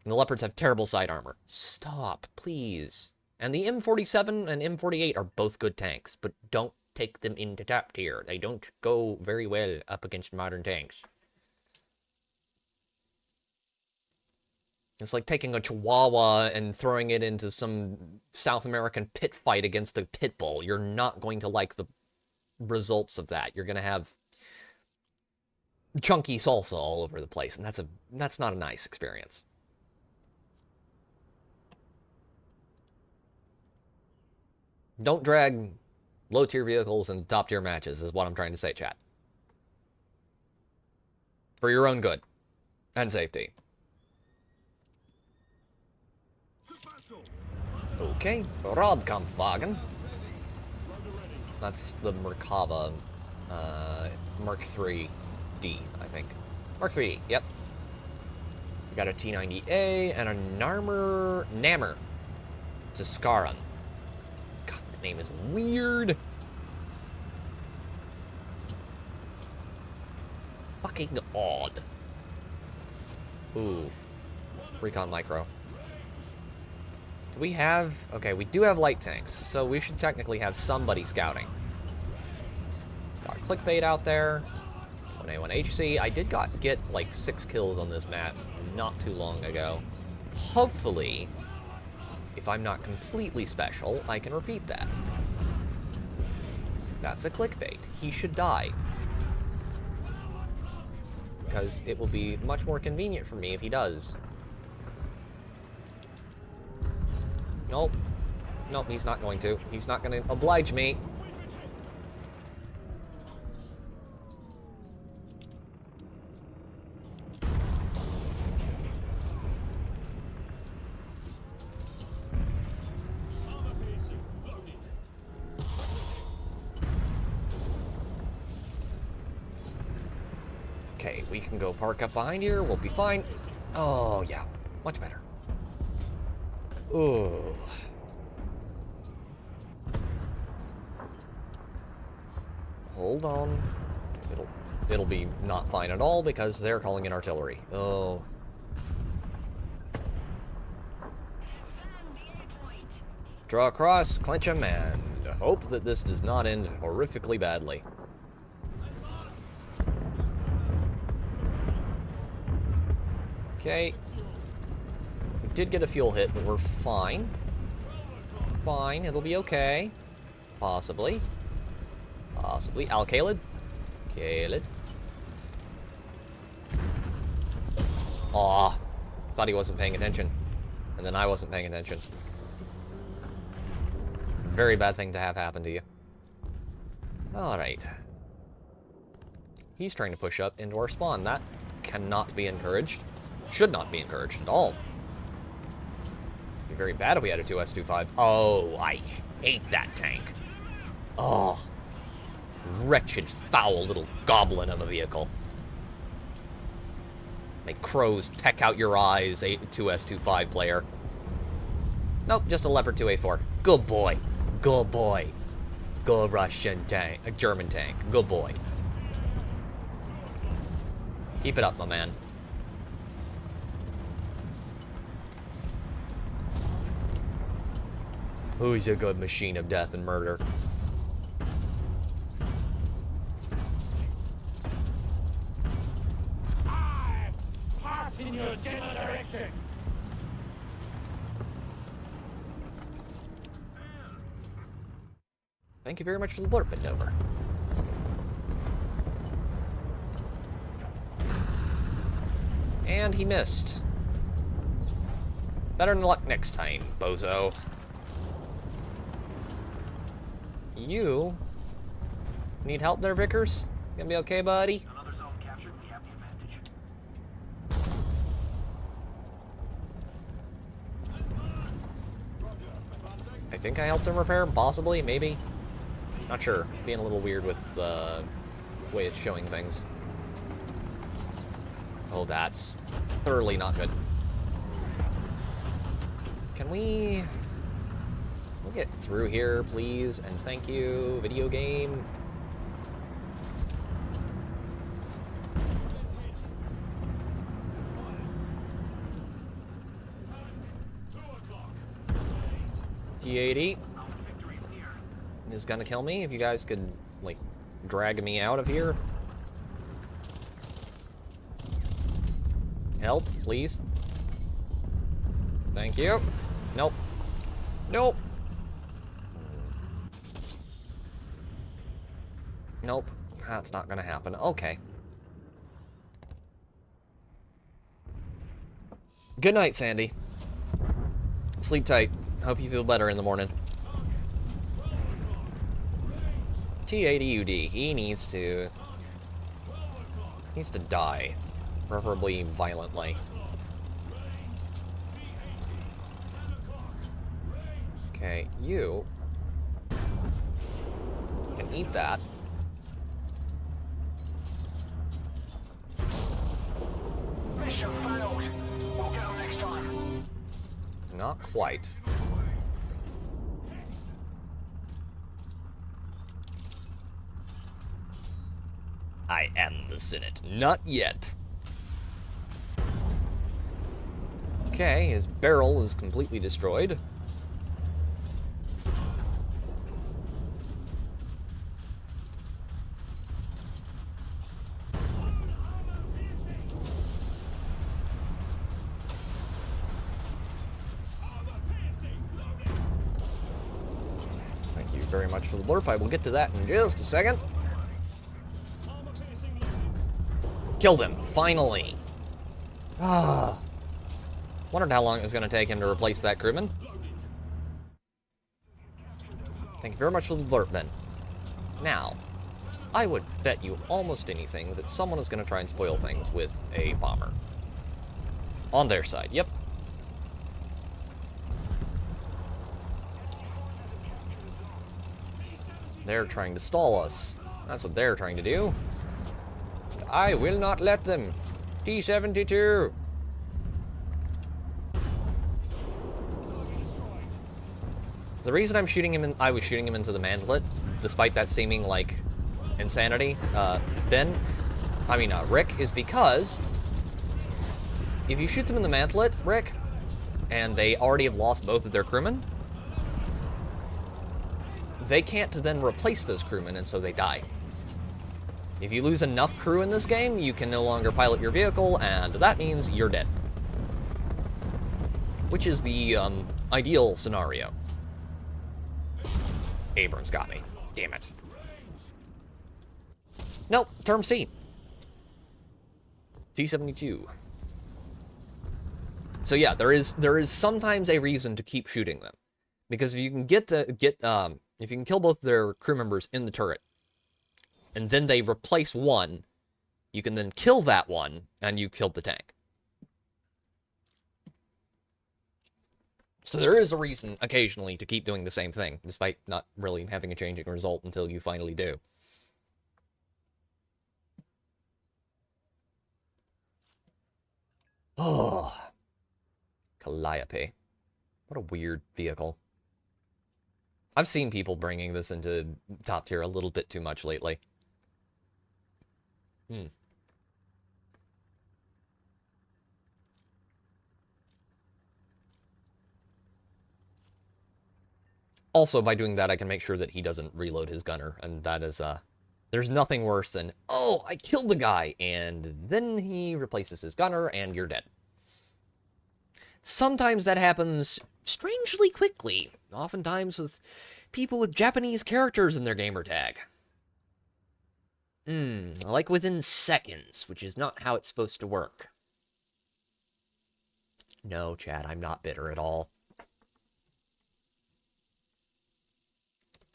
And the Leopards have terrible side armor. Stop, please. And the M47 and M48 are both good tanks, but don't take them into top tier. They don't go very well up against modern tanks. It's like taking a Chihuahua and throwing it into some South American pit fight against a pit bull. You're not going to like the results of that. You're going to have chunky salsa all over the place, and that's not a nice experience. Don't drag low-tier vehicles into top-tier matches, is what I'm trying to say, chat. For your own good. And safety. Okay, Radkampfwagen. That's the Merkava, Mark 3D, I think. Mark 3D, yep. We got a T90A and a Nammer Tuscaran. God, that name is weird. Fucking odd. Ooh. Recon Micro. Do we have... Okay, we do have light tanks, so we should technically have somebody scouting. Got clickbait out there. 1A1HC. I did get like 6 kills on this map not too long ago. Hopefully, if I'm not completely special, I can repeat that. That's a clickbait. He should die. Because it will be much more convenient for me if he does. Nope. Nope, he's not going to. He's not going to oblige me. Okay, we can go park up behind here. We'll be fine. Oh, yeah. Much better. Ooh. Hold on. It'll be not fine at all because they're calling in artillery. Oh. Draw across, clinch him, and hope that this does not end horrifically badly. Okay. We did get a fuel hit, but we're fine. Fine, it'll be okay. Possibly. Possibly. Al-Khalid? Khalid. Aw. Thought he wasn't paying attention. And then I wasn't paying attention. Very bad thing to have happen to you. Alright. He's trying to push up into our spawn. That cannot be encouraged. Should not be encouraged at all. It'd be very bad if we had a 2S25. Oh, I hate that tank. Oh. Wretched, foul little goblin of a vehicle. Make crows peck out your eyes, 2S25 player. Nope, just a Leopard 2A4. Good boy. Good boy. Good Russian tank. A German tank. Good boy. Keep it up, my man. Who's a good machine of death and murder? In your general direction. Thank you very much for the blurb maneuver. And he missed. Better than luck next time, bozo. You need help there, Vickers? Gonna be okay, buddy? I think I helped him repair, possibly, maybe. Not sure. Being a little weird with the way it's showing things. Oh, that's thoroughly not good. Can we'll get through here, please, and thank you, video game. T80 is gonna kill me. If you guys could, like, drag me out of here. Help, please. Thank you. Nope. Nope. Nope. That's not gonna happen. Okay. Good night, Sandy. Sleep tight. Hope you feel better in the morning. T80UD. He needs to die. Preferably violently. Okay, you can eat that. Mission failed. We'll get them next time. Not quite. I am the Senate. Not yet. Okay, his barrel is completely destroyed. Thank you very much for the blurb. I will get to that in just a second. Killed him, finally. Ah. Wondered how long it was going to take him to replace that crewman. Thank you very much for the blurb, Ben. Now, I would bet you almost anything that someone is going to try and spoil things with a bomber. On their side, yep. They're trying to stall us. That's what they're trying to do. I will not let them. T-72. The reason I'm shooting him I was shooting him into the mantelet, despite that seeming like insanity, Rick, is because if you shoot them in the mantelet, Rick, and they already have lost both of their crewmen, they can't then replace those crewmen, and so they die. If you lose enough crew in this game, you can no longer pilot your vehicle, and that means you're dead. Which is the ideal scenario. Abrams got me. Damn it. Nope, terms T. T-72. So yeah, there is sometimes a reason to keep shooting them, because if you can if you can kill both their crew members in the turret, and then they replace one, you can then kill that one, and you killed the tank. So there is a reason, occasionally, to keep doing the same thing, despite not really having a changing result until you finally do. Oh, Calliope. What a weird vehicle. I've seen people bringing this into top tier a little bit too much lately. Also, by doing that, I can make sure that he doesn't reload his gunner, and that is, there's nothing worse than, oh, I killed the guy, and then he replaces his gunner, and you're dead. Sometimes that happens strangely quickly, oftentimes with people with Japanese characters in their gamer tag. Like within seconds, which is not how it's supposed to work. No, Chad, I'm not bitter at all.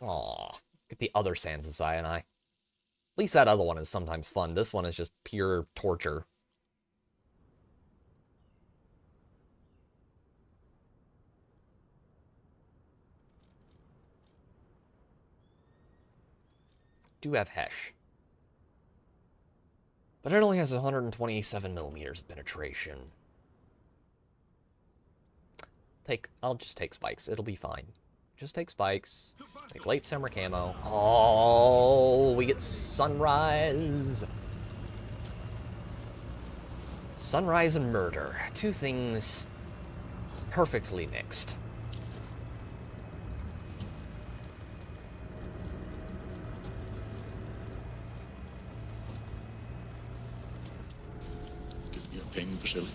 Aw, get the other Sands of Sinai. At least that other one is sometimes fun. This one is just pure torture. Do have Hesh. But it only has 127 millimeters of penetration. I'll just take spikes. It'll be fine. Just take spikes. Take late summer camo. Oh, we get sunrise. Sunrise and murder. Two things perfectly mixed. Give me a ping, Vasily.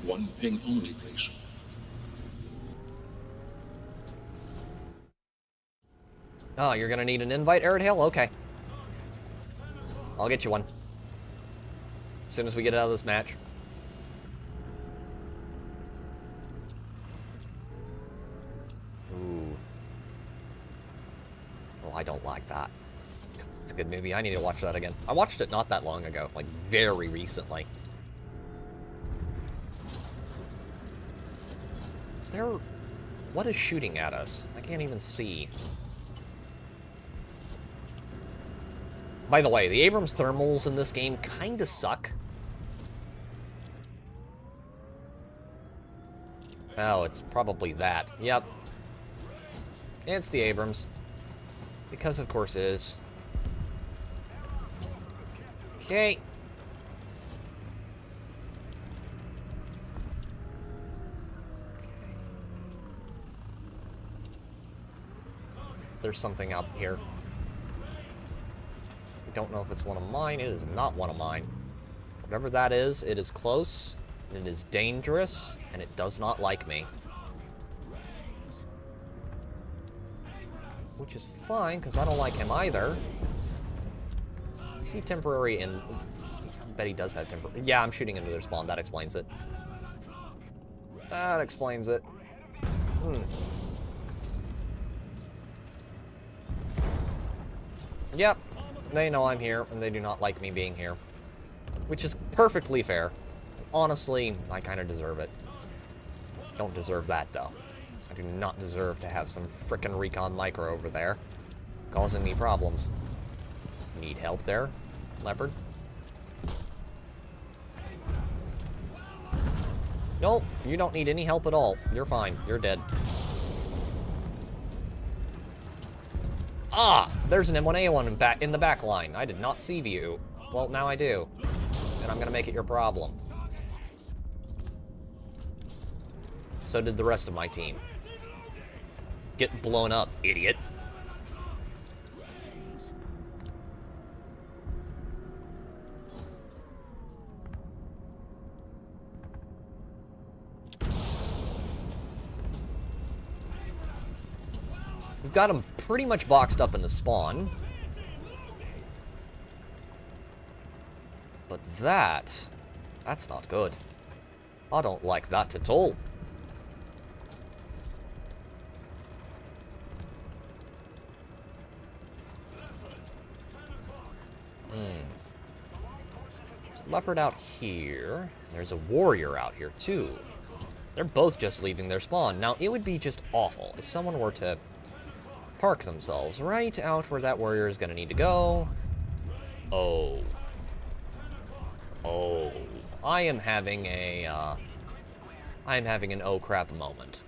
One ping only, please. Oh, you're gonna need an invite, Arid Hail? Okay. I'll get you one. As soon as we get out of this match. Ooh. Well, I don't like that. It's a good movie. I need to watch that again. I watched it not that long ago, like very recently. Is there... What is shooting at us? I can't even see. By the way, the Abrams thermals in this game kinda suck. Oh, it's probably that. Yep. It's the Abrams. Because of course it is. Okay. There's something out here. I don't know if it's one of mine. It is not one of mine. Whatever that is, it is close, it is dangerous, and it does not like me. Which is fine, because I don't like him either. Is he temporary and... I bet he does have temporary... Yeah, I'm shooting into their spawn. That explains it. That explains it. Yep. They know I'm here, and they do not like me being here. Which is perfectly fair. Honestly, I kind of deserve it. Don't deserve that, though. I do not deserve to have some frickin' recon micro over there, causing me problems. Need help there, Leopard? Nope, you don't need any help at all. You're fine. You're dead. Ah! There's an M1A1 in the back line. I did not see you. Well, now I do. And I'm gonna make it your problem. So did the rest of my team. Get blown up, idiot. We've got him pretty much boxed up in the spawn. But that's not good. I don't like that at all. There's a leopard out here. There's a warrior out here, too. They're both just leaving their spawn. Now, it would be just awful if someone were to park themselves right out where that warrior is going to need to go. Oh. Oh. I am having an oh crap moment.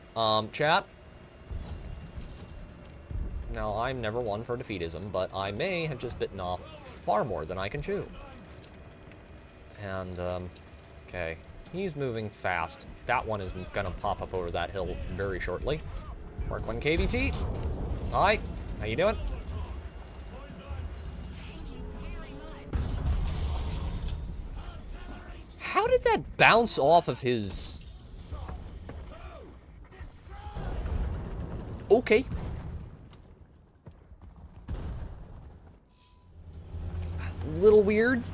Chat? Now, I'm never one for defeatism, but I may have just bitten off far more than I can chew. And, okay. He's moving fast. That one is gonna pop up over that hill very shortly. Mark 1 KVT. Hi. How you doing? How did that bounce off of his... Okay. A little weird.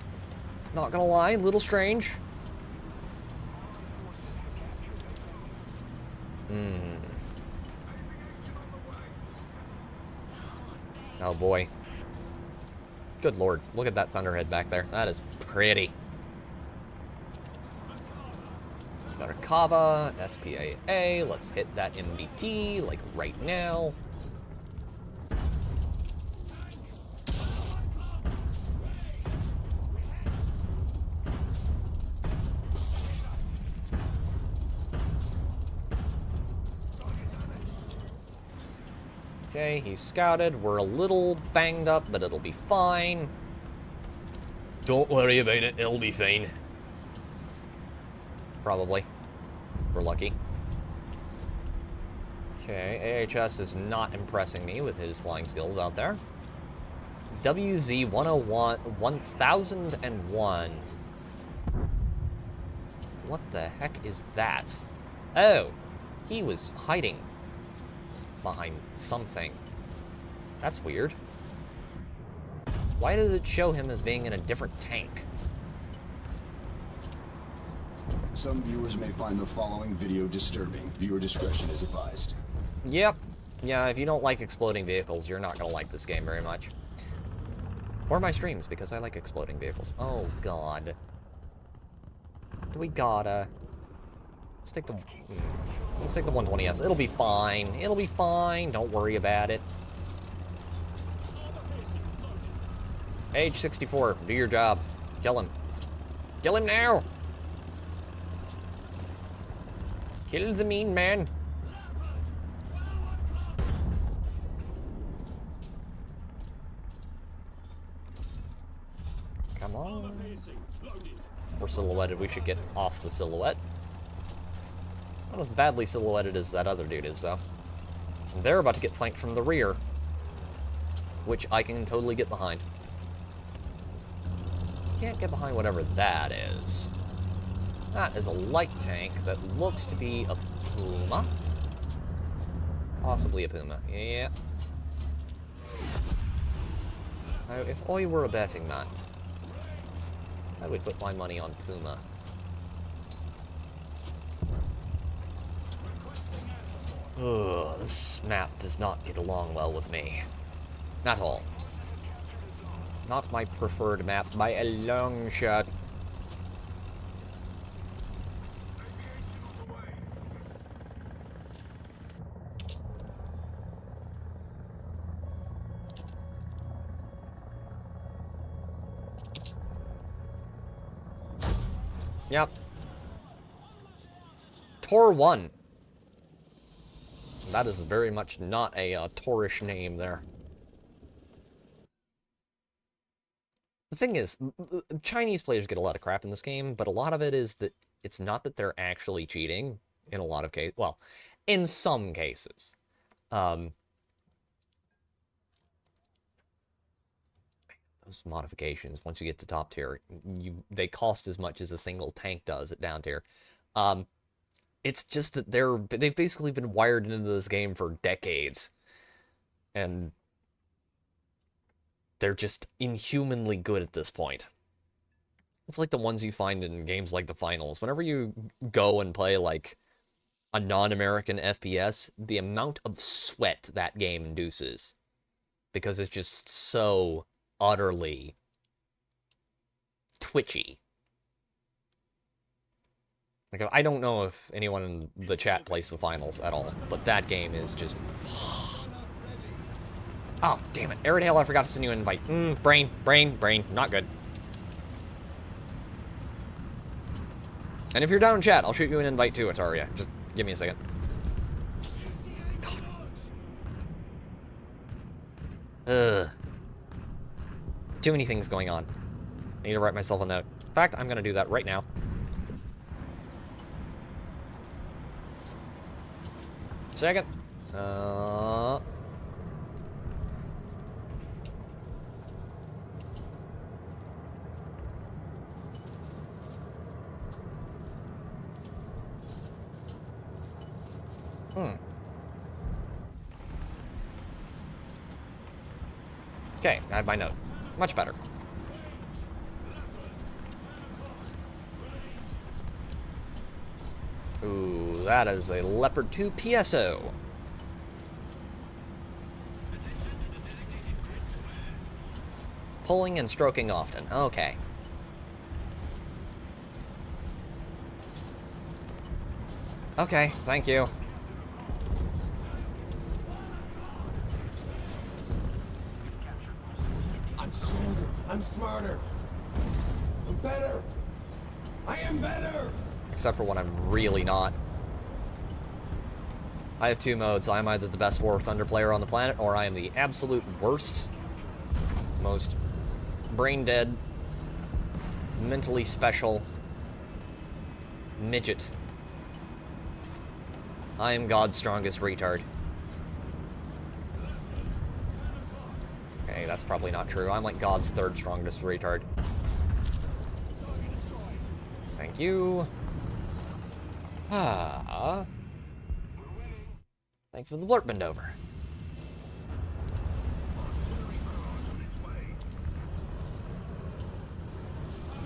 Not gonna lie, a little strange. Oh boy. Good lord, look at that thunderhead back there. That is pretty. Got a Kava, SPAA, let's hit that MDT, like right now. Okay, he's scouted. We're a little banged up, but it'll be fine. Don't worry about it, it'll be fine. Probably. If we're lucky. Okay, AHS is not impressing me with his flying skills out there. WZ 101, 1001. What the heck is that? Oh, he was hiding behind something. That's weird. Why does it show him as being in a different tank? Some viewers may find the following video disturbing. Viewer discretion is advised. Yep. Yeah, if you don't like exploding vehicles, you're not gonna like this game very much. Or my streams, because I like exploding vehicles. Oh, God. Do we gotta... Let's take the 120S. It'll be fine. It'll be fine. Don't worry about it. H64, do your job. Kill him. Kill him now! Kill the mean man. Come on. We're silhouetted. We should get off the silhouette. Not as badly silhouetted as that other dude is, though. And they're about to get flanked from the rear, which I can totally get behind. Can't get behind whatever that is. That is a light tank that looks to be a Puma. Possibly a Puma. Yeah. Now, if I were a betting man, I would put my money on Puma. Ugh, this map does not get along well with me. Not all. Not my preferred map by a long shot. Yep. Tor 1. That is very much not a Torish name there. The thing is, Chinese players get a lot of crap in this game, but a lot of it is that it's not that they're actually cheating in a lot of cases. Well, in some cases. Those modifications, once you get to top tier, they cost as much as a single tank does at down tier. It's just that they've basically been wired into this game for decades. And they're just inhumanly good at this point. It's like the ones you find in games like the finals. Whenever you go and play, like, a non-American FPS, the amount of sweat that game induces. Because it's just so utterly twitchy. Like, I don't know if anyone in the chat plays the finals at all, but that game is just... Oh, damn it. Airedale, I forgot to send you an invite. Brain. Not good. And if you're down in chat, I'll shoot you an invite too, Ataria. Just give me a second. God. Ugh. Too many things going on. I need to write myself a note. In fact, I'm going to do that right now. Second. Okay, I have my note. Much better. Ooh, that is a Leopard 2 PSO. Pulling and stroking often. Okay. Okay, thank you. I'm stronger. I'm smarter. I'm better. I am better. Except for when I'm really not. I have two modes. I'm either the best Warthunder player on the planet, or I am the absolute worst, most brain-dead, mentally special midget. I am God's strongest retard. Okay, that's probably not true. I'm like God's third strongest retard. Thank you. Thanks for the blurp bend over.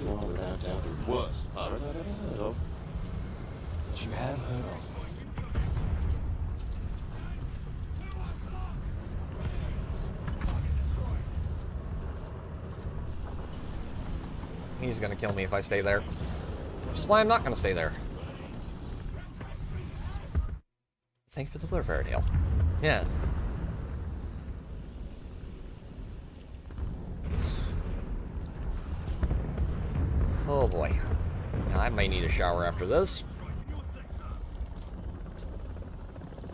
You are without doubt the worst pirate I've ever heard of. But you have heard of. He's gonna kill me if I stay there. Which is why I'm not gonna stay there. Thank you for the blur, Airedale. Yes. Oh boy. Now, I may need a shower after this.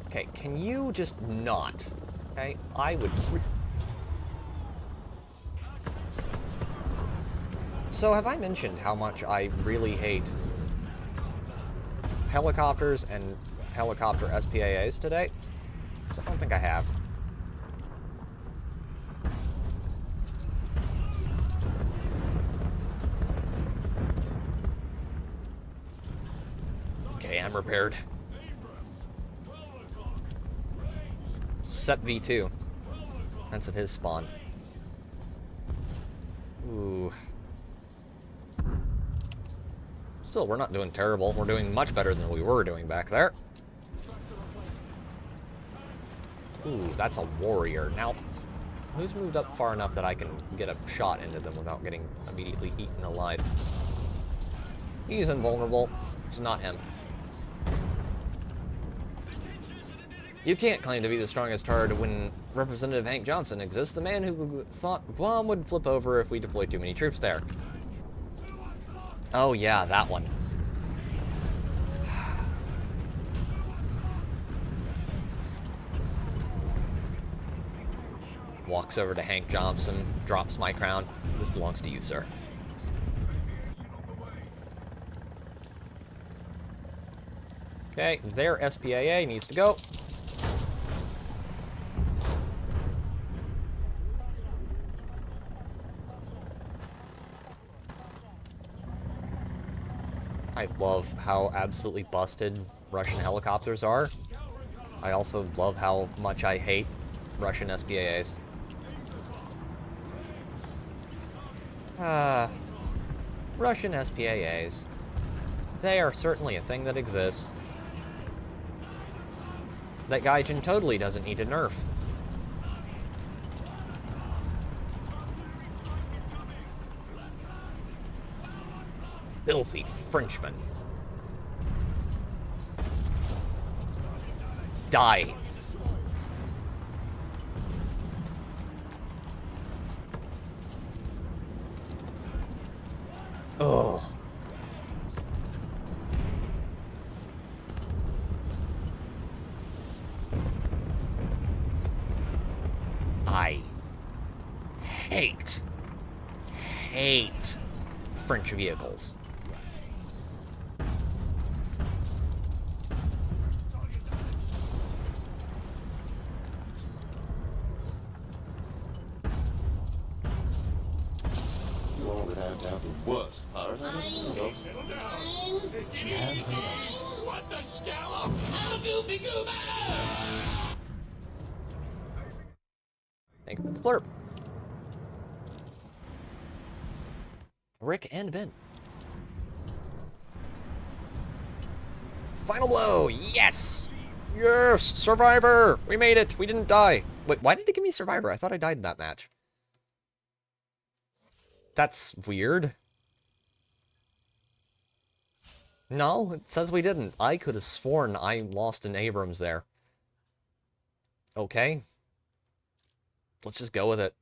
Okay, can you just not? Okay, I would... So, have I mentioned how much I really hate helicopters and helicopter SPAAs today? Because I don't think I have. Okay, I'm repaired. Set V2. That's at his spawn. Ooh. Still, we're not doing terrible. We're doing much better than we were doing back there. Ooh, that's a warrior. Now, who's moved up far enough that I can get a shot into them without getting immediately eaten alive? He's invulnerable. It's not him. You can't claim to be the strongest hard when Representative Hank Johnson exists, the man who thought Guam would flip over if we deployed too many troops there. Oh yeah, that one. Walks over to Hank Johnson, drops my crown. This belongs to you, sir. Okay, their SPAA needs to go. I love how absolutely busted Russian helicopters are. I also love how much I hate Russian SPAAs. Russian SPAAs. They are certainly a thing that exists. That Gaijin totally doesn't need to nerf. Filthy Frenchman. Die. Ugh. I hate French vehicles. You are without doubt the worst pirate I've ever heard of. What the scallop? How goofy goober! Thank you for the blurb. Rick and Ben. Final blow! Yes! Yes! Survivor! We made it! We didn't die! Wait, why did it give me Survivor? I thought I died in that match. That's weird. No, it says we didn't. I could have sworn I lost in Abrams there. Okay. Let's just go with it.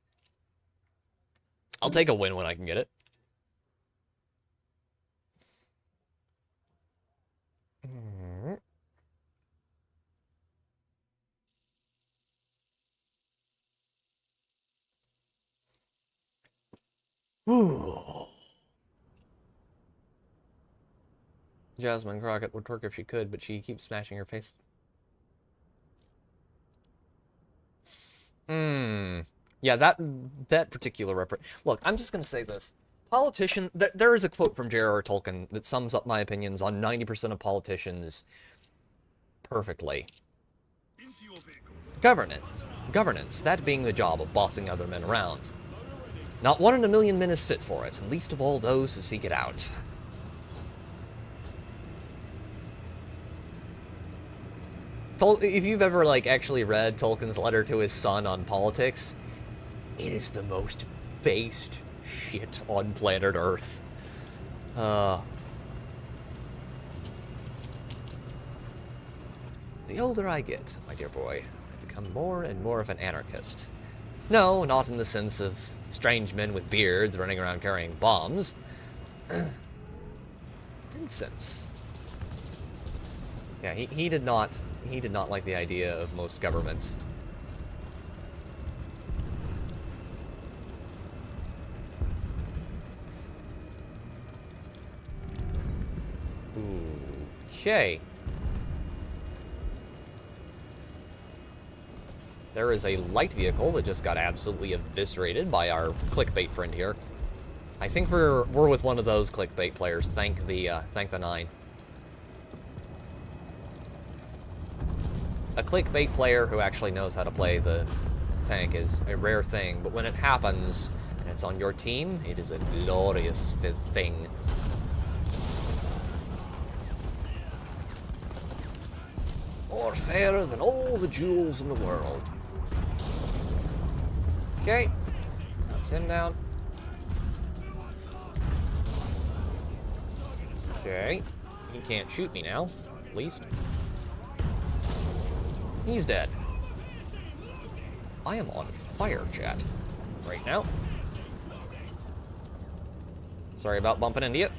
I'll take a win when I can get it. Jasmine Crockett would twerk if she could, but she keeps smashing her face. Yeah, that particular Look, I'm just gonna say this. Politician, there is a quote from J.R.R. Tolkien that sums up my opinions on 90% of politicians perfectly. Governance, that being the job of bossing other men around. Not one in a million men is fit for it, and least of all those who seek it out. If you've ever, like, actually read Tolkien's letter to his son on politics, it is the most based shit on planet Earth. The older I get, my dear boy, I become more and more of an anarchist. No, not in the sense of strange men with beards running around carrying bombs. Incense. Yeah, he did not like the idea of most governments. Okay. There is a light vehicle that just got absolutely eviscerated by our clickbait friend here. I think we're with one of those clickbait players. Thank the 9. A clickbait player who actually knows how to play the tank is a rare thing, but when it happens and it's on your team, it is a glorious thing. More fairer than all the jewels in the world. Okay, that's him down. Okay, he can't shoot me now, at least. He's dead. I am on fire, chat, right now. Sorry about bumping into you.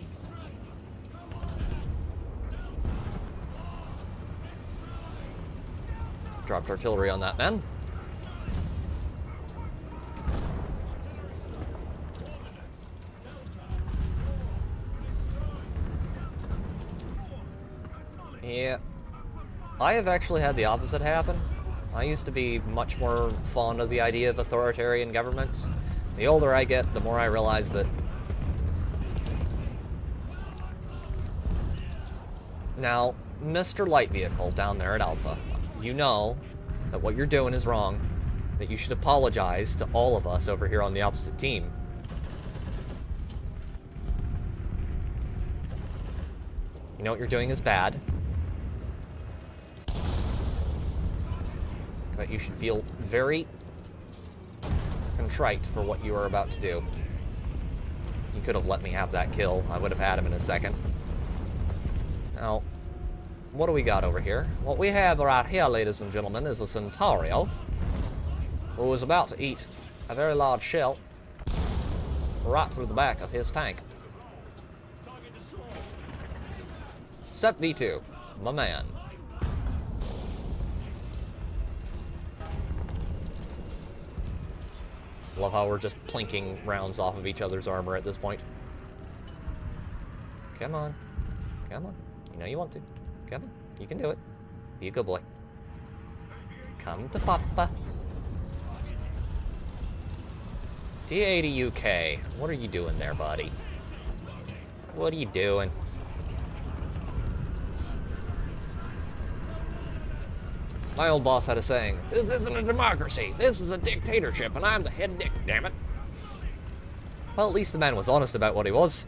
Dropped artillery on that man. Yeah. I have actually had the opposite happen. I used to be much more fond of the idea of authoritarian governments. The older I get, the more I realize that... Now, Mr. Light Vehicle down there at Alpha, you know that what you're doing is wrong. that you should apologize to all of us over here on the opposite team. You know what you're doing is bad. But you should feel very contrite for what you are about to do. He could have let me have that kill. I would have had him in a second. Now, what do we got over here? What we have right here, ladies and gentlemen, is a Centaurio who is about to eat a very large shell right through the back of his tank. Sep V2, my man. Love how we're just plinking rounds off of each other's armor at this point. Come on. Come on. You know you want to. Come on. You can do it. Be a good boy. Come to Papa. D80 UK. What are you doing there, buddy? What are you doing? My old boss had a saying, "This isn't a democracy, this is a dictatorship, and I'm the head dick, damn it." Well, at least the man was honest about what he was.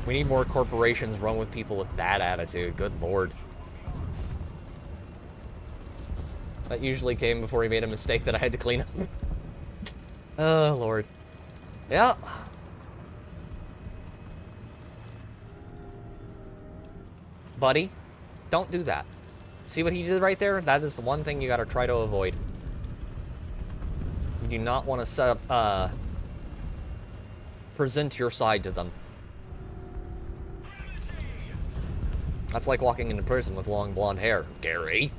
We need more corporations run with people with that attitude, good lord. That usually came before he made a mistake that I had to clean up. Oh, lord. Yeah. Buddy, don't do that. See what he did right there? That is the one thing you gotta try to avoid. You do not want to set up, present your side to them. That's like walking into prison with long blonde hair, Gary.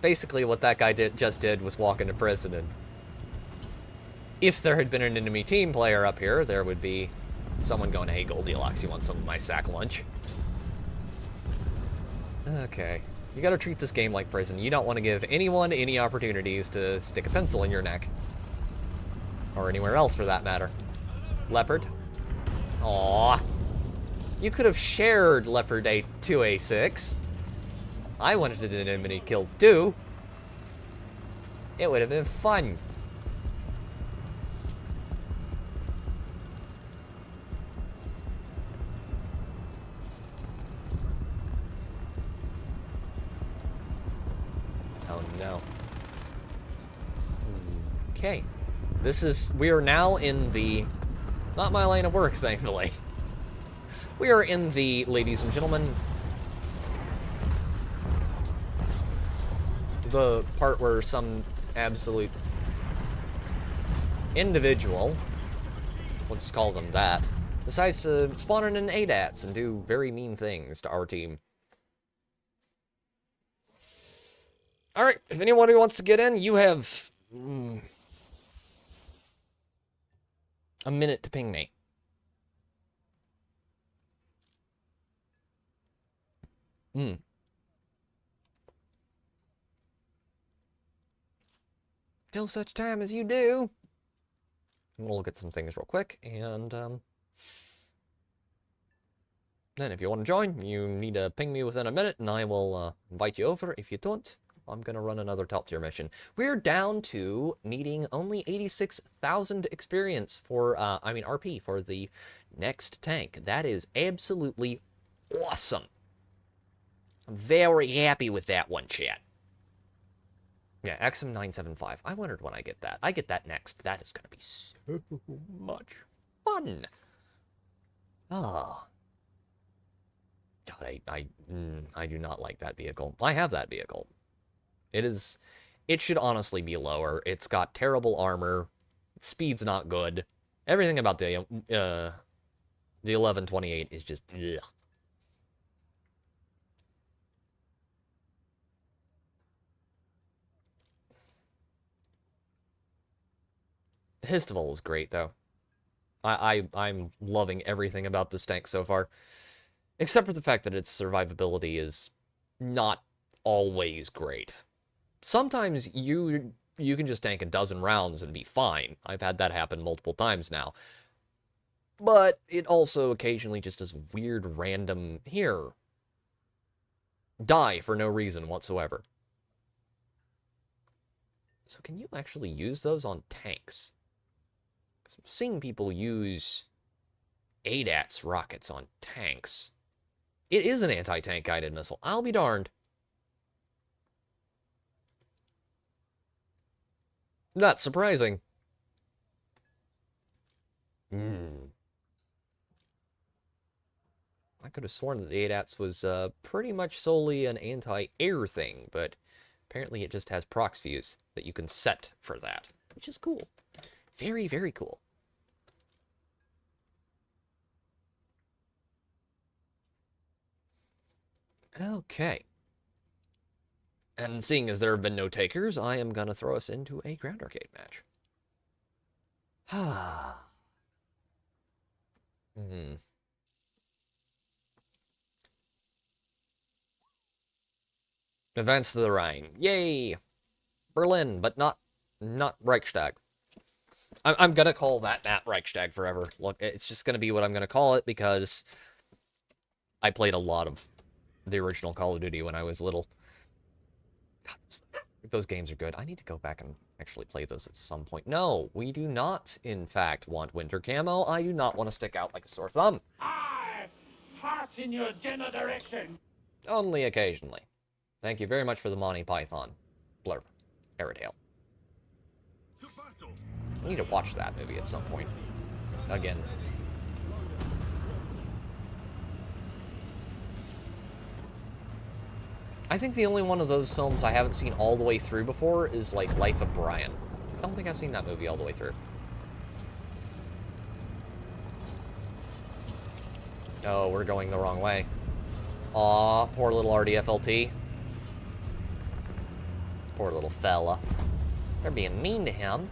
Basically what that guy just did was walk into prison, and if there had been an enemy team player up here, there would be someone going, "Hey, Goldilocks, you want some of my sack lunch?" Okay. You gotta treat this game like prison. You don't want to give anyone any opportunities to stick a pencil in your neck. Or anywhere else, for that matter. Leopard. Aww. You could have shared Leopard 2A6. I wanted to do an enemy kill too. It would have been fun. Oh no. Okay. We are now in the, not my lane of work, thankfully. We are in the, ladies and gentlemen, the part where some absolute individual, we'll just call them that, decides to spawn in an ADATS and do very mean things to our team. Alright, if anyone who wants to get in, you have a minute to ping me. Till such time as you do. I'm gonna look at some things real quick, and then if you want to join, you need to ping me within a minute, and I will invite you over. If you don't, I'm gonna run another top tier mission. We're down to needing only 86,000 experience for, RP for the next tank. That is absolutely awesome. I'm very happy with that one, chat. Yeah, XM975. I wondered when I get that. I get that next. That is gonna be so much fun. Ah. God, I do not like that vehicle. I have that vehicle. It should honestly be lower. It's got terrible armor. Speed's not good. Everything about the 1128 is just ugh. The HSTVL is great, though. I'm loving everything about this tank so far. Except for the fact that its survivability is not always great. Sometimes you can just tank a dozen rounds and be fine. I've had that happen multiple times now. But it also occasionally just does weird random, here, die for no reason whatsoever. So can you actually use those on tanks? Because I'm seeing people use ADATS rockets on tanks. It is an anti-tank guided missile. I'll be darned. Not surprising. I could have sworn that the ADATS was pretty much solely an anti-air thing, but apparently it just has prox views that you can set for that, which is cool. Very, very cool. Okay. And seeing as there have been no takers, I am going to throw us into a ground arcade match. Events to the Rhine. Yay! Berlin, but not Reichstag. I'm going to call that map Reichstag forever. Look, it's just going to be what I'm going to call it because I played a lot of the original Call of Duty when I was little. God, those games are good. I need to go back and actually play those at some point. No, we do not, in fact, want winter camo. I do not want to stick out like a sore thumb. I fart in your general direction. Only occasionally. Thank you very much for the Monty Python blurb, Aerodale. I need to watch that movie at some point. Again. I think the only one of those films I haven't seen all the way through before is, like, Life of Brian. I don't think I've seen that movie all the way through. Oh, we're going the wrong way. Aw, poor little RDFLT. Poor little fella. They're being mean to him.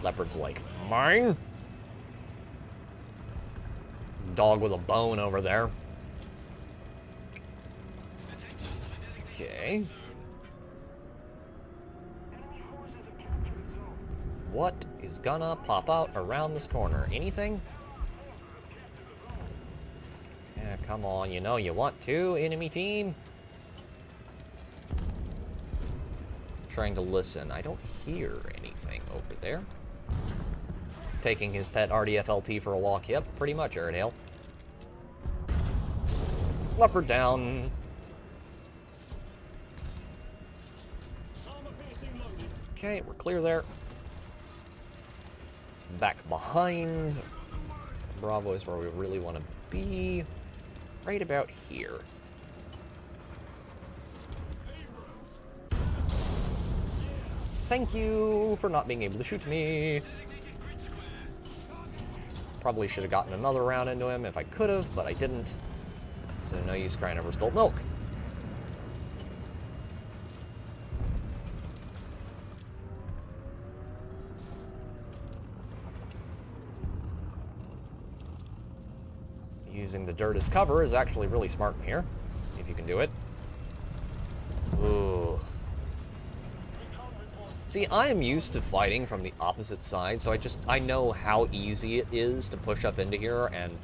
Leopard's like, mine? Dog with a bone over there. Okay. What is gonna pop out around this corner? Anything? Yeah, come on, you know you want to, enemy team. Trying to listen. I don't hear anything over there. Taking his pet RDFLT for a walk. Yep, pretty much, Aerodale. Leopard down. Okay, we're clear there. Back behind. Bravo is where we really want to be. Right about here. Thank you for not being able to shoot me. Probably should have gotten another round into him if I could have, but I didn't. So no use crying over spilt milk. Using the dirt as cover is actually really smart in here, if you can do it. Ooh. See, I am used to fighting from the opposite side, so I know how easy it is to push up into here and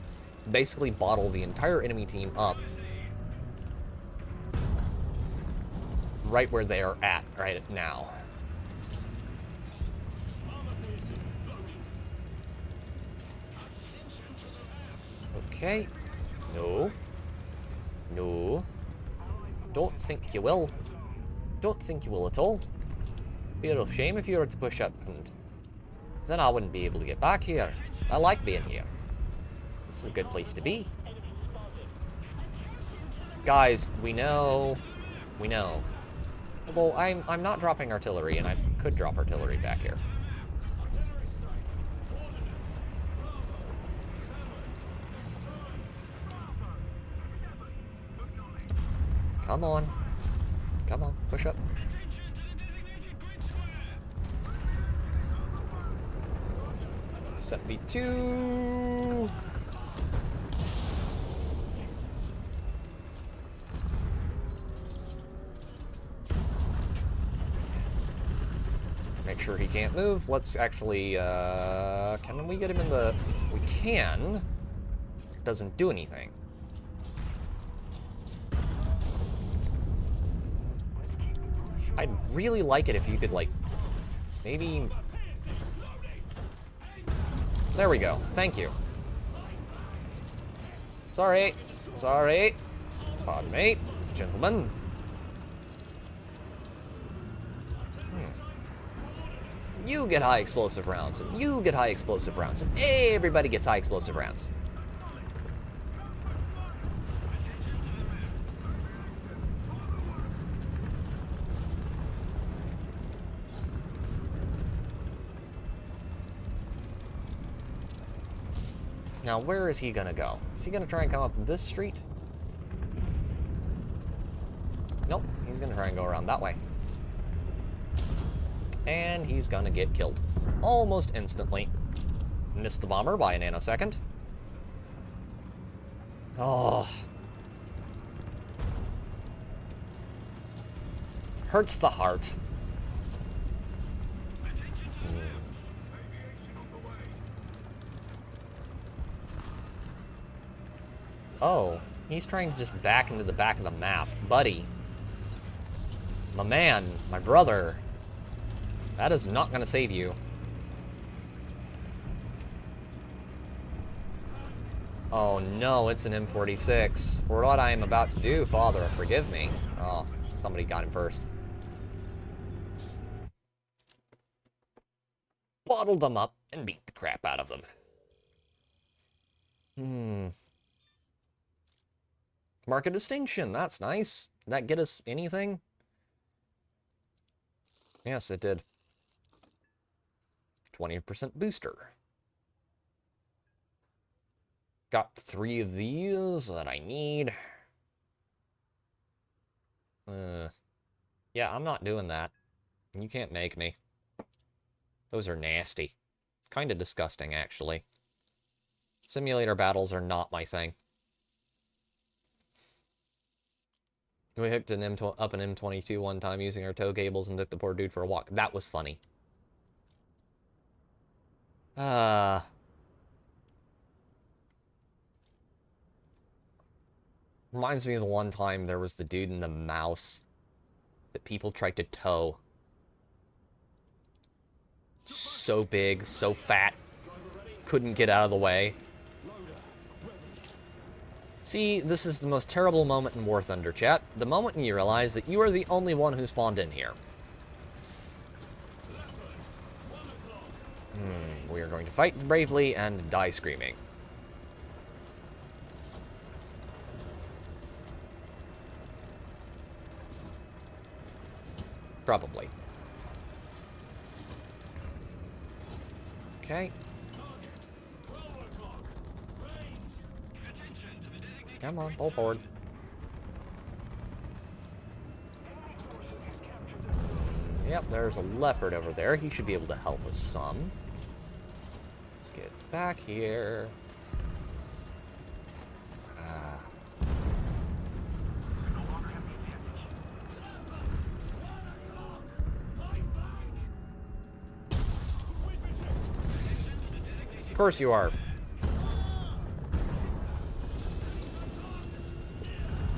basically bottle the entire enemy team up right where they are at right now. Okay. No. No. Don't think you will. Don't think you will at all. Be a real shame if you were to push up, and then I wouldn't be able to get back here. I like being here. This is a good place to be. Guys, we know. We know. Although I'm not dropping artillery, and I could drop artillery back here. Come on. Come on, push up. Set B2. Make sure he can't move. Let's actually, can we get him in the... We can. Doesn't do anything. I'd really like it if you could, like, maybe... There we go. Thank you. Sorry. Sorry. Pardon me, gentlemen. You get high explosive rounds, and you get high explosive rounds, and everybody gets high explosive rounds. Now, where is he gonna go? Is he gonna try and come up this street? Nope, he's gonna try and go around that way. And he's gonna get killed. Almost instantly. Missed the bomber by a nanosecond. Oh. Hurts the heart. Oh, he's trying to just back into the back of the map. Buddy. My man, my brother. That is not going to save you. Oh no, it's an M46. For what I am about to do, Father, forgive me. Oh, somebody got him first. Bottled them up and beat the crap out of them. Mark a distinction, that's nice. Did that get us anything? Yes, it did. 20% booster. Got 3 of these that I need. Yeah, I'm not doing that. You can't make me. Those are nasty. Kind of disgusting, actually. Simulator battles are not my thing. We hooked up an M22 one time using our tow cables and took the poor dude for a walk. That was funny. Reminds me of the one time there was the dude in the mouse that people tried to tow. So big, so fat, couldn't get out of the way. See, this is the most terrible moment in Warthunder, chat. The moment you realize that you are the only one who spawned in here. We are going to fight bravely and die screaming. Probably. Okay. Come on, pull forward. Yep, there's a leopard over there. He should be able to help us some. Let's get back here. Of course you are.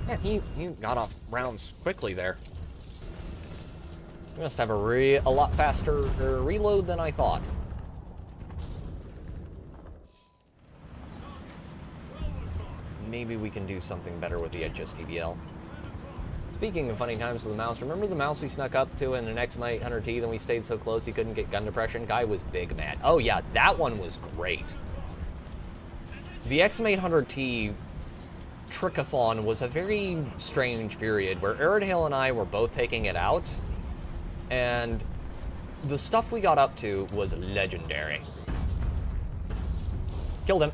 Yeah, he got off rounds quickly there. We must have a lot faster reload than I thought. Maybe we can do something better with the HSTVL. Speaking of funny times with the mouse, remember the mouse we snuck up to in an XM800T, then we stayed so close he couldn't get gun depression? Guy was big mad. Oh yeah, that one was great. The XM800T trickathon was a very strange period where Aerodale and I were both taking it out, and the stuff we got up to was legendary. Killed him.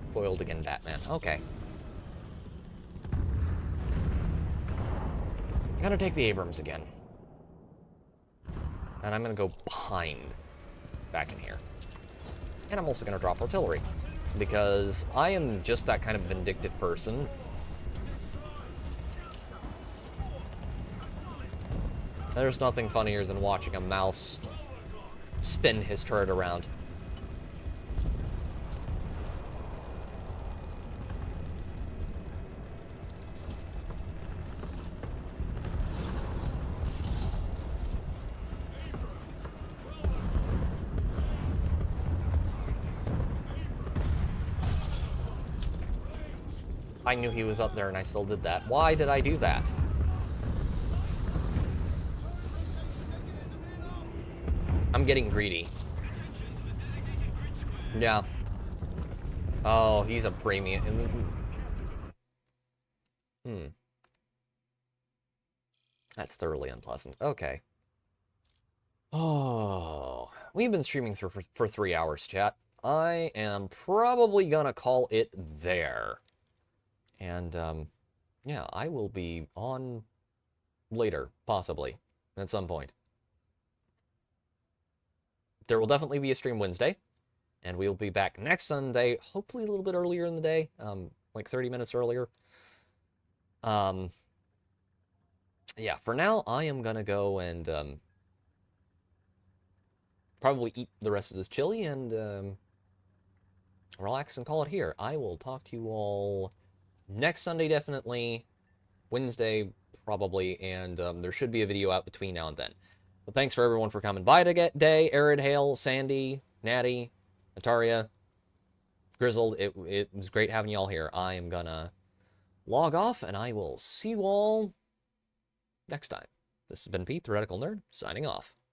Foiled again, Batman. Okay. I'm gonna take the Abrams again. And I'm gonna go behind back in here. And I'm also gonna drop artillery. Because I am just that kind of vindictive person. There's nothing funnier than watching a mouse spin his turret around. I knew he was up there and I still did that. Why did I do that? I'm getting greedy. Yeah. Oh, he's a premium. That's thoroughly unpleasant. Okay. Oh, we've been streaming for 3 hours, chat. I am probably gonna call it there. And, yeah, I will be on later, possibly, at some point. There will definitely be a stream Wednesday, and we'll be back next Sunday, hopefully a little bit earlier in the day, like 30 minutes earlier. Yeah, for now, I am gonna go and, probably eat the rest of this chili and, relax and call it here. I will talk to you all next Sunday, definitely. Wednesday, probably. And there should be a video out between now and then. But thanks for everyone for coming by today. Arid, Hale, Sandy, Natty, Ataria, Grizzled. It was great having you all here. I am gonna log off, and I will see you all next time. This has been Pete, the Radical Nerd, signing off.